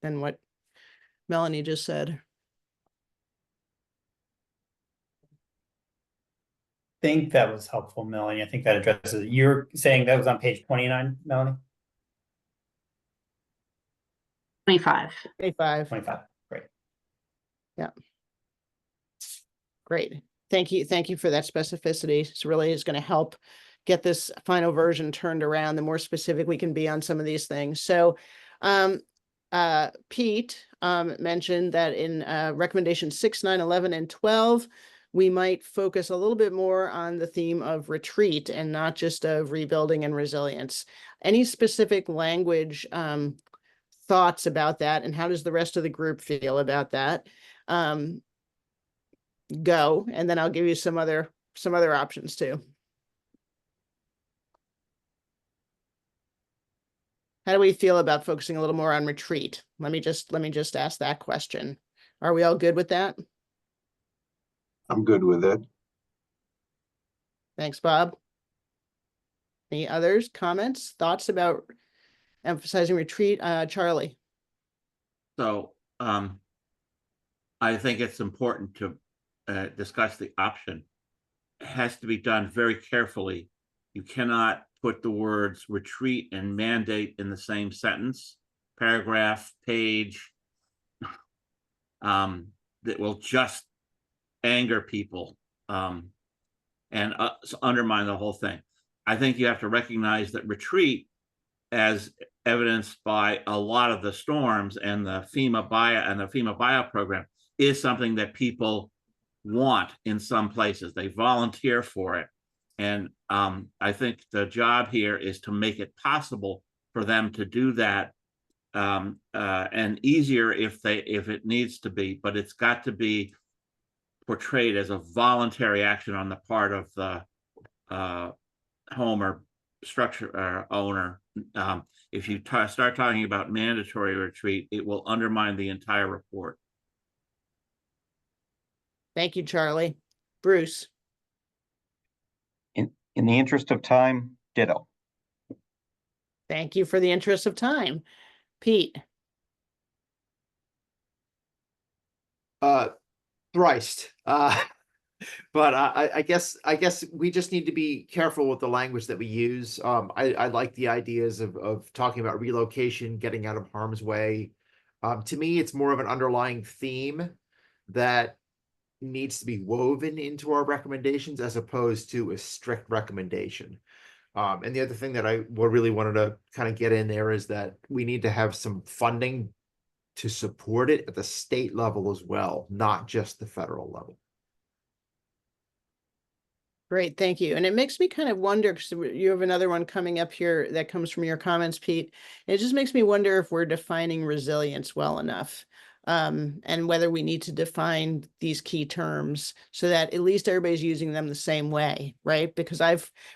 than what Melanie just said. Think that was helpful, Melanie. I think that addresses it. You're saying that was on page 29, Melanie? 25. 25. 25. Great. Yeah. Great. Thank you. Thank you for that specificity. It's really is going to help get this final version turned around. The more specific we can be on some of these things. So, Pete mentioned that in recommendation 6, 9, 11, and 12, we might focus a little bit more on the theme of retreat and not just of rebuilding and resilience. Any specific language thoughts about that, and how does the rest of the group feel about that? Go, and then I'll give you some other options too. How do we feel about focusing a little more on retreat? Let me just ask that question. Are we all good with that? I'm good with it. Thanks, Bob. Any others, comments, thoughts about emphasizing retreat? Charlie. So I think it's important to discuss the option. It has to be done very carefully. You cannot put the words retreat and mandate in the same sentence, paragraph, page. That will just anger people and undermine the whole thing. I think you have to recognize that retreat, as evidenced by a lot of the storms and the FEMA buyout program, is something that people want in some places. They volunteer for it. And I think the job here is to make it possible for them to do that, and easier if it needs to be, but it's got to be portrayed as a voluntary action on the part of the home or structure owner. If you start talking about mandatory retreat, it will undermine the entire report. Thank you, Charlie. Bruce. In the interest of time, ditto. Thank you for the interest of time. Pete. Thrice. But I guess we just need to be careful with the language that we use. I like the ideas of talking about relocation, getting out of harm's way. To me, it's more of an underlying theme that needs to be woven into our recommendations as opposed to a strict recommendation. And the other thing that I really wanted to kind of get in there is that we need to have some funding to support it at the state level as well, not just the federal level. Great, thank you. And it makes me kind of wonder, because you have another one coming up here that comes from your comments, Pete. It just makes me wonder if we're defining resilience well enough, and whether we need to define these key terms so that at least everybody's using them the same way, right? Because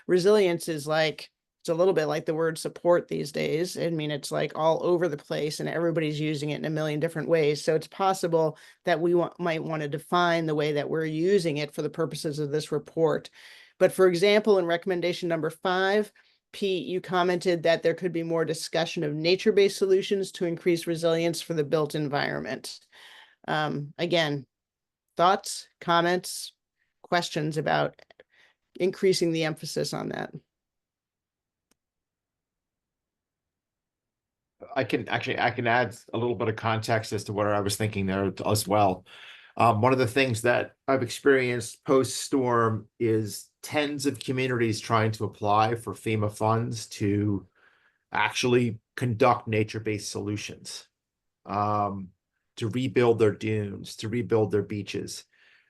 resilience is like, it's a little bit like the word support these days. I mean, it's like all over the place and everybody's using it in a million different ways. So it's possible that we might want to define the way that we're using it for the purposes of this report. But for example, in recommendation number 5, Pete, you commented that there could be more discussion of nature-based solutions to increase resilience for the built environment. Again, thoughts, comments, questions about increasing the emphasis on that? I can add a little bit of context as to what I was thinking there as well. One of the things that I've experienced post-storm is tens of communities trying to apply for FEMA funds to actually conduct nature-based solutions, to rebuild their dunes, to rebuild their beaches.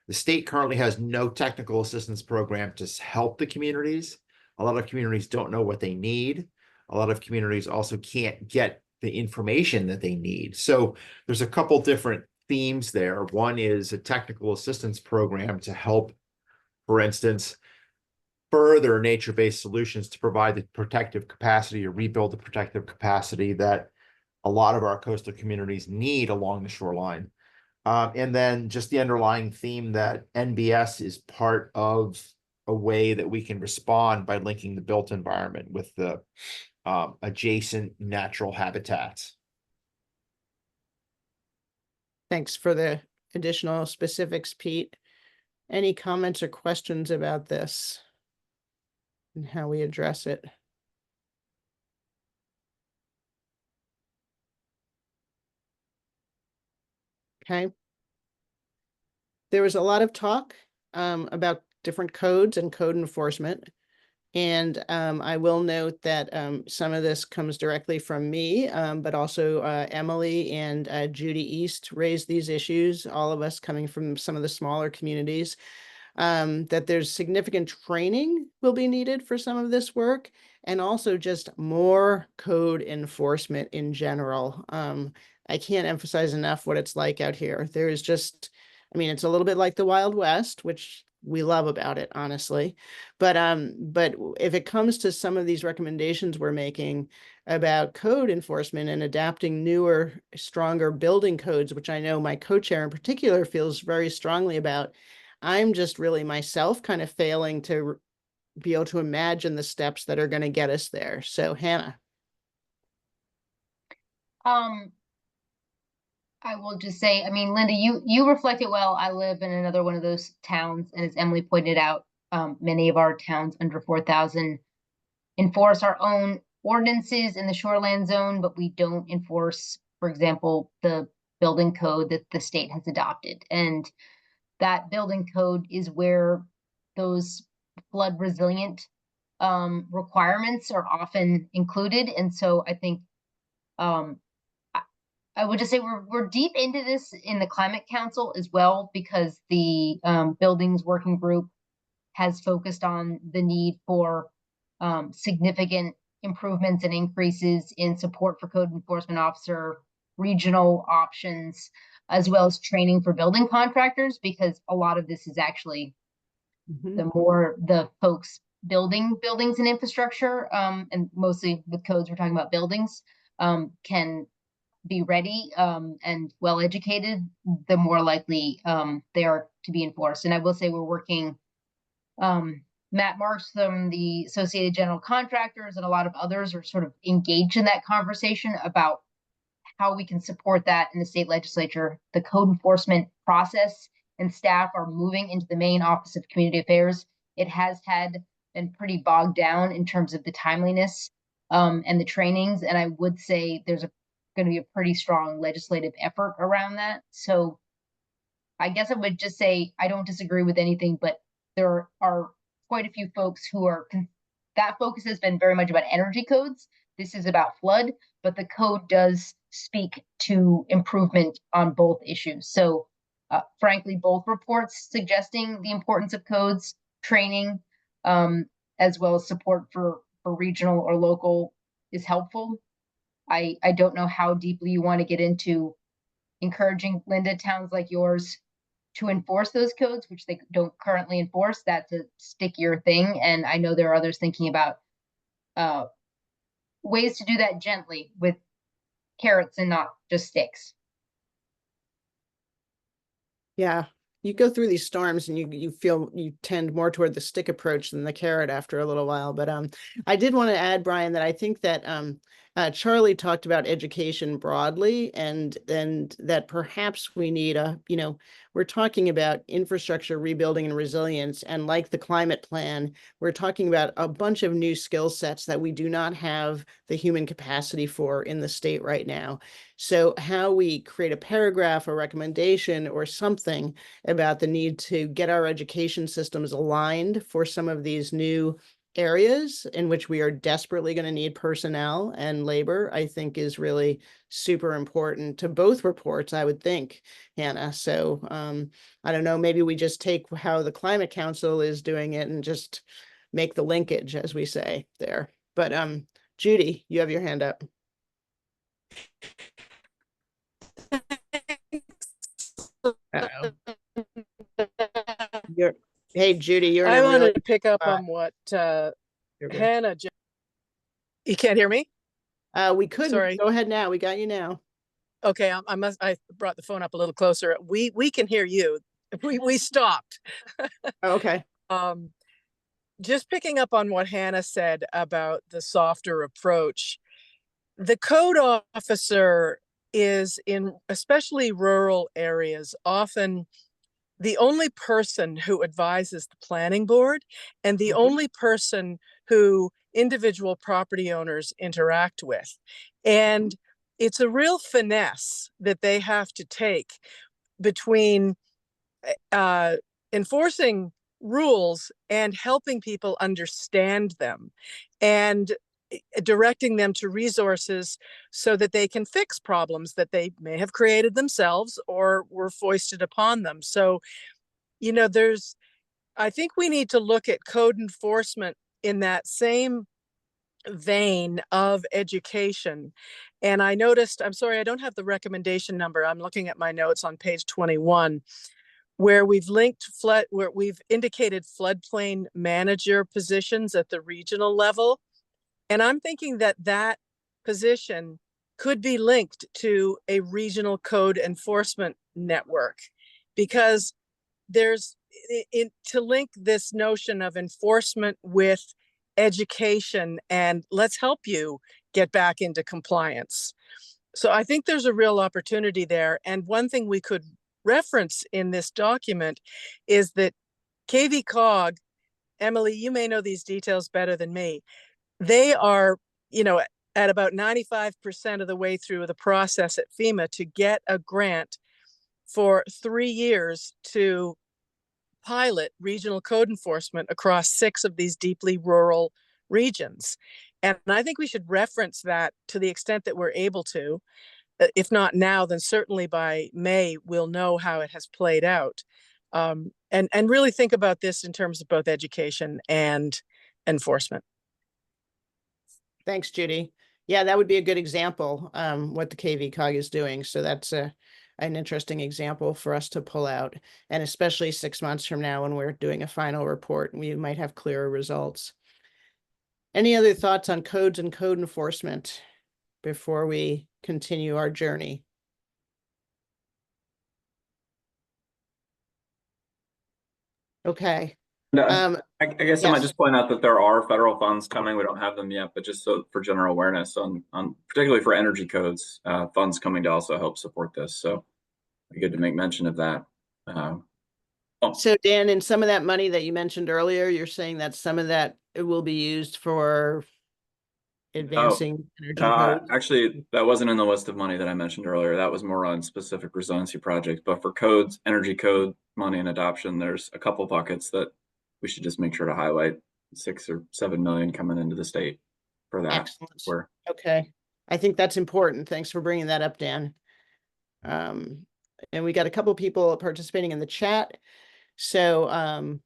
The state currently has no technical assistance program to help the communities. A lot of communities don't know what they need. A lot of communities also can't get the information that they need. So there's a couple different themes there. One is a technical assistance program to help, for instance, further nature-based solutions to provide the protective capacity or rebuild the protective capacity that a lot of our coastal communities need along the shoreline. And then just the underlying theme that NBS is part of a way that we can respond by linking the built environment with the adjacent natural habitats. Thanks for the additional specifics, Pete. Any comments or questions about this and how we address it? Okay. There was a lot of talk about different codes and code enforcement. And I will note that some of this comes directly from me, but also Emily and Judy East raised these issues, all of us coming from some of the smaller communities, that there's significant training will be needed for some of this work, and also just more code enforcement in general. I can't emphasize enough what it's like out here. There is just, I mean, it's a little bit like the Wild West, which we love about it, honestly. But if it comes to some of these recommendations we're making about code enforcement and adapting newer, stronger building codes, which I know my co-chair in particular feels very strongly about, I'm just really myself kind of failing to be able to imagine the steps that are going to get us there. So Hannah. I will just say, I mean, Linda, you reflect it well. I live in another one of those towns, and as Emily pointed out, many of our towns under 4,000 enforce our own ordinances in the shoreland zone, but we don't enforce, for example, the building code that the state has adopted. And that building code is where those flood resilient requirements are often included. And so I think I would just say we're deep into this in the Climate Council as well, because the buildings working group has focused on the need for significant improvements and increases in support for code enforcement officer, regional options, as well as training for building contractors, because a lot of this is actually the more the folks building buildings and infrastructure, and mostly with codes, we're talking about buildings, can be ready and well educated, the more likely they are to be enforced. And I will say we're working, Matt Marks from the Associated General Contractors and a lot of others are sort of engaged in that conversation about how we can support that in the state legislature. The code enforcement process and staff are moving into the Maine Office of Community Affairs. It has been pretty bogged down in terms of the timeliness and the trainings. And I would say there's going to be a pretty strong legislative effort around that. So I guess I would just say I don't disagree with anything, but there are quite a few folks who are, that focus has been very much about energy codes. This is about flood, but the code does speak to improvement on both issues. So frankly, both reports suggesting the importance of codes, training, as well as support for regional or local is helpful. I don't know how deeply you want to get into encouraging, Linda, towns like yours to enforce those codes, which they don't currently enforce. That's a stickier thing. And I know there are others thinking about ways to do that gently with carrots and not just sticks. Yeah, you go through these storms and you feel you tend more toward the stick approach than the carrot after a little while. But I did want to add, Brian, that I think that Charlie talked about education broadly, and that perhaps we need we're talking about infrastructure rebuilding and resilience, and like the climate plan, we're talking about a bunch of new skill sets that we do not have the human capacity for in the state right now. So how we create a paragraph, a recommendation, or something about the need to get our education systems aligned for some of these new areas in which we are desperately going to need personnel and labor, I think is really super important to both reports, I would think, Hannah. So I don't know, maybe we just take how the Climate Council is doing it and just make the linkage, as we say there. But Judy, you have your hand up. Hey, Judy, you're in I a wanted really to pick up on what Hannah just. You can't hear me? We could. Sorry. Go ahead now. We got you now. Okay, I brought the phone up a little closer. We can hear you. We stopped. Okay. Just picking up on what Hannah said about the softer approach. The code officer is in especially rural areas, often the only person who advises the planning board and the only person who individual property owners interact with. And it's a real finesse that they have to take between enforcing rules and helping people understand them and directing them to resources so that they can fix problems that they may have created themselves or were foisted upon them. So, you know, I think we need to look at code enforcement in that same vein of education. And I noticed, I'm sorry, I don't have the recommendation number. I'm looking at my notes on page 21, where we've where we've indicated floodplain manager positions at the regional level. And I'm thinking that that position could be linked to a regional code enforcement network, because there's to link this notion of enforcement with education and let's help you get back into compliance. So I think there's a real opportunity there. And one thing we could reference in this document is that KV-COG, Emily, you may know these details better than me. They are, you know, at about 95% of the way through the process at FEMA to get a grant for 3 years to pilot regional code enforcement across 6 of these deeply rural regions. And I think we should reference that to the extent that we're able to. If not now, then certainly by May, we'll know how it has played out. And really think about this in terms of both education and enforcement. Thanks, Judy. Yeah, that would be a good example, what the KV-COG is doing. So that's an interesting example for us to pull out. And especially 6 months from now, when we're doing a final report, we might have clearer results. Any other thoughts on codes and code enforcement before we continue our journey? Okay. I guess I might just point out that there are federal funds coming. We don't have them yet, but just so for general awareness on particularly for energy codes, funds coming to also help support this. So it'd be good to make mention of that. So Dan, in some of that money that you mentioned earlier, you're saying that some of that will be used for advancing energy codes? Actually, that wasn't in the list of money that I mentioned earlier. That was more on specific resiliency projects. But for codes, energy code money and adoption, there's a couple buckets that we should just make sure to highlight. 6 or 7 million coming into the state for that. Excellent. Okay. I think that's important. Thanks for bringing that up, Dan. And we got a couple people participating in the chat. So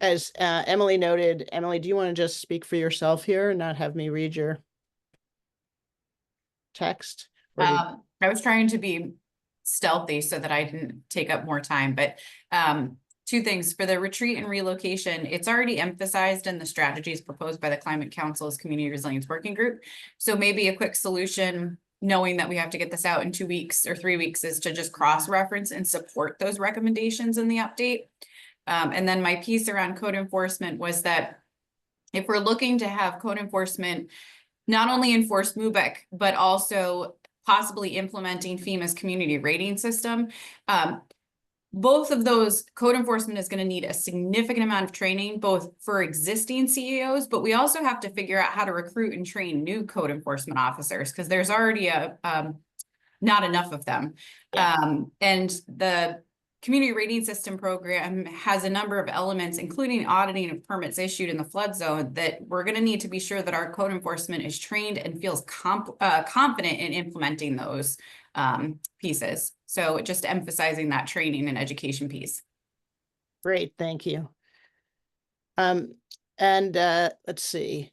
as Emily noted, Emily, do you want to just speak for yourself here and not have me read your text? I was trying to be stealthy so that I didn't take up more time, but 2 things. For the retreat and relocation, it's already emphasized in the strategies proposed by the Climate Council's Community Resilience Working Group. So maybe a quick solution, knowing that we have to get this out in 2 weeks or 3 weeks, is to just cross-reference and support those recommendations in the update. And then my piece around code enforcement was that if we're looking to have code enforcement not only enforce MUBEC, but also possibly implementing FEMA's community rating system, both of those, code enforcement is going to need a significant amount of training, both for existing CEOs, but we also have to figure out how to recruit and train new code enforcement officers, because there's already not enough of them. And the community rating system program has a number of elements, including auditing of permits issued in the flood zone, that we're going to need to be sure that our code enforcement is trained and feels confident in implementing those pieces. So just emphasizing that training and education piece. Great, thank you. And let's see,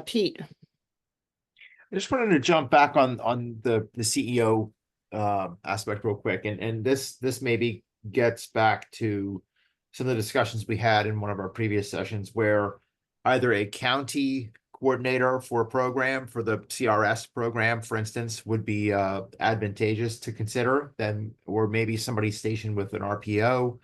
Pete. I just wanted to jump back on the CEO aspect real quick, and this maybe gets back to some of the discussions we had in one of our previous sessions, where either a county coordinator for a program, for the CRS program, for instance, would be advantageous to consider, then, or maybe somebody stationed with an RPO.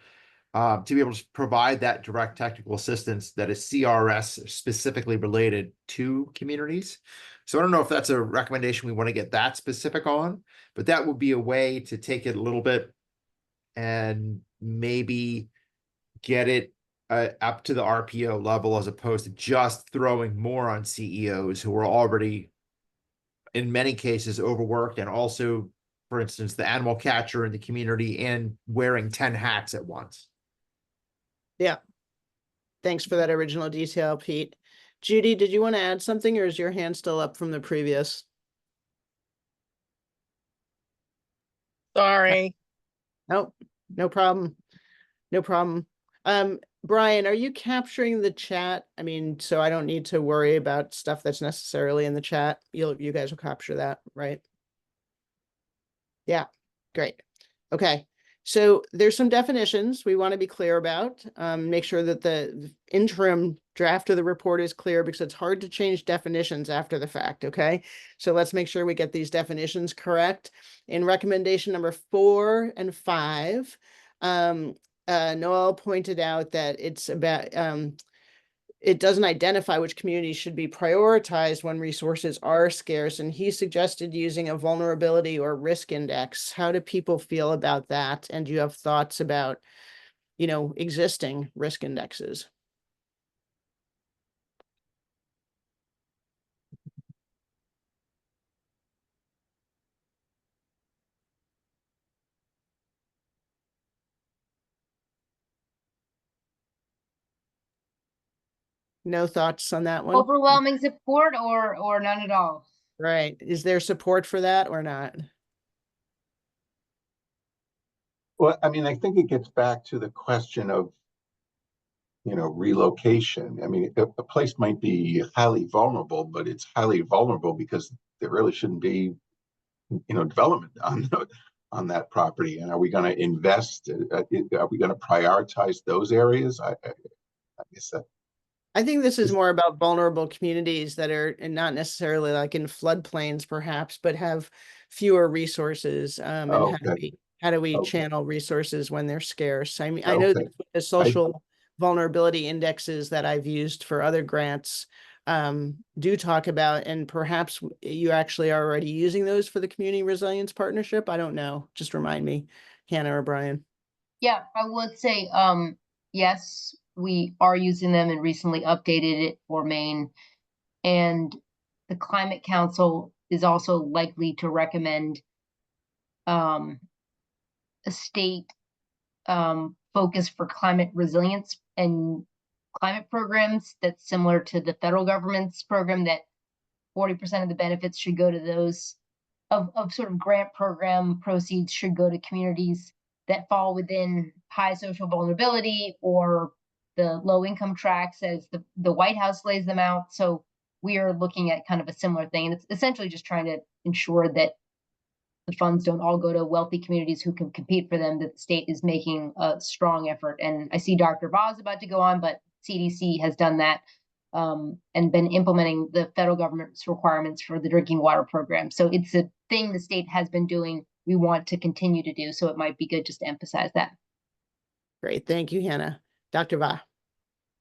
to be able to provide that direct technical assistance that is CRS specifically related to communities. So I don't know if that's a recommendation we want to get that specific on, but that would be a way to take it a little bit and maybe get it up to the RPO level as opposed to just throwing more on CEOs who are already, in many cases, overworked, and also, for instance, the animal catcher in the community and wearing 10 hats at once. Yeah. Thanks for that original detail, Pete. Judy, did you want to add something, or is your hand still up from the previous? Sorry. Nope, no problem. No problem. Brian, are you capturing the chat? I mean, so I don't need to worry about stuff that's necessarily in the chat. You guys will capture that, right? Yeah, great. Okay. So there's some definitions we want to be clear about. Make sure that the interim draft of the report is clear, because it's hard to change definitions after the fact. Okay. So let's make sure we get these definitions correct. In recommendation number 4 and 5, Noel pointed out that it's about, it doesn't identify which communities should be prioritized when resources are scarce, and he suggested using a vulnerability or risk index. How do people feel about that? And do you have thoughts about, existing risk indexes? No thoughts on that one? Overwhelming support or none at all? Right. Is there support for that or not? Well, I mean, I think it gets back to the question of, relocation. I mean, a place might be highly vulnerable, but it's highly vulnerable because there really shouldn't be, development on that property. And are we going to invest? Are we going to prioritize those areas? I guess that. I think this is more about vulnerable communities that are not necessarily like in floodplains, perhaps, but have fewer resources. And how do we channel resources when they're scarce? I mean, I know that the social vulnerability indexes that I've used for other grants do talk about, and perhaps you actually are already using those for the Community Resilience Partnership. I don't know. Just remind me, Hannah or Brian. Yeah, I would say, yes, we are using them and recently updated it for Maine. And the Climate Council is also likely to recommend a state focus for climate resilience and climate programs that's similar to the federal government's program, that 40% of the benefits should go to those of sort of grant program proceeds should go to communities that fall within high social vulnerability or the low income tracts, as the White House lays them out. So we are looking at kind of a similar thing. And it's essentially just trying to ensure that the funds don't all go to wealthy communities who can compete for them, that the state is making a strong effort. And I see Dr. Vaz about to go on, but CDC has done that and been implementing the federal government's requirements for the drinking water program. So it's a thing the state has been doing. We want to continue to do. So it might be good just to emphasize that. Great. Thank you, Hannah. Dr. Va.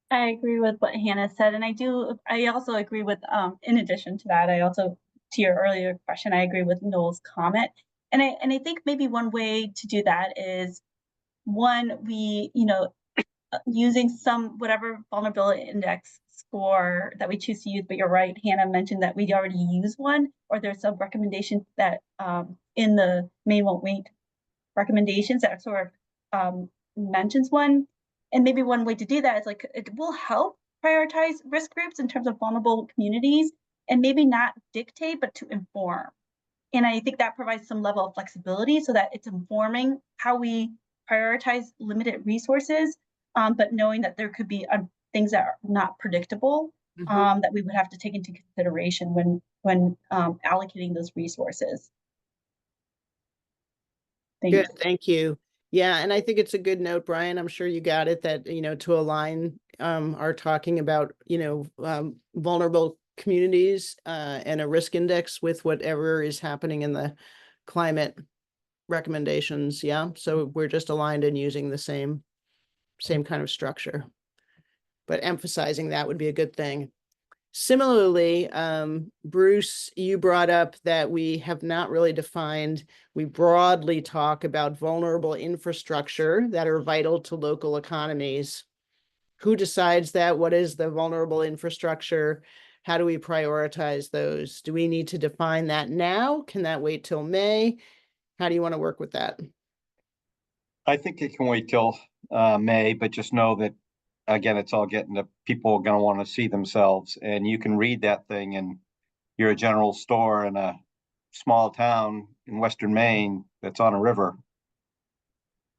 I agree with what Hannah said. And I also agree with, in addition to that, to your earlier question, I agree with Noel's comment. And I think maybe one way to do that is, one, we, using whatever vulnerability index score that we choose to use. But you're right, Hannah mentioned that we already use one, or there's some recommendations that in the Maine Won't Wait recommendations that sort of mentions one. And maybe one way to do that is it will help prioritize risk groups in terms of vulnerable communities, and maybe not dictate, but to inform. And I think that provides some level of flexibility so that it's informing how we prioritize limited resources, but knowing that there could be things that are not predictable, that we would have to take into consideration when allocating those resources. Good, thank you. Yeah, and I think it's a good note, Brian. I'm sure you got it, that, to align our talking about, vulnerable communities and a risk index with whatever is happening in the climate recommendations. Yeah, so we're just aligned and using the same same kind of structure. But emphasizing that would be a good thing. Similarly, Bruce, you brought up that we have not really defined, we broadly talk about vulnerable infrastructure that are vital to local economies. Who decides that? What is the vulnerable infrastructure? How do we prioritize those? Do we need to define that now? Can that wait till May? How do you want to work with that? I think it can wait till May, but just know that, again, it's all getting to people are going to want to see themselves, and you can read that thing and you're a general store in a small town in Western Maine that's on a river.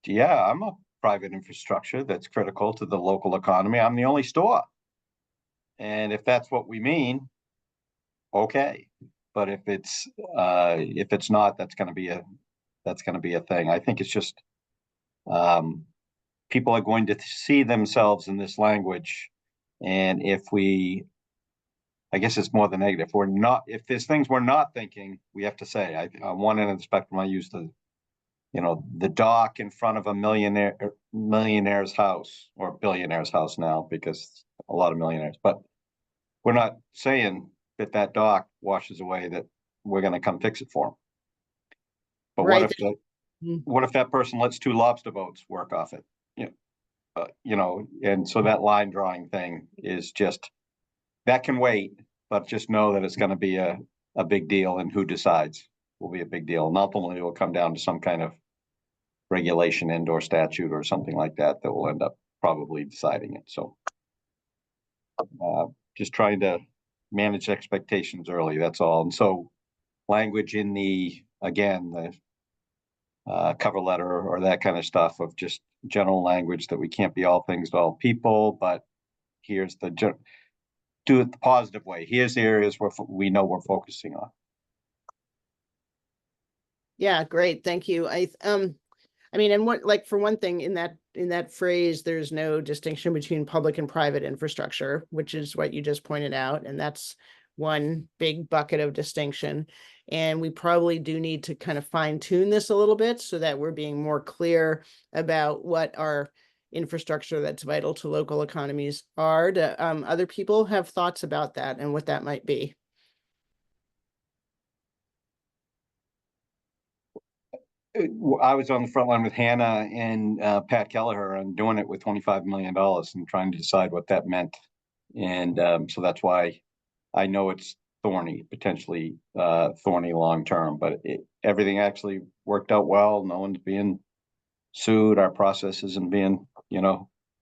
Yeah, I'm a private infrastructure that's critical to the local economy. I'm the only store. And if that's what we mean, okay. But if it's not, that's going to be a thing. I think it's just people are going to see themselves in this language. And I guess it's more the negative. If there's things we're not thinking, we have to say. On one end of the spectrum, I use the dock in front of a millionaire's house, or billionaire's house now, because a lot of millionaires. But we're not saying that dock washes away, that we're going to come fix it for them. But right. what if that person lets 2 lobster boats work off it? And so that line drawing thing is just, that can wait, but just know that it's going to be a big deal, and who decides will be a big deal. And ultimately it will come down to some kind of regulation, indoor statute or something like that will end up probably deciding it. So just trying to manage expectations early, that's all. And so language in the cover letter or that kind of stuff, of just general language that we can't be all things to all people, but here's do it the positive way. Here's the areas where we know we're focusing on. Yeah, great. Thank you. For one thing, in that phrase, there's no distinction between public and private infrastructure, which is what you just pointed out. And that's one big bucket of distinction. And we probably do need to kind of fine tune this a little bit so that we're being more clear about what our infrastructure that's vital to local economies are. Other people have thoughts about that and what that might be. I was on the front line with Hannah and Pat Kelleher and doing it with $25 million and trying to decide what that meant. And so that's why I know it's potentially thorny long term, but everything actually worked out well. No one's being sued. Our process isn't being,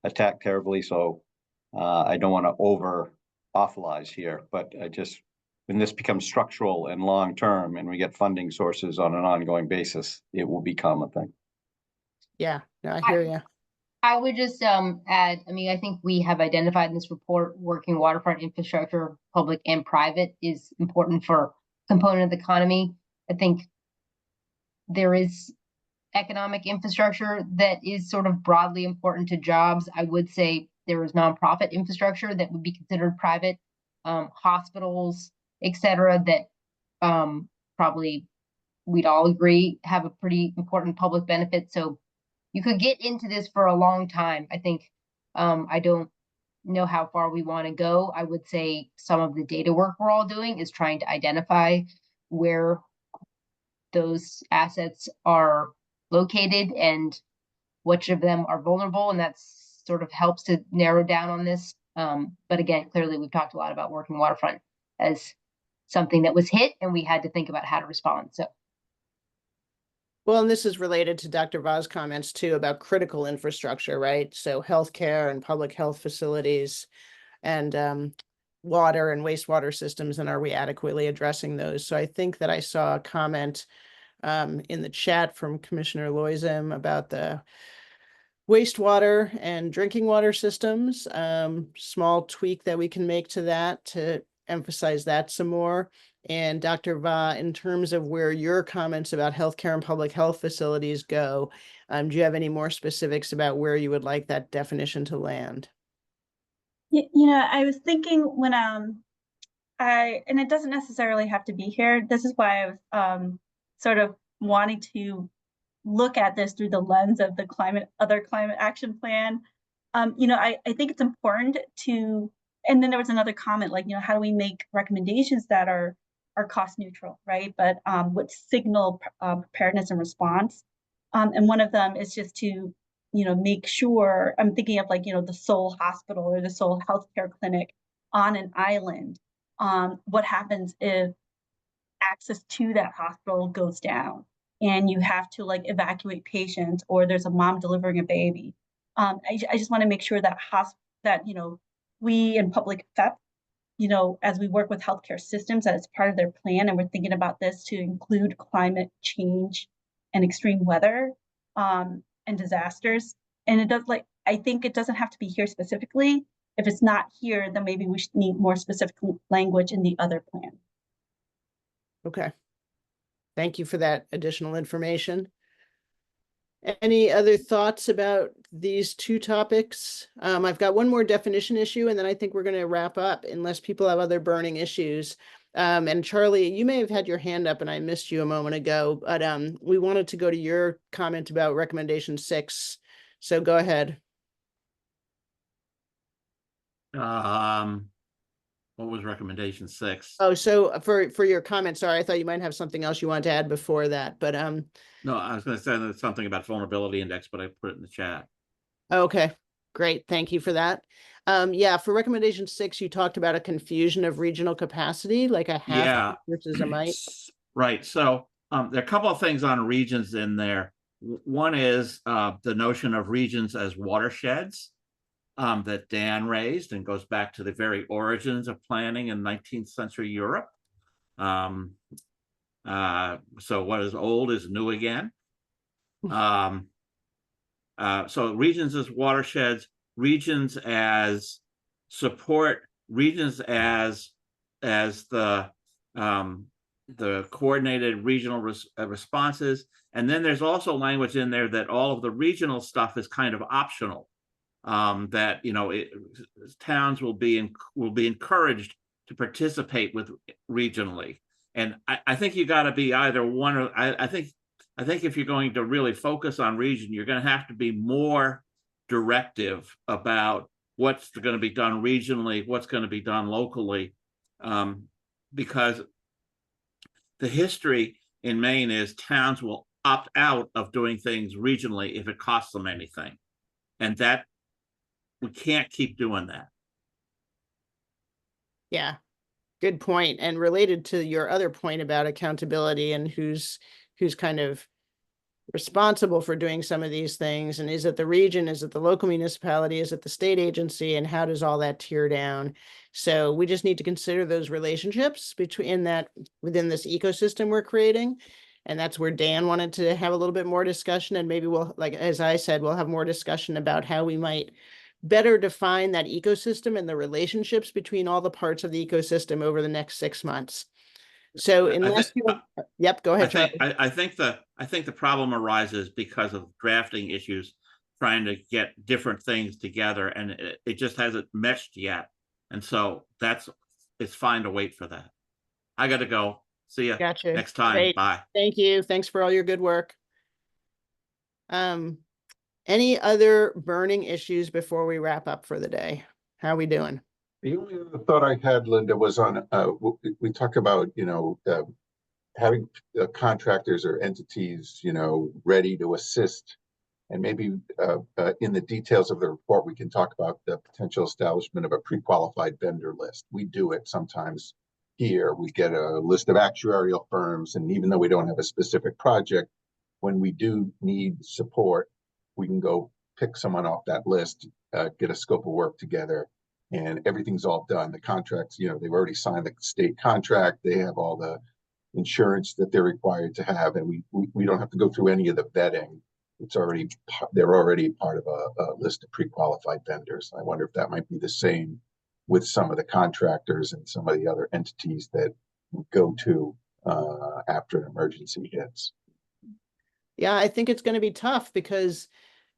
attacked terribly. So I don't want to over awfulize here, but when this becomes structural and long term and we get funding sources on an ongoing basis, it will become a thing. Yeah, no, I hear you. I would just add, I think we have identified in this report, working waterfront infrastructure, public and private, is important for component of the economy. I think there is economic infrastructure that is sort of broadly important to jobs. I would say there is nonprofit infrastructure that would be considered private, hospitals, etc., that probably we'd all agree have a pretty important public benefit. So you could get into this for a long time. I think I don't know how far we want to go. I would say some of the data work we're all doing is trying to identify where those assets are located and which of them are vulnerable, and that sort of helps to narrow down on this. But again, clearly we've talked a lot about working waterfront as something that was hit, and we had to think about how to respond. So. Well, and this is related to Dr. Va's comments too about critical infrastructure, right? So healthcare and public health facilities and water and wastewater systems, and are we adequately addressing those? So I think that I saw a comment in the chat from Commissioner Loisem about the wastewater and drinking water systems. Small tweak that we can make to that to emphasize that some more. And Dr. Va, in terms of where your comments about healthcare and public health facilities go, do you have any more specifics about where you would like that definition to land? I was thinking when and it doesn't necessarily have to be here. This is why I was sort of wanting to look at this through the lens of the climate action plan I think it's important to, and then there was another comment, like, how do we make recommendations that are cost neutral, right? But what signal preparedness and response. And one of them is just to, make sure, I'm thinking of like, the Seoul hospital or the Seoul healthcare clinic on an island. What happens if access to that hospital goes down and you have to like evacuate patients, or there's a mom delivering a baby? I just want to make sure that we in public PEP, as we work with healthcare systems, that it's part of their plan, and we're thinking about this to include climate change and extreme weather and disasters. And it does, like, I think it doesn't have to be here specifically. If it's not here, then maybe we should need more specific language in the other plan. Okay. Thank you for that additional information. Any other thoughts about these two topics? I've got one more definition issue, and then I think we're going to wrap up unless people have other burning issues. And Charlie, you may have had your hand up and I missed you a moment ago, but we wanted to go to your comment about recommendation 6. So go ahead. What was recommendation 6? Oh, so for your comment, sorry, I thought you might have something else you wanted to add before that, but No, I was going to say something about vulnerability index, but I put it in the chat. okay, great. Thank you for that. Yeah, for recommendation 6, you talked about a confusion of regional capacity, like a half versus a might. Right. So there are a couple of things on regions in there. One is the notion of regions as watersheds that Dan raised, and goes back to the very origins of planning in 19th century Europe. So what is old is new again. So regions as watersheds, regions as support, regions as the coordinated regional responses. And then there's also language in there that all of the regional stuff is kind of optional. That towns will be encouraged to participate with regionally. And I think you got to be either one, or I think if you're going to really focus on region, you're going to have to be more directive about what's going to be done regionally, what's going to be done locally, because the history in Maine is towns will opt out of doing things regionally if it costs them anything, and that we can't keep doing that. Yeah, good point. And related to your other point about accountability and who's kind of responsible for doing some of these things, and is it the region, is it the local municipality, is it the state agency, and how does all that tier down? So we just need to consider those relationships within this ecosystem we're creating. And that's where Dan wanted to have a little bit more discussion, and maybe we'll, like, as I said, we'll have more discussion about how we might better define that ecosystem and the relationships between all the parts of the ecosystem over the next 6 months. So unless yep, go ahead. I think the problem arises because of drafting issues, trying to get different things together, and it just hasn't meshed yet. And so it's fine to wait for that. I got to go. See you next time. Great. Bye. Thank you. Thanks for all your good work. Any other burning issues before we wrap up for the day? How are we doing? The only other thought I had, Linda, was on, we talked about, having contractors or entities, ready to assist. And maybe in the details of the report, we can talk about the potential establishment of a pre-qualified vendor list. We do it sometimes here. We get a list of actuarial firms, and even though we don't have a specific project, when we do need support, we can go pick someone off that list, get a scope of work together, and everything's all done. The contracts, they've already signed the state contract. They have all the insurance that they're required to have, and we don't have to go through any of the vetting. They're already part of a list of pre-qualified vendors. I wonder if that might be the same with some of the contractors and some of the other entities that we go to after an emergency hits. Yeah, I think it's going to be tough because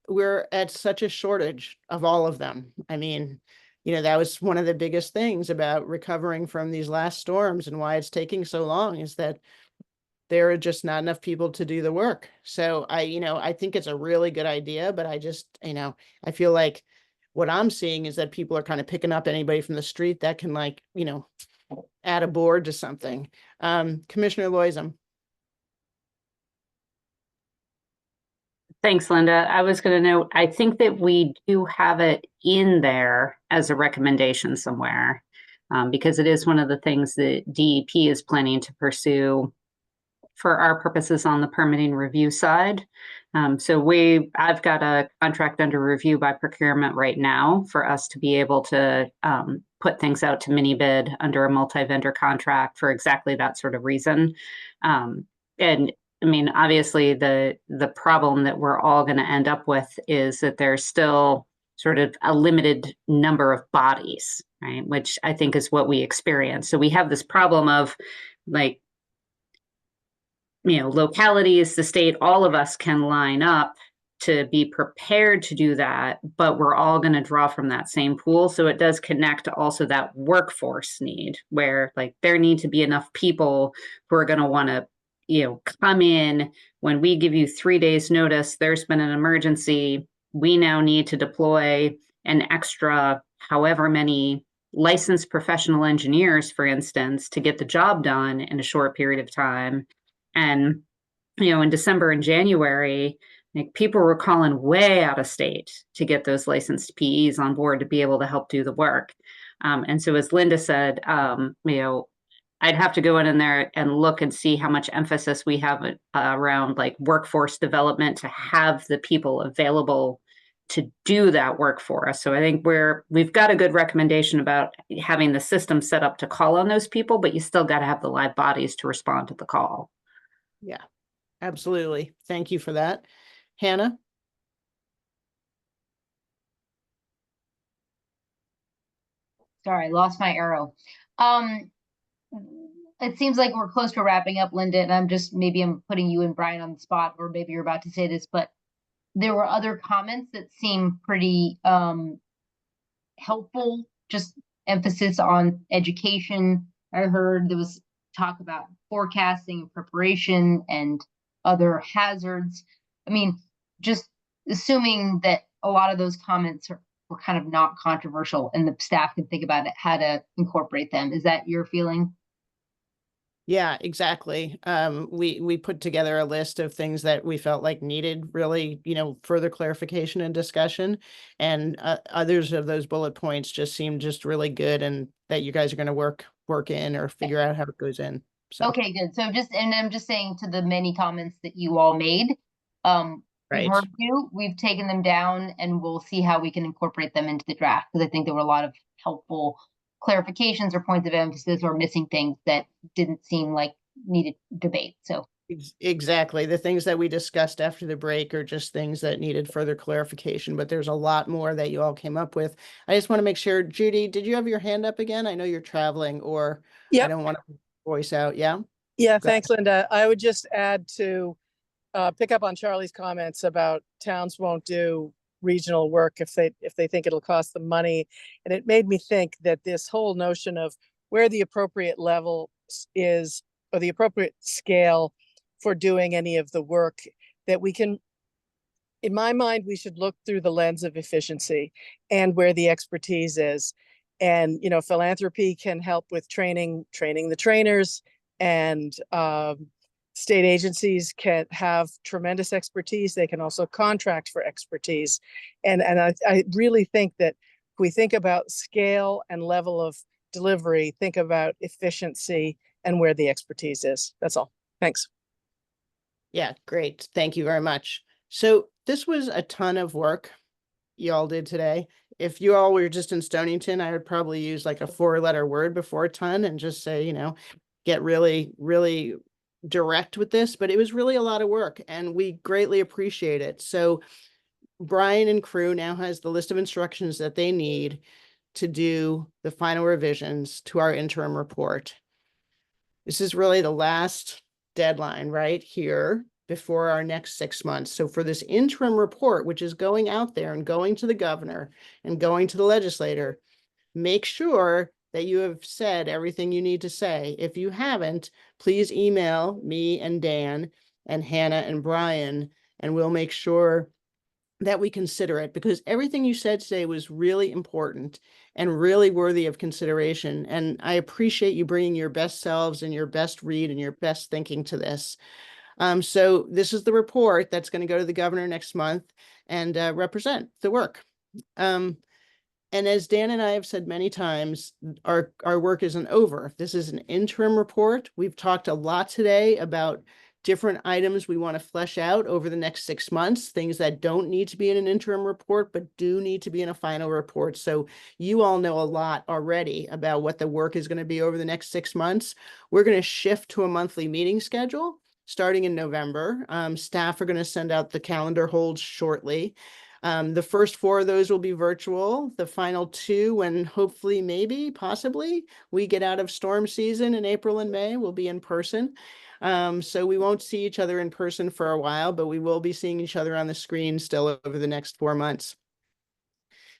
we're at such a shortage of all of them. I mean, that was one of the biggest things about recovering from these last storms, and why it's taking so long is that there are just not enough people to do the work. So I think it's a really good idea, but I just, I feel like what I'm seeing is that people are kind of picking up anybody from the street that can, like, you know, add a board to something. Commissioner Loisem. Thanks, Linda. I was going to note, I think that we do have it in there as a recommendation somewhere, because it is one of the things that DEP is planning to pursue for our purposes on the permitting review side. I've got a contract under review by procurement right now for us to be able to put things out to mini bid under a multi-vendor contract for exactly that sort of reason. And I mean, obviously the problem that we're all going to end up with is that there's still sort of a limited number of bodies, right? Which I think is what we experience. So we have this problem of, like, you know, localities, the state, all of us can line up to be prepared to do that, but we're all going to draw from that same pool. So it does connect to also that workforce need, where, like, there need to be enough people who are going to want to, you know, come in when we give you 3 days notice. There's been an emergency. We now need to deploy an extra however many licensed professional engineers, for instance, to get the job done in a short period of time. And, you know, in December and January, like, people were calling way out of state to get those licensed PEs on board to be able to help do the work. And so, as Linda said, you know, I'd have to go in there and look and see how much emphasis we have around, like, workforce development to have the people available to do that work for us. So I think we've got a good recommendation about having the system set up to call on those people, but you still got to have the live bodies to respond to the call. Yeah, absolutely. Thank you for that. Hannah? Sorry, I lost my arrow. It seems like we're close to wrapping up, Linda, and maybe I'm putting you and Brian on the spot, or maybe you're about to say this, but there were other comments that seem pretty helpful, just emphasis on education. I heard there was talk about forecasting and preparation and other hazards. I mean, just assuming that a lot of those comments were kind of not controversial and the staff can think about it, how to incorporate them. Is that your feeling? Yeah, exactly. We put together a list of things that we felt like needed really, you know, further clarification and discussion. And others of those bullet points just seemed just really good, and that you guys are going to work in or figure out how it goes in. So. Okay, good. So I'm just saying, to the many comments that you all made, we've Right. heard you, we've taken them down, and we'll see how we can incorporate them into the draft, because I think there were a lot of helpful clarifications or points of emphasis or missing things that didn't seem like needed debate. So Exactly. The things that we discussed after the break are just things that needed further clarification, but there's a lot more that you all came up with. I just want to make sure, Judy, did you have your hand up again? I know you're traveling, or I don't want to voice out. Yeah. Yeah, Go thanks, Linda. I would just add to pick up on Charlie's comments about towns won't do regional work if they think it'll cost them money. And it made me think that this whole notion of where the appropriate level is, or the appropriate scale for doing any of the work, that we can, in my mind, we should look through the lens of efficiency and where the expertise is. And, you know, philanthropy can help with training the trainers, and state agencies can have tremendous expertise. They can also contract for expertise. And I really think that if we think about scale and level of delivery, think about efficiency and where the expertise is. That's all. Thanks. Yeah, great. Thank you very much. So this was a ton of work you all did today. If you all were just in Stonington, I would probably use like a 4-letter word before ton and just say, you know, get really, really direct with this, but it was really a lot of work and we greatly appreciate it. So Brian and crew now has the list of instructions that they need to do the final revisions to our interim report. This is really the last deadline right here before our next 6 months. So for this interim report, which is going out there and going to the governor and going to the legislator, make sure that you have said everything you need to say. If you haven't, please email me and Dan and Hannah and Brian, and we'll make sure that we consider it, because everything you said today was really important and really worthy of consideration. And I appreciate you bringing your best selves and your best read and your best thinking to this. So this is the report that's going to go to the governor next month and represent the work. And as Dan and I have said many times, our work isn't over. This is an interim report. We've talked a lot today about different items we want to flesh out over the next 6 months, things that don't need to be in an interim report, but do need to be in a final report. So you all know a lot already about what the work is going to be over the next 6 months. We're going to shift to a monthly meeting schedule starting in November. Staff are going to send out the calendar holds shortly. The first 4 of those will be virtual. The final 2, when hopefully, maybe, possibly, we get out of storm season in April and May, will be in person. So we won't see each other in person for a while, but we will be seeing each other on the screen still over the next 4 months.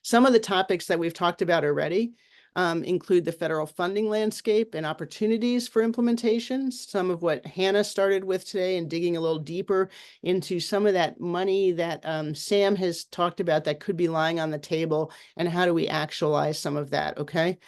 Some of the topics that we've talked about already include the federal funding landscape and opportunities for implementation. Some of what Hannah started with today, and digging a little deeper into some of that money that Sam has talked about that could be lying on the table, and how do we actualize some of that, okay?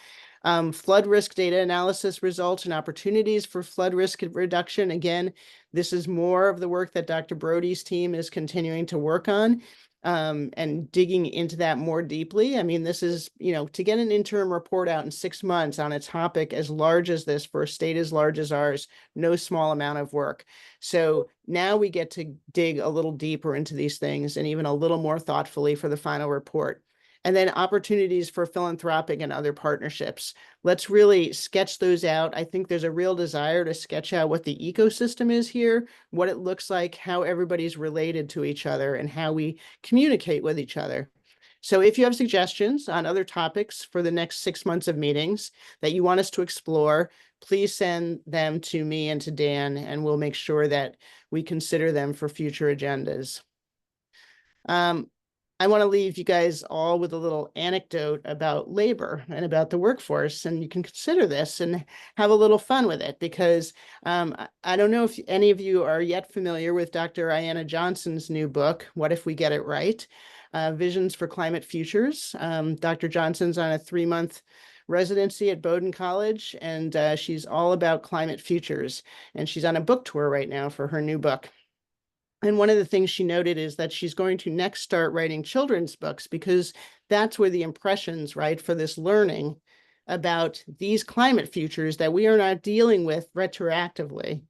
Flood risk data analysis results and opportunities for flood risk reduction. Again, this is more of the work that Dr. Brody's team is continuing to work on. And digging into that more deeply. I mean, this is, to get an interim report out in 6 months on a topic as large as this for a state as large as ours, no small amount of work. So now we get to dig a little deeper into these things, and even a little more thoughtfully for the final report. And then opportunities for philanthropic and other partnerships. Let's really sketch those out. I think there's a real desire to sketch out what the ecosystem is here, what it looks like, how everybody's related to each other, and how we communicate with each other. So if you have suggestions on other topics for the next 6 months of meetings that you want us to explore, please send them to me and to Dan, and we'll make sure that we consider them for future agendas. I want to leave you guys all with a little anecdote about labor and about the workforce, and you can consider this and have a little fun with it, because I don't know if any of you are yet familiar with Dr. Ayanna Johnson's new book, What If We Get It Right? Visions for Climate Futures. Dr. Johnson's on a 3-month residency at Bowdoin College, and she's all about climate futures, and she's on a book tour right now for her new book. And one of the things she noted is that she's going to next start writing children's books, because that's where the impressions, right, for this learning about these climate futures that we are not dealing with retroactively,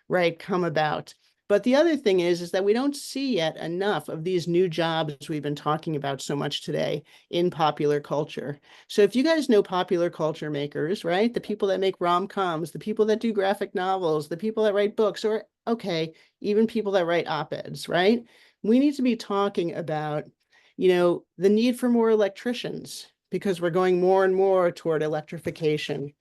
right, come about. But the other thing is that we don't see yet enough of these new jobs we've been talking about so much today in popular culture. So if you guys know popular culture makers, right, the people that make rom-coms, the people that do graphic novels, the people that write books, or even people that write op-eds, right? We need to be talking about, the need for more electricians, because we're going more and more toward electrification.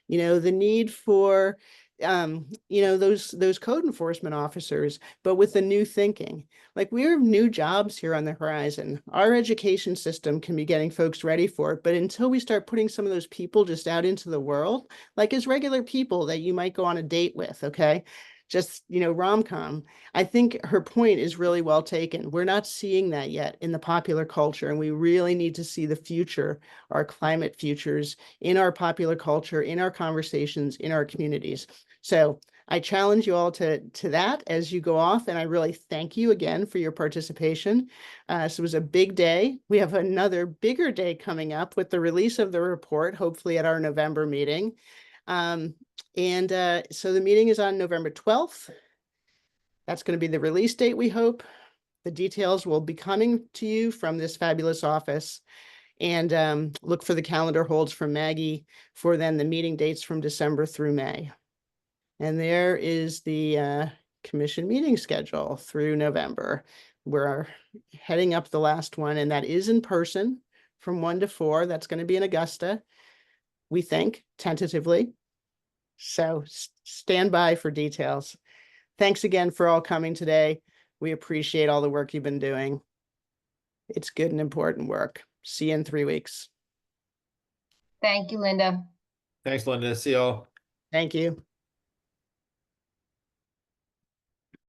The need for those code enforcement officers, but with the new thinking. Like, we have new jobs here on the horizon. Our education system can be getting folks ready for it, but until we start putting some of those people just out into the world, like as regular people that you might go on a date with, okay? Just, rom-com. I think her point is really well taken. We're not seeing that yet in the popular culture, and we really need to see the future, our climate futures, in our popular culture, in our conversations, in our communities. So I challenge you all to that as you go off, and I really thank you again for your participation. So it was a big day. We have another bigger day coming up with the release of the report, hopefully at our November meeting. So the meeting is on November 12th. That's going to be the release date, we hope. The details will be coming to you from this fabulous office. And look for the calendar holds from Maggie for then the meeting dates from December through May. And there is the commission meeting schedule through November. We're heading up the last one, and that is in person from 1 to 4. That's going to be in Augusta, we think, tentatively. So stand by for details. Thanks again for all coming today. We appreciate all the work you've been doing. It's good and important work. See you in 3 weeks. Thank you, Linda. Thanks, Linda. See y'all. Thank you.